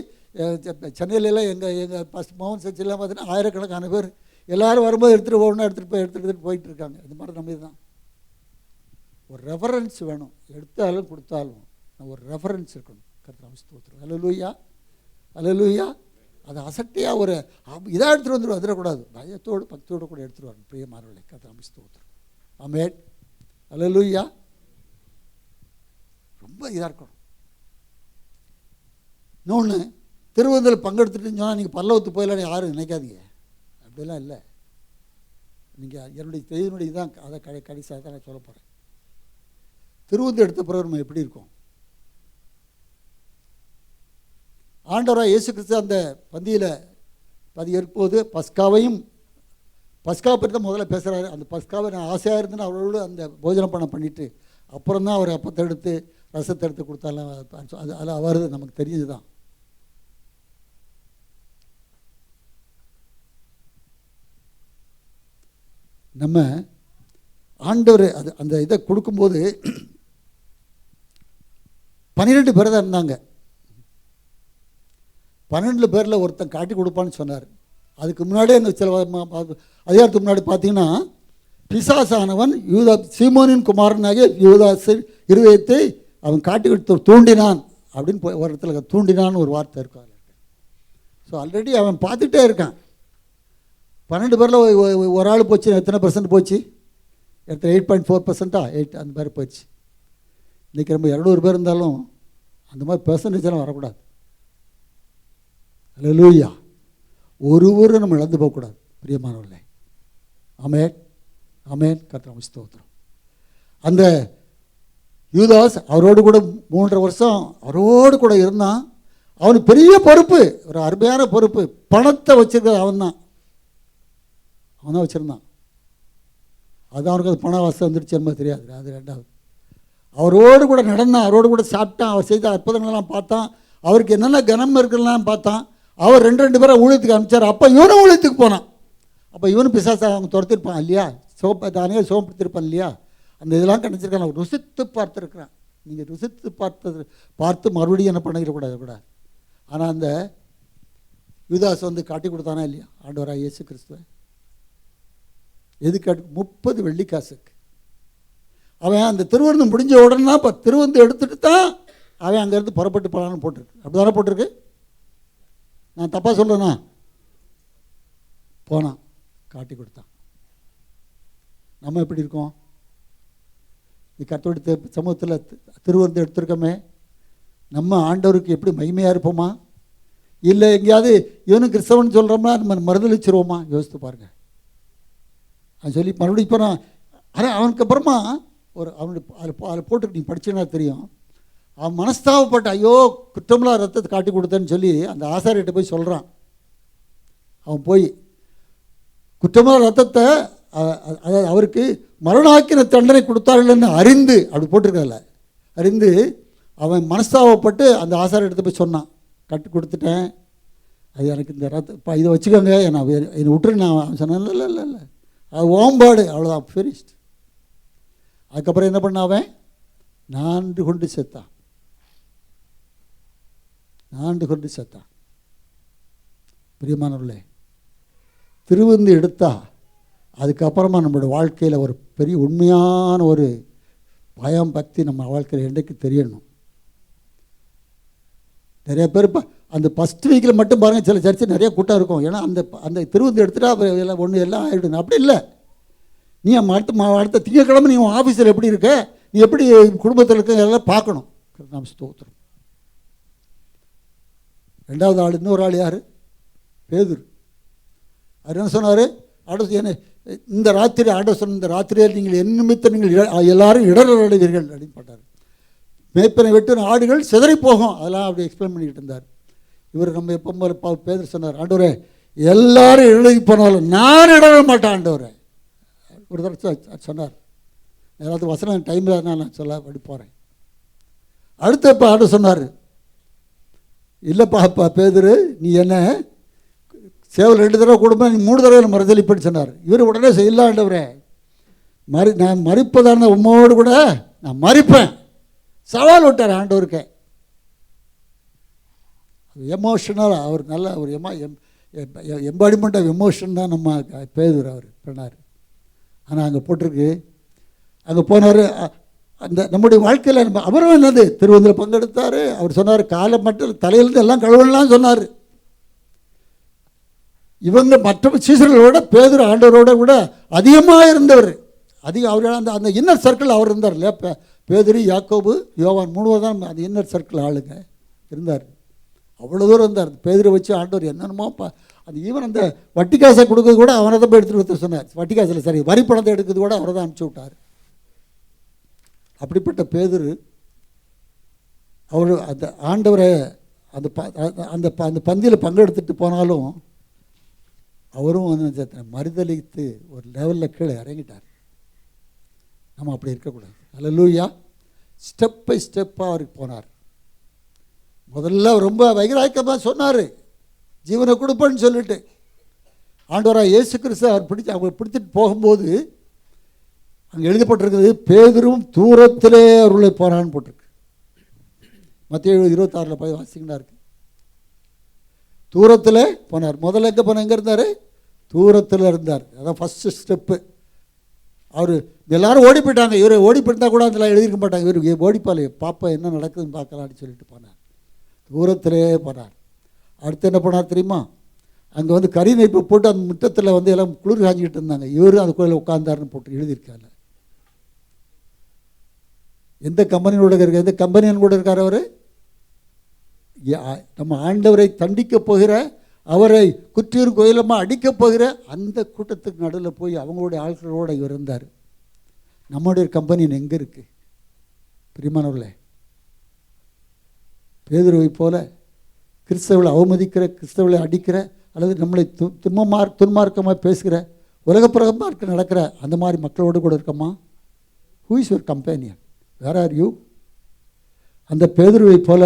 Speaker 4: சென்னையிலலாம் எங்கள் ஃபஸ்ட் மோகன் சர்ச்செல்லாம் பார்த்தீங்கன்னா ஆயிரக்கணக்கான பேர் எல்லோரும் வரும்போது எடுத்துகிட்டு போயிட்டு இருக்காங்க. இந்த மாதிரி நம்ம இதுதான் ஒரு ரெஃபரன்ஸ் வேணும். எடுத்தாலும் கொடுத்தாலும் ஒரு ரெஃபரன்ஸ் இருக்கணும். கர்த்தருக்கு ஸ்தோத்திரம். ஹல்லேலூயா, ஹல்லேலூயா. அது அசட்டையாக ஒரு இதாக எடுத்துகிட்டு வந்துடுவோம், வந்துடக்கூடாது. பயத்தோடு பக்தியோடு கூட எடுத்துகிட்டு வரணும். பிரியமானவர்களே, கர்த்தருக்கு ஸ்தோத்திரம். ஆமென், ஹல்லேலூயா. ரொம்ப இதாக இருக்கணும். இன்னொன்று, திருவந்தில் பங்கெடுத்துட்டுன்னு சொன்னால் நீங்கள் பல்லவத்துக்கு போயிடலாம் யாரும் நினைக்காதீங்க. அப்படிலாம் இல்லை. நீங்கள் என்னுடைய தெய்வனுடைய தான் அதை கடைசியாக தான் நான் சொல்ல போகிறேன். திருவந்து எடுத்த பிறகு நம்ம எப்படி இருக்கோம்? ஆண்டவராக இயேசு கிறிஸ்து அந்த பந்தியில் இருக்கும்போது பஸ்கா பற்றி தான் முதல்ல பேசுகிறாரு. அந்த பஸ்காவை நான் ஆசையாக இருந்துன்னு அவரோடு அந்த போஜனம் பண்ணிவிட்டு அப்புறம் தான் அவர் அப்பத்தை எடுத்து ரசத்தை எடுத்து கொடுத்தாலும் அது அவரது நமக்கு தெரிஞ்சது தான். நம்ம ஆண்டவர் அந்த இதை கொடுக்கும்போது 12 பேர் தான் இருந்தாங்க. 12 பேரில் ஒருத்தன் காட்டி கொடுப்பான்னு சொன்னார். அதுக்கு முன்னாடியே அந்த சில அதிகாரத்துக்கு முன்னாடி பார்த்தீங்கன்னா பிசாசானவன் சீமோனின் குமாரனாகிய யூதாஸ் இருதயத்தை அவன் காட்டி கொடுத்து தூண்டினான் அப்படின்னு ஒரு இடத்துல தூண்டினான்னு ஒரு வார்த்தை இருக்கும். ஸோ ஆல்ரெடி அவன் பார்த்துட்டே இருக்கான். 12 பேரில் ஒரு ஆள் போச்சு. எத்தனை % போச்சு? 8.4%, 8 அந்த மாதிரி போச்சு. இன்றைக்கி நம்ம 200 பேர் இருந்தாலும் அந்த மாதிரி பெர்சன்டேஜெல்லாம் வரக்கூடாது. ஹல்லேலூயா. ஒருவரும் நம்ம இழந்து போகக்கூடாது பிரியமானவர்களே. ஆமென், ஆமென். கர்த்தருக்கு ஸ்தோத்திரம். அந்த யூதாஸ் அவரோடு கூட 3.5 வருஷம் அவரோடு கூட இருந்தான். அவனுக்கு பெரிய பொறுப்பு, ஒரு அருமையான பொறுப்பு. பணத்தை வச்சுருக்கிறது அவன் தான் வச்சுருந்தான். அது அவனுக்கு அது பண வசதி வந்துடுச்சு என்பது தெரியாது. அது ரெண்டாவது. அவரோடு கூட நடந்தான், அவரோடு கூட சாப்பிட்டான், அவர் செய்த அற்புதங்களெல்லாம் பார்த்தான், அவருக்கு என்னென்ன கனம் இருக்குலாம் பார்த்தான். அவர் ரெண்டு பேரை ஊழியத்துக்கு அனுப்பிச்சார். அப்போ இவனும் ஊழியத்துக்கு போனான். அப்போ இவனும் பிசாசை அவங்க துரத்திருப்பான் இல்லையா, தானே சோம்படுத்திருப்பான் இல்லையா, அந்த இதெல்லாம் கணிச்சிருக்கான். அவர் ருசித்து பார்த்துருக்குறான். நீங்கள் ருசித்து பார்த்து மறுபடியும் என்ன பண்ணிடக்கூடாது கூட. ஆனால் அந்த யூதாஸ் வந்து காட்டி கொடுத்தானா இல்லையா ஆண்டவராக இயேசு கிறிஸ்துவை? எது காட்டி? 30 வெள்ளிக்காசுக்கு. அவன் அந்த திருவிருந்து முடிஞ்ச உடனே தான் இப்போ திருவிருந்து எடுத்துகிட்டு தான் அவன் அங்கேருந்து புறப்பட்டு போகலான்னு போட்டிருக்கு. அப்படி தானே போட்டிருக்கு? நான் தப்பாக சொல்கிறேன்னா? போனான், காட்டி கொடுத்தான். நம்ம எப்படி இருக்கோம்? நீ கத்தோடி சமூகத்தில் திருவிருந்து எடுத்திருக்கோமே, நம்ம ஆண்டவருக்கு எப்படி மகிமையாக இருப்போமா? இல்லை எங்கேயாவது இவனும் கிறிஸ்தவன் சொல்கிறோம்னா நம்ம மறுதளிச்சிருவோமா? யோசித்து பாருங்கள். அது சொல்லி மறுபடியும் இப்போ நான் ஆனால் அவனுக்கு அப்புறமா ஒரு அவனுக்கு அதில் போட்டு நீ படிச்சுன்னா தெரியும். அவன் மனஸ்தாபப்பட்ட ஐயோ குற்றமெல்லாம் ரத்தத்தை காட்டி கொடுத்தேன்னு சொல்லி அந்த ஆசாரியிட்ட போய் சொல்கிறான். அவன் போய் குற்றமெல்லாம் ரத்தத்தை அதாவது அவருக்கு மரணாக்கின தண்டனை கொடுத்தார்கள்னு அறிந்து, அப்படி போட்டிருக்கல, அறிந்து அவன் மனஸ்தாபப்பட்டு அந்த ஆசாரியிட்ட போய் சொன்னான், கட்டி கொடுத்துட்டேன், அது எனக்கு இந்த ரத்த இதை வச்சுக்கோங்க, நான் என்னை விட்டுரு. நான் சொன்னேன் இல்லை இல்லை இல்லை, அது ஓம்பாடு, அவ்வளோதான், ஃபினிஷ்ட். அதுக்கப்புறம் என்ன பண்ண அவன்? நான்கு கொண்டு செத்தான். பிரியமானவர்களே, திருவிருந்து எடுத்தா அதுக்கப்புறமா நம்மளோட வாழ்க்கையில் ஒரு பெரிய உண்மையான ஒரு பயம் பக்தி நம்ம வாழ்க்கையில் என்றைக்கு தெரியணும். நிறைய பேர் அந்த ஃபஸ்ட் வீக்கில் மட்டும் பாருங்கள், சில சர்ச்சு நிறைய கூட்டம் இருக்கும். ஏன்னா அந்த திருவிருந்து எடுத்துகிட்டா எல்லாம் ஒன்று எல்லாம் ஆகிடும். அப்படி இல்லை. நீ அடுத்த திங்கட்கிழமை நீ ஆஃபீஸில் எப்படி இருக்க, நீ எப்படி குடும்பத்தில் இருக்க எல்லாம் பார்க்கணும். நாம் ஸ்தோத்திரம். ரெண்டாவது ஆள், இன்னொரு ஆள் யார்? பேதுரு. அவர் என்ன சொன்னார்? என்ன இந்த ராத்திரி ஆண்டவர் சொன்ன, இந்த ராத்திரியில் நீங்கள் என் நிமித்தம் நீங்கள் எல்லாரும் இடர்கள் அடைவீர்கள் அப்படின்னு போட்டார். மேய்ப்பனை வெட்டு ஆடுகள் சிதறி போகும், அதெல்லாம் அப்படி எக்ஸ்பிளைன் பண்ணிக்கிட்டு இருந்தார். இவர் நம்ம எப்போ பேதுரு சொன்னார், ஆண்டவரே எல்லாரும் எழுதி போனாலும் நான் இடர மாட்டேன் ஆண்டவரே. ஒரு தடவை சொன்னார். ஏதாவது வசனம் டைமில் நான் சொல்ல அப்படி போகிறேன். அடுத்த இப்போ ஆண்டவர் சொன்னார், இல்லைப்பா பேதுரு, நீ என்ன சேவல் 2 தடவை கொடுப்பேன், நீ 3 தடவை மறுதளிப்பேன்னு சொன்னார். இவர் உடனே செய்யலாண்டவரே, நான் மறிப்பதான உம்மோடு கூட நான் மறிப்பேன் சவால் விட்டார் ஆண்டவருக்கு. எமோஷனலாக அவர் நல்ல ஒரு எம்பாடிமெண்ட் ஆஃப் எமோஷன் தான் நம்ம பேதுரு அவர் பண்ணார். ஆனால் அங்கே போட்டிருக்கு, அங்கே போனார். அந்த நம்முடைய வாழ்க்கையில் அவரும் என்னது திருவந்தில் பங்கெடுத்தார். அவர் சொன்னார் காலை மட்டும் தலையிலேருந்து எல்லாம் கழுவலாம் சொன்னார். இவங்க மற்ற சீசர்களோட பேதுரு ஆண்டவரோட கூட அதிகமாக இருந்தவர். அவர் அந்த இன்னர் சர்க்கிள் அவர் இருந்தார் இல்லையா. பேதுரு, யாக்கோபு, யோவான் 3 தான் அந்த இன்னர் சர்க்கிள் ஆளுங்க இருந்தார். அவ்வளோ தூரம் இருந்தார். பேதுரை வச்சு ஆண்டவர் என்னென்னமோ அந்த ஈவன் அந்த வட்டி காசை கொடுக்கறது கூட அவனை தான் போய் எடுத்துகிட்டு வந்து சொன்னார். வட்டி காசில் சரி வரி பணத்தை எடுக்கிறது கூட அவரை தான் அனுப்பிச்சி விட்டார். அப்படிப்பட்ட பேதுரு அவர் அந்த ஆண்டவரை அந்த பந்தியில் பங்கெடுத்துட்டு போனாலும் அவரும் வந்து மறுதளித்து ஒரு லெவலில் கீழே இறங்கிட்டார். நம்ம அப்படி இருக்கக்கூடாது. அல்லேலூயா. ஸ்டெப் பை ஸ்டெப்பாக அவருக்கு போனார். முதல்ல ரொம்ப வைராக்கியமாக சொன்னார், ஜீவனை கொடுப்பேன்னு சொல்லிட்டு. ஆண்டவராக இயேசு கிறிஸ்து அவர் பிடிச்சிட்டு போகும்போது அங்கே எழுதப்பட்டிருக்குது, பேதுரும் தூரத்திலே அவர்களை போனான்னு போட்டிருக்கு. மத்தேயு 26 போய் வாசிங்கன்னா இருக்கு. தூரத்தில் போனார். முதல்ல எங்கே போன? எங்கே இருந்தார்? தூரத்தில் இருந்தார். அதான் ஃபஸ்ட்டு ஸ்டெப்பு. அவர் எல்லோரும் ஓடி போயிட்டாங்க. இவர் ஓடி போயிருந்தால் கூட அதெல்லாம் எழுதியிருக்க மாட்டாங்க. இவர் ஓடிப்பாலே பாப்பா என்ன நடக்குதுன்னு பார்க்கலான்னு சொல்லிட்டு போனார். தூரத்திலே போனார். அடுத்து என்ன பண்ணார் தெரியுமா? அங்கே வந்து கறி நெய்ப்பு போட்டு அந்த முற்றத்தில் வந்து எல்லாம் குளிர் காஞ்சிக்கிட்டு இருந்தாங்க. இவரும் அந்த கோயிலில் உட்கார்ந்தாருன்னு போட்டு எழுதியிருக்காங்க. எந்த கம்பெனியோட இருக்க, எந்த கம்பெனியன் கூட இருக்கார் அவர்? நம்ம ஆண்டவரை தண்டிக்கப் போகிற, அவரை குற்றியூர் கோயிலமாக அடிக்கப் போகிற அந்த கூட்டத்துக்கு நடுவில் போய் அவங்களுடைய ஆட்களோடு இவர் இருந்தார். நம்முடைய கம்பெனியன் எங்கே இருக்குது? பிரியமானவர்களே, பேதுருவை போல கிறிஸ்தவளை அவமதிக்கிற, கிறிஸ்தவளை அடிக்கிற, அல்லது நம்மளை துன்மார்க்கமாக பேசுகிற, உலகப்பிரகமாக நடக்கிற அந்த மாதிரி மக்களோடு கூட இருக்கம்மா? Who is your companion? Where are you? அந்த பேதுருவை போல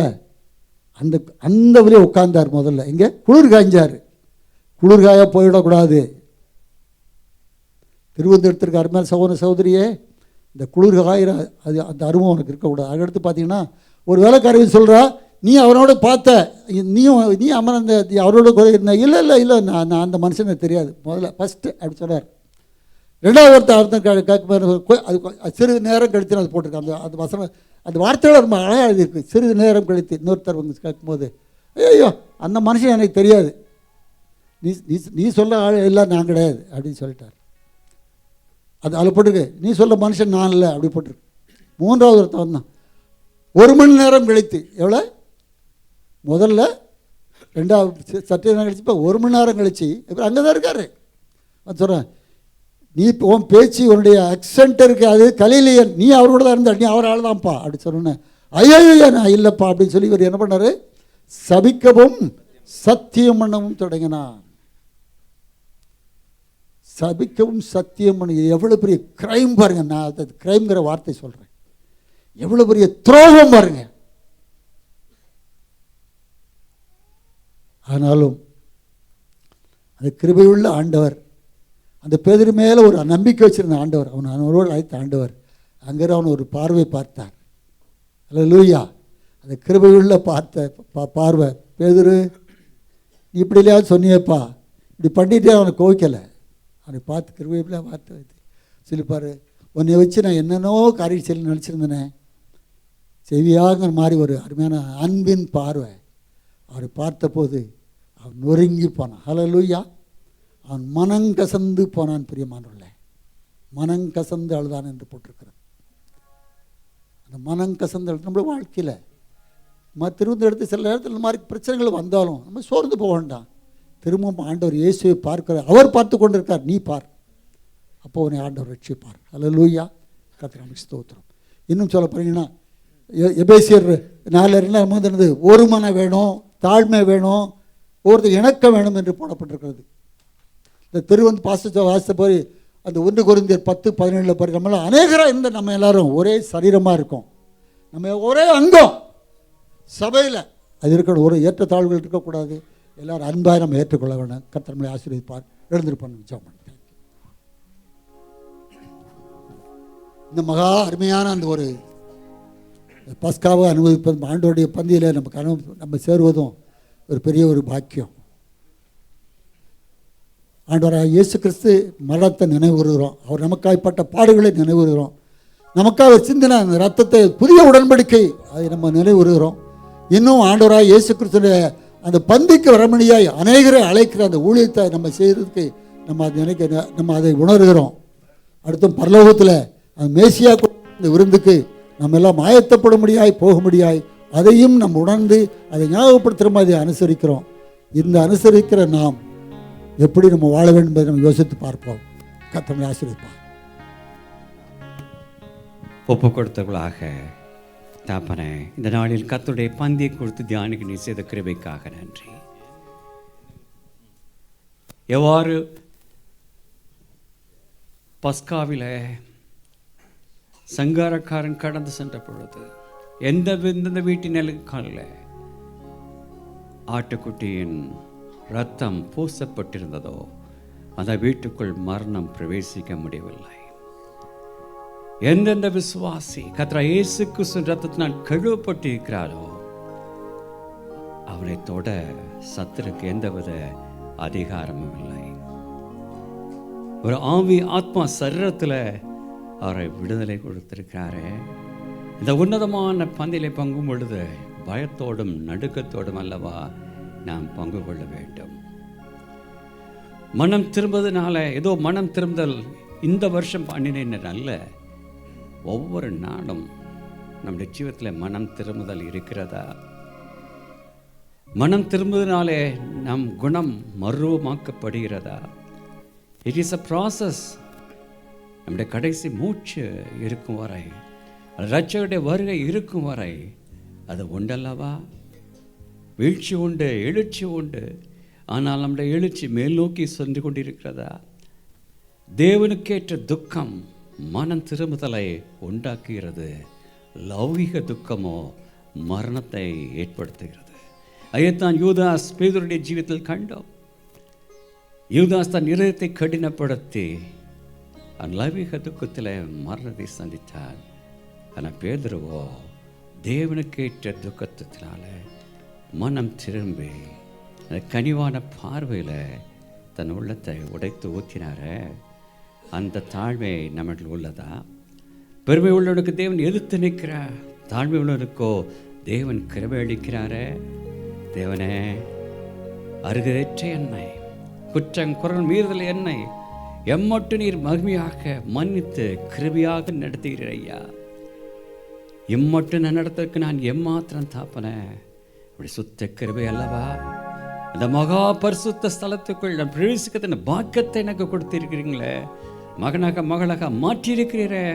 Speaker 4: அந்த அந்த வழியே உட்கார்ந்தார். முதல்ல இங்கே குளிர் காய்ஞ்சார். குளிர் காய போயிடக்கூடாது. திருவனந்தபுரத்திற்கு அருமையான சகோதர சகோதரியே, இந்த குளிர் காயிற அது அந்த அருவம் உனக்கு இருக்கக்கூடாது. அதுக்கடுத்து பார்த்தீங்கன்னா ஒரு வேலைக்காரவி சொல்கிறா, நீ அவனோட பார்த்த, நீ அமர்ந்த அவரோட குறை இருந்த. இல்லை நான் அந்த மனுஷனை தெரியாது. முதல்ல ஃபஸ்ட்டு அப்படி சொன்னார். ரெண்டாவது ஒருத்தர் கேட்கும்போது அது சிறிது நேரம் கழித்து அது போட்டிருக்கேன். அந்த வசனம் அந்த வார்த்தையோட ரொம்ப அழகாக எழுதியிருக்கு. சிறிது நேரம் கழித்து இன்னொருத்தர் வந்து கேட்கும்போது, ஐயோ அந்த மனுஷன் எனக்கு தெரியாது, நீ சொல்ல ஆள் இல்லை, நான் கிடையாது அப்படின்னு சொல்லிட்டார். அது அதில் போட்டிருக்கு, நீ சொல்ல மனுஷன் நான் இல்லை அப்படி போட்டிருக்கு. மூன்றாவது ஒருத்தர் வந்தான் 1 மணி நேரம் கழித்து. எவ்வளோ? முதல்ல ரெண்டாவது சற்று நேரம் கழிச்சு, இப்போ 1 மணி நேரம் கழிச்சு இப்போ அங்கே தான் இருக்கார். அது சொல்கிறேன், நீ உன் பேச்சு உன்னுடைய அக்சென்ட் இருக்கு, அது கலையிலையன், நீ அவரோட தான் இருந்தா, நீ அவர் ஆள் தான்ப்பா அப்படி சொன்னேன். ஐயோ நான் இல்லைப்பா அப்படின்னு சொல்லி இவர் என்ன பண்ணார்? சபிக்கவும் சத்தியம் பண்ணவும் தொடங்கினான். சபிக்கவும் சத்தியம் பண்ண எவ்வளோ பெரிய கிரைம் பாருங்க. நான் அது கிரைம்ங்கிற வார்த்தை சொல்கிறேன். எவ்வளோ பெரிய துரோகம் பாருங்க. ஆனாலும் அந்த கிருபையுள்ள ஆண்டவர், அந்த பேதுரு மேலே ஒரு நம்பிக்கை வச்சிருந்த ஆண்டவர், அவனோடு அழைத்த ஆண்டவர் அங்கே அவன் ஒரு பார்வை பார்த்தார். அல்லேலூயா. அந்த கிருபையுள்ள பார்வை, பேதுரு நீ இப்படி இல்லையாவது சொன்னியப்பா, இப்படி பண்ணிட்டே அவனை கோவிக்கலை. அவனை பார்த்து கிருபையுள்ள வார்த்தை சொல்லிப்பார், உன்னை வச்சு நான் என்னென்னோ காரியம் சொல்லி நினச்சிருந்தேனே, செவியாங்கிற மாதிரி ஒரு அருமையான அன்பின் பார்வை. அவரை பார்த்தபோது அவன் நொறுங்கி போனான். அல்லேலூயா. அவன் மனங்கசந்து போனான். பிரியமானவர்களே, மனங்கசந்து அழுதான் என்று போட்டிருக்கிறது. அந்த மனங்கசந்து அழுது நம்மளோட வாழ்க்கையில் திரும்ப எடுத்து சில நேரத்தில் இந்த மாதிரி பிரச்சனைகள் வந்தாலும் நம்ம சோர்ந்து போக வேண்டாம். திரும்பவும் ஆண்டவர் இயேசுவை பார்க்கிறார். அவர் பார்த்து கொண்டு இருக்கார், நீ பார். அப்போ உன்னை ஆண்டவர் ரட்சிப்பார். அல்லேலூயா. கர்த்தருக்கு ஸ்தோத்திரம். இன்னும் சொல்ல போனீங்கன்னா எபேசியர் 4:2 ஒரு மனம் வேணும், தாழ்மை வேணும், ஒருத்தர் இணக்கம் வேணும் என்று போடப்பட்டிருக்கிறது. இந்த திருவந்து வாசித்த போய் அந்த 1 கொரிந்தியர் 10:17 பாருங்க, நம்மளாம் அநேகராக இருந்த நம்ம எல்லாரும் ஒரே சரீரமாக இருக்கோம், நம்ம ஒரே அங்கம் சபையில். அது இருக்கணும், ஒரு ஏற்ற தாழ்வுகள் இருக்கக்கூடாது. எல்லாரும் அன்பாக நம்ம ஏற்றுக்கொள்ள வேணும். கர்த்தர் நம்மளை ஆசீர்வதிப்பார். எழுந்திருப்பான். ஜெபம். இந்த மகா அருமையான அந்த ஒரு பஸ்காவை அனுபவிப்பதும் ஆண்டோடைய பந்தியில் நம்ம சேருவதும் ஒரு பெரிய ஒரு பாக்கியம். ஆண்டவராக இயேசு கிறிஸ்து மரணத்தை நினைவுறுகிறோம். அவர் நமக்காய்ப்பட்ட பாடுகளை நினைவுறுகிறோம். நமக்காக சிந்தின அந்த ரத்தத்தை, புதிய உடன்படிக்கை, அதை நம்ம நினைவுறுகிறோம். இன்னும் ஆண்டவராக இயேசு கிறிஸ்துடைய அந்த பந்திக்கு வரமணியாய் அநேகரை அழைக்கிற அந்த ஊழியத்தை நம்ம செய்கிறதுக்கு நம்ம அதை உணர்கிறோம். அடுத்தும் பரலோகத்தில் அந்த மேசியா இந்த விருந்துக்கு நம்ம எல்லாம் ஆயத்தப்பட முடியாய் போக முடியாய், அதையும் நம்ம உணர்ந்து அதை ஞாபகப்படுத்துகிற மாதிரி அனுசரிக்கிறோம். இந்த அனுசரிக்கிற நாம் எப்படி நம்ம வாழ வேண்டும் என்பதை நம்ம யோசித்து பார்ப்போம். கர்த்தர் ஆசீர்வதிப்பார்.
Speaker 3: ஒப்பு கொடுத்தவர்களாக தாப்பனே, இந்த நாளில் கர்த்தருடைய பந்தியை கொடுத்து தியானிக்க நீ செய்த கிருபைக்காக நன்றி. எவ்வாறு பஸ்காவில சங்காரக்காரன் கடந்து சென்ற பொழுது எந்த வீட்டினல்ல ஆட்டுக்குட்டியின் ரத்தம் பூசப்பட்டிருந்ததோ அந்த வீட்டுக்குள் மரணம் பிரவேசிக்க முடியவில்லை. எந்தெந்த விசுவாசி கர்த்தர் இயேசு கிறிஸ்துவின் ரத்தத்தினால் கழுவப்பட்டிருக்கிறாரோ அவரை தொட சத்துருக்கு எந்தவித அதிகாரமும் இல்லை. ஒரு ஆவி ஆத்மா சரீரத்தில் அவரை விடுதலை கொடுத்திருக்கிறாரே. இந்த உன்னதமான பந்திலை பங்கும் பொழுது பயத்தோடும் நடுக்கத்தோடும் அல்லவா நாம் பங்கு கொள்ள வேண்டும். மனம் திரும்புவதனால ஏதோ மனம் திரும்புதல் இந்த வருஷம் பண்ணினேன் அல்ல, ஒவ்வொரு நாளும் நம்முடைய ஜீவத்தில் மனம் திரும்புதல் இருக்கிறதா? மனம் திரும்புவதனாலே நம் குணம் மறுரூபமாக்கப்படுகிறதா? It is a process. நம்முடைய கடைசி மூச்சு இருக்கும் வரை, ரட்சகருடைய வருகை இருக்கும் வரை அது உண்டல்லவா? வீழ்ச்சி உண்டு, எழுச்சி உண்டு. ஆனால் நம்முடைய எழுச்சி மேல் நோக்கி சென்று கொண்டிருக்கிறதா? தேவனுக்கேற்ற துக்கம் மனம் திரும்புதலை உண்டாக்குகிறது. லௌகிக துக்கமோ மரணத்தை ஏற்படுத்துகிறது. அதைத்தான் யூதாஸ் பேதுருடைய ஜீவிதத்தில் கண்டோம். யூதாஸ் தன் இதயத்தை கடினப்படுத்தி லௌகிக துக்கத்தில் மரணத்தை சந்தித்தார். ஆனால் பேதுருவோ தேவனுக்கேற்ற துக்கத்தினால மனம் திரும்பி அந்த கனிவான பார்வையில் தன் உள்ளத்தை உடைத்து ஊற்றினார. அந்த தாழ்மை நம்மளுக்கு உள்ளதா? பெருமை உள்ளவனுக்கு தேவன் எதிர்த்து நிற்கிறார், தாழ்மை உள்ளவனுக்கோ தேவன் கிருபை அளிக்கிறாரே. தேவனே, அருகதற்ற என்னை, குற்றம் குரல் மீறுதல் என்னை எம்மட்டு நீர் மகிமையாக மன்னித்து கிருபையாக நடத்துகிறீர் ஐயா. இம்மட்டு நடத்துறதுக்கு நான் எம்மாத்திரம் தாப்பனேன். இப்படி சுத்த கிருபை அல்லவா? அந்த மகா பரிசுத்த ஸ்தலத்துக்குள் நான் பிரவேசிக்கத்தின பாக்கியத்தை எனக்கு கொடுத்திருக்கிறீங்களே, மகனாக மகளாக மாற்றியிருக்கிறீரே,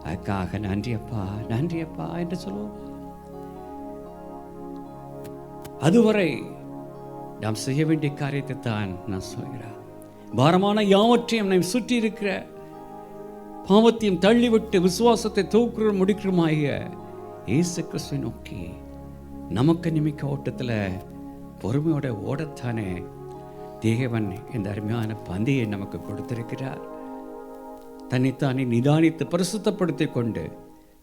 Speaker 3: அதுக்காக நன்றியப்பா நன்றியப்பா என்று சொல்லுவோம். அதுவரை நாம் செய்ய வேண்டிய காரியத்தை தான் நான் சொல்கிறேன். பாரமான யாவற்றையும் நாம் சுற்றி இருக்கிற பாவத்தையும் தள்ளிவிட்டு விசுவாசத்தை தூக்குற முடிக்கிறோமாய இயேசு கிறிஸ்துவை நோக்கி நமக்கு நிமிக்க ஓட்டத்தில் பொறுமையோட ஓடத்தானே தேவன் இந்த அருமையான பந்தியை நமக்கு கொடுத்திருக்கிறார். தன்னைத்தானே நிதானித்து பரிசுத்தப்படுத்தி கொண்டு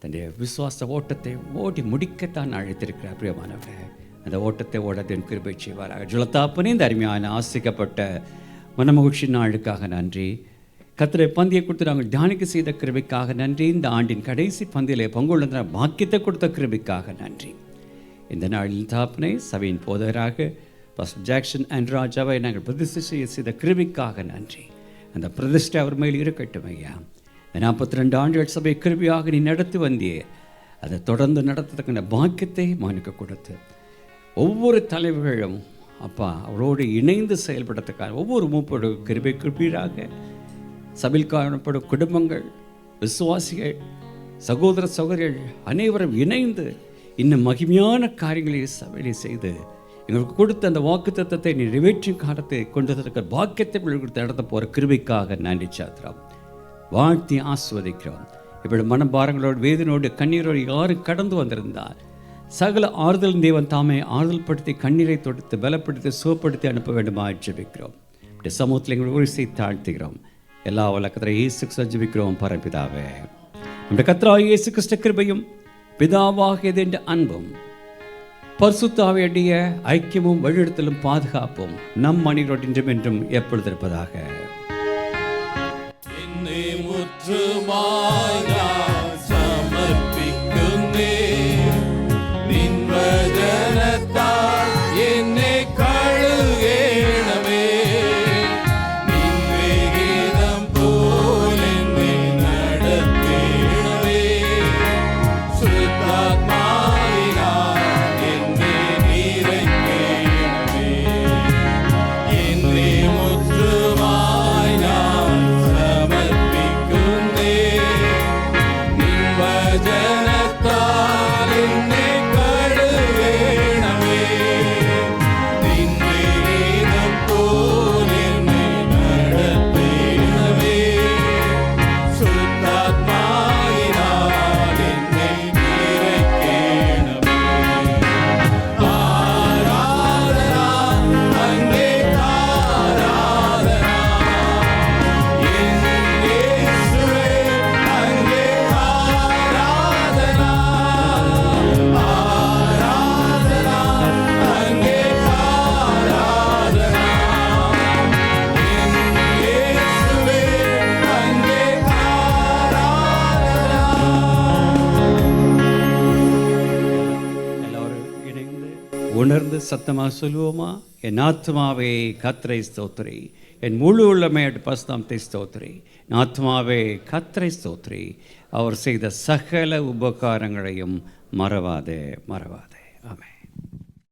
Speaker 3: தன்னுடைய விசுவாச ஓட்டத்தை ஓடி முடிக்கத்தான் அழைத்திருக்கிறார். பிரியமானவரே, அந்த ஓட்டத்தை ஓடத்தின் கிருபை செய்வாராக. ஜுலத்தாப்பனே, இந்த அருமையான ஆசிக்கப்பட்ட மனமகிழ்ச்சி நாளுக்காக நன்றி. கர்த்தரை பந்தியை கொடுத்து நாங்கள் தியானிக்க செய்த கிருபைக்காக நன்றி. இந்த ஆண்டின் கடைசி பந்தியிலே பங்குள்ள பாக்கியத்தை கொடுத்த கிருபைக்காக நன்றி. இந்த நாளில் தாப்பனை சபையின் போதகராக பாஸ்டர் ஜாக்சன் அண்ட் ராஜாவை நாங்கள் பிரதிஷ்டை செய்த கிருபைக்காக நன்றி. அந்த பிரதிஷ்டை அவர் மேல் இருக்கட்டும் ஐயா. 42 ஆண்டுகள் சபை கிருபையாக நீ நடத்தி வந்தியே, அதை தொடர்ந்து நடத்துறதுக்கான பாக்கியத்தை மனுக்கு கொடுத்து ஒவ்வொரு தலைவர்களும் அப்பா அவரோடு இணைந்து செயல்படுறதுக்காக ஒவ்வொரு மூப்போடு கிருபை குறிப்பீராக. சபையில் காணப்படும் குடும்பங்கள், விசுவாசிகள், சகோதர சகோதரிகள் அனைவரும் இணைந்து இன்னும் மகிமையான காரியங்களை சபையை செய்து எங்களுக்கு கொடுத்த அந்த வாக்கு தத்தத்தை நிறைவேற்றும் காலத்தை கொண்டு இருக்க பாக்கியத்தை கொடுத்து நடத்த போகிற கிருபைக்காக நன்றி சாத்திரம் வாழ்த்தி ஆஸ்வதிக்கிறோம். இப்படி மனபாரங்களோடு வேதனோடு கண்ணீரோடு யாரும் கடந்து வந்திருந்தார் சகல ஆறுதல் தேவன் தாமே ஆறுதல் படுத்தி கண்ணீரை தொடுத்து பலப்படுத்தி சுகப்படுத்தி அனுப்ப வேண்டுமா ஜெபிக்கிறோம். இப்படி சமூகத்தில் எங்களை உரிசை தாழ்த்துகிறோம். எல்லா வழக்கத்தில் இயேசு கிறிஸ்து ஜெபிக்கிறோம் பரம்பிதாவே. நம்முடைய கர்த்தராகிய இயேசு கிறிஸ்து கிருபையும் பிதாவாகியது என்ற அன்பும் பரிசுத்த ஆவியுடைய ஐக்கியமும் வழிநடத்தலும் பாதுகாப்பும் நம் அனைவரோடு இன்றும் என்றும் எப்பொழுது இருப்பதாக.
Speaker 2: என்னை முற்றுமாய் நான் சமர்ப்பிக்கிறேன். நின் வசனத்தால் என்னை கழுவேணமே. நின் வேதம் போல் என்னை நடத்திடவே. சுத்தாத்மாவினால் என்னை நிறைக்கேணவே. என்னை முற்றுமாய் நான் சமர்ப்பிக்கிறேன். நின் வசனத்தால் என்னை கழுவேணமே. நின் வேதம் போல் என்னை நடத்திடவே. சுத்தாத்மாவினால் என்னை நிறைக்கேணவே. ஆராதனா அங்கே ஆராதனா. என் இயேசுவே அங்கே ஆராதனா. ஆராதனா அங்கே ஆராதனா. என் இயேசுவே அங்கே ஆராதனா.
Speaker 3: எல்லாரும் இணைந்து உணர்ந்து சத்தமாக சொல்லுவோமா? என் ஆத்மாவே கர்த்தரை ஸ்தோத்திரி, என் முழு உள்ளமே பரிசுத்தத்தை ஸ்தோத்திரி. என் ஆத்மாவே கர்த்தரை ஸ்தோத்திரி, அவர் செய்த சகல உபகாரங்களையும் மறவாதே மறவாதே. ஆமென்.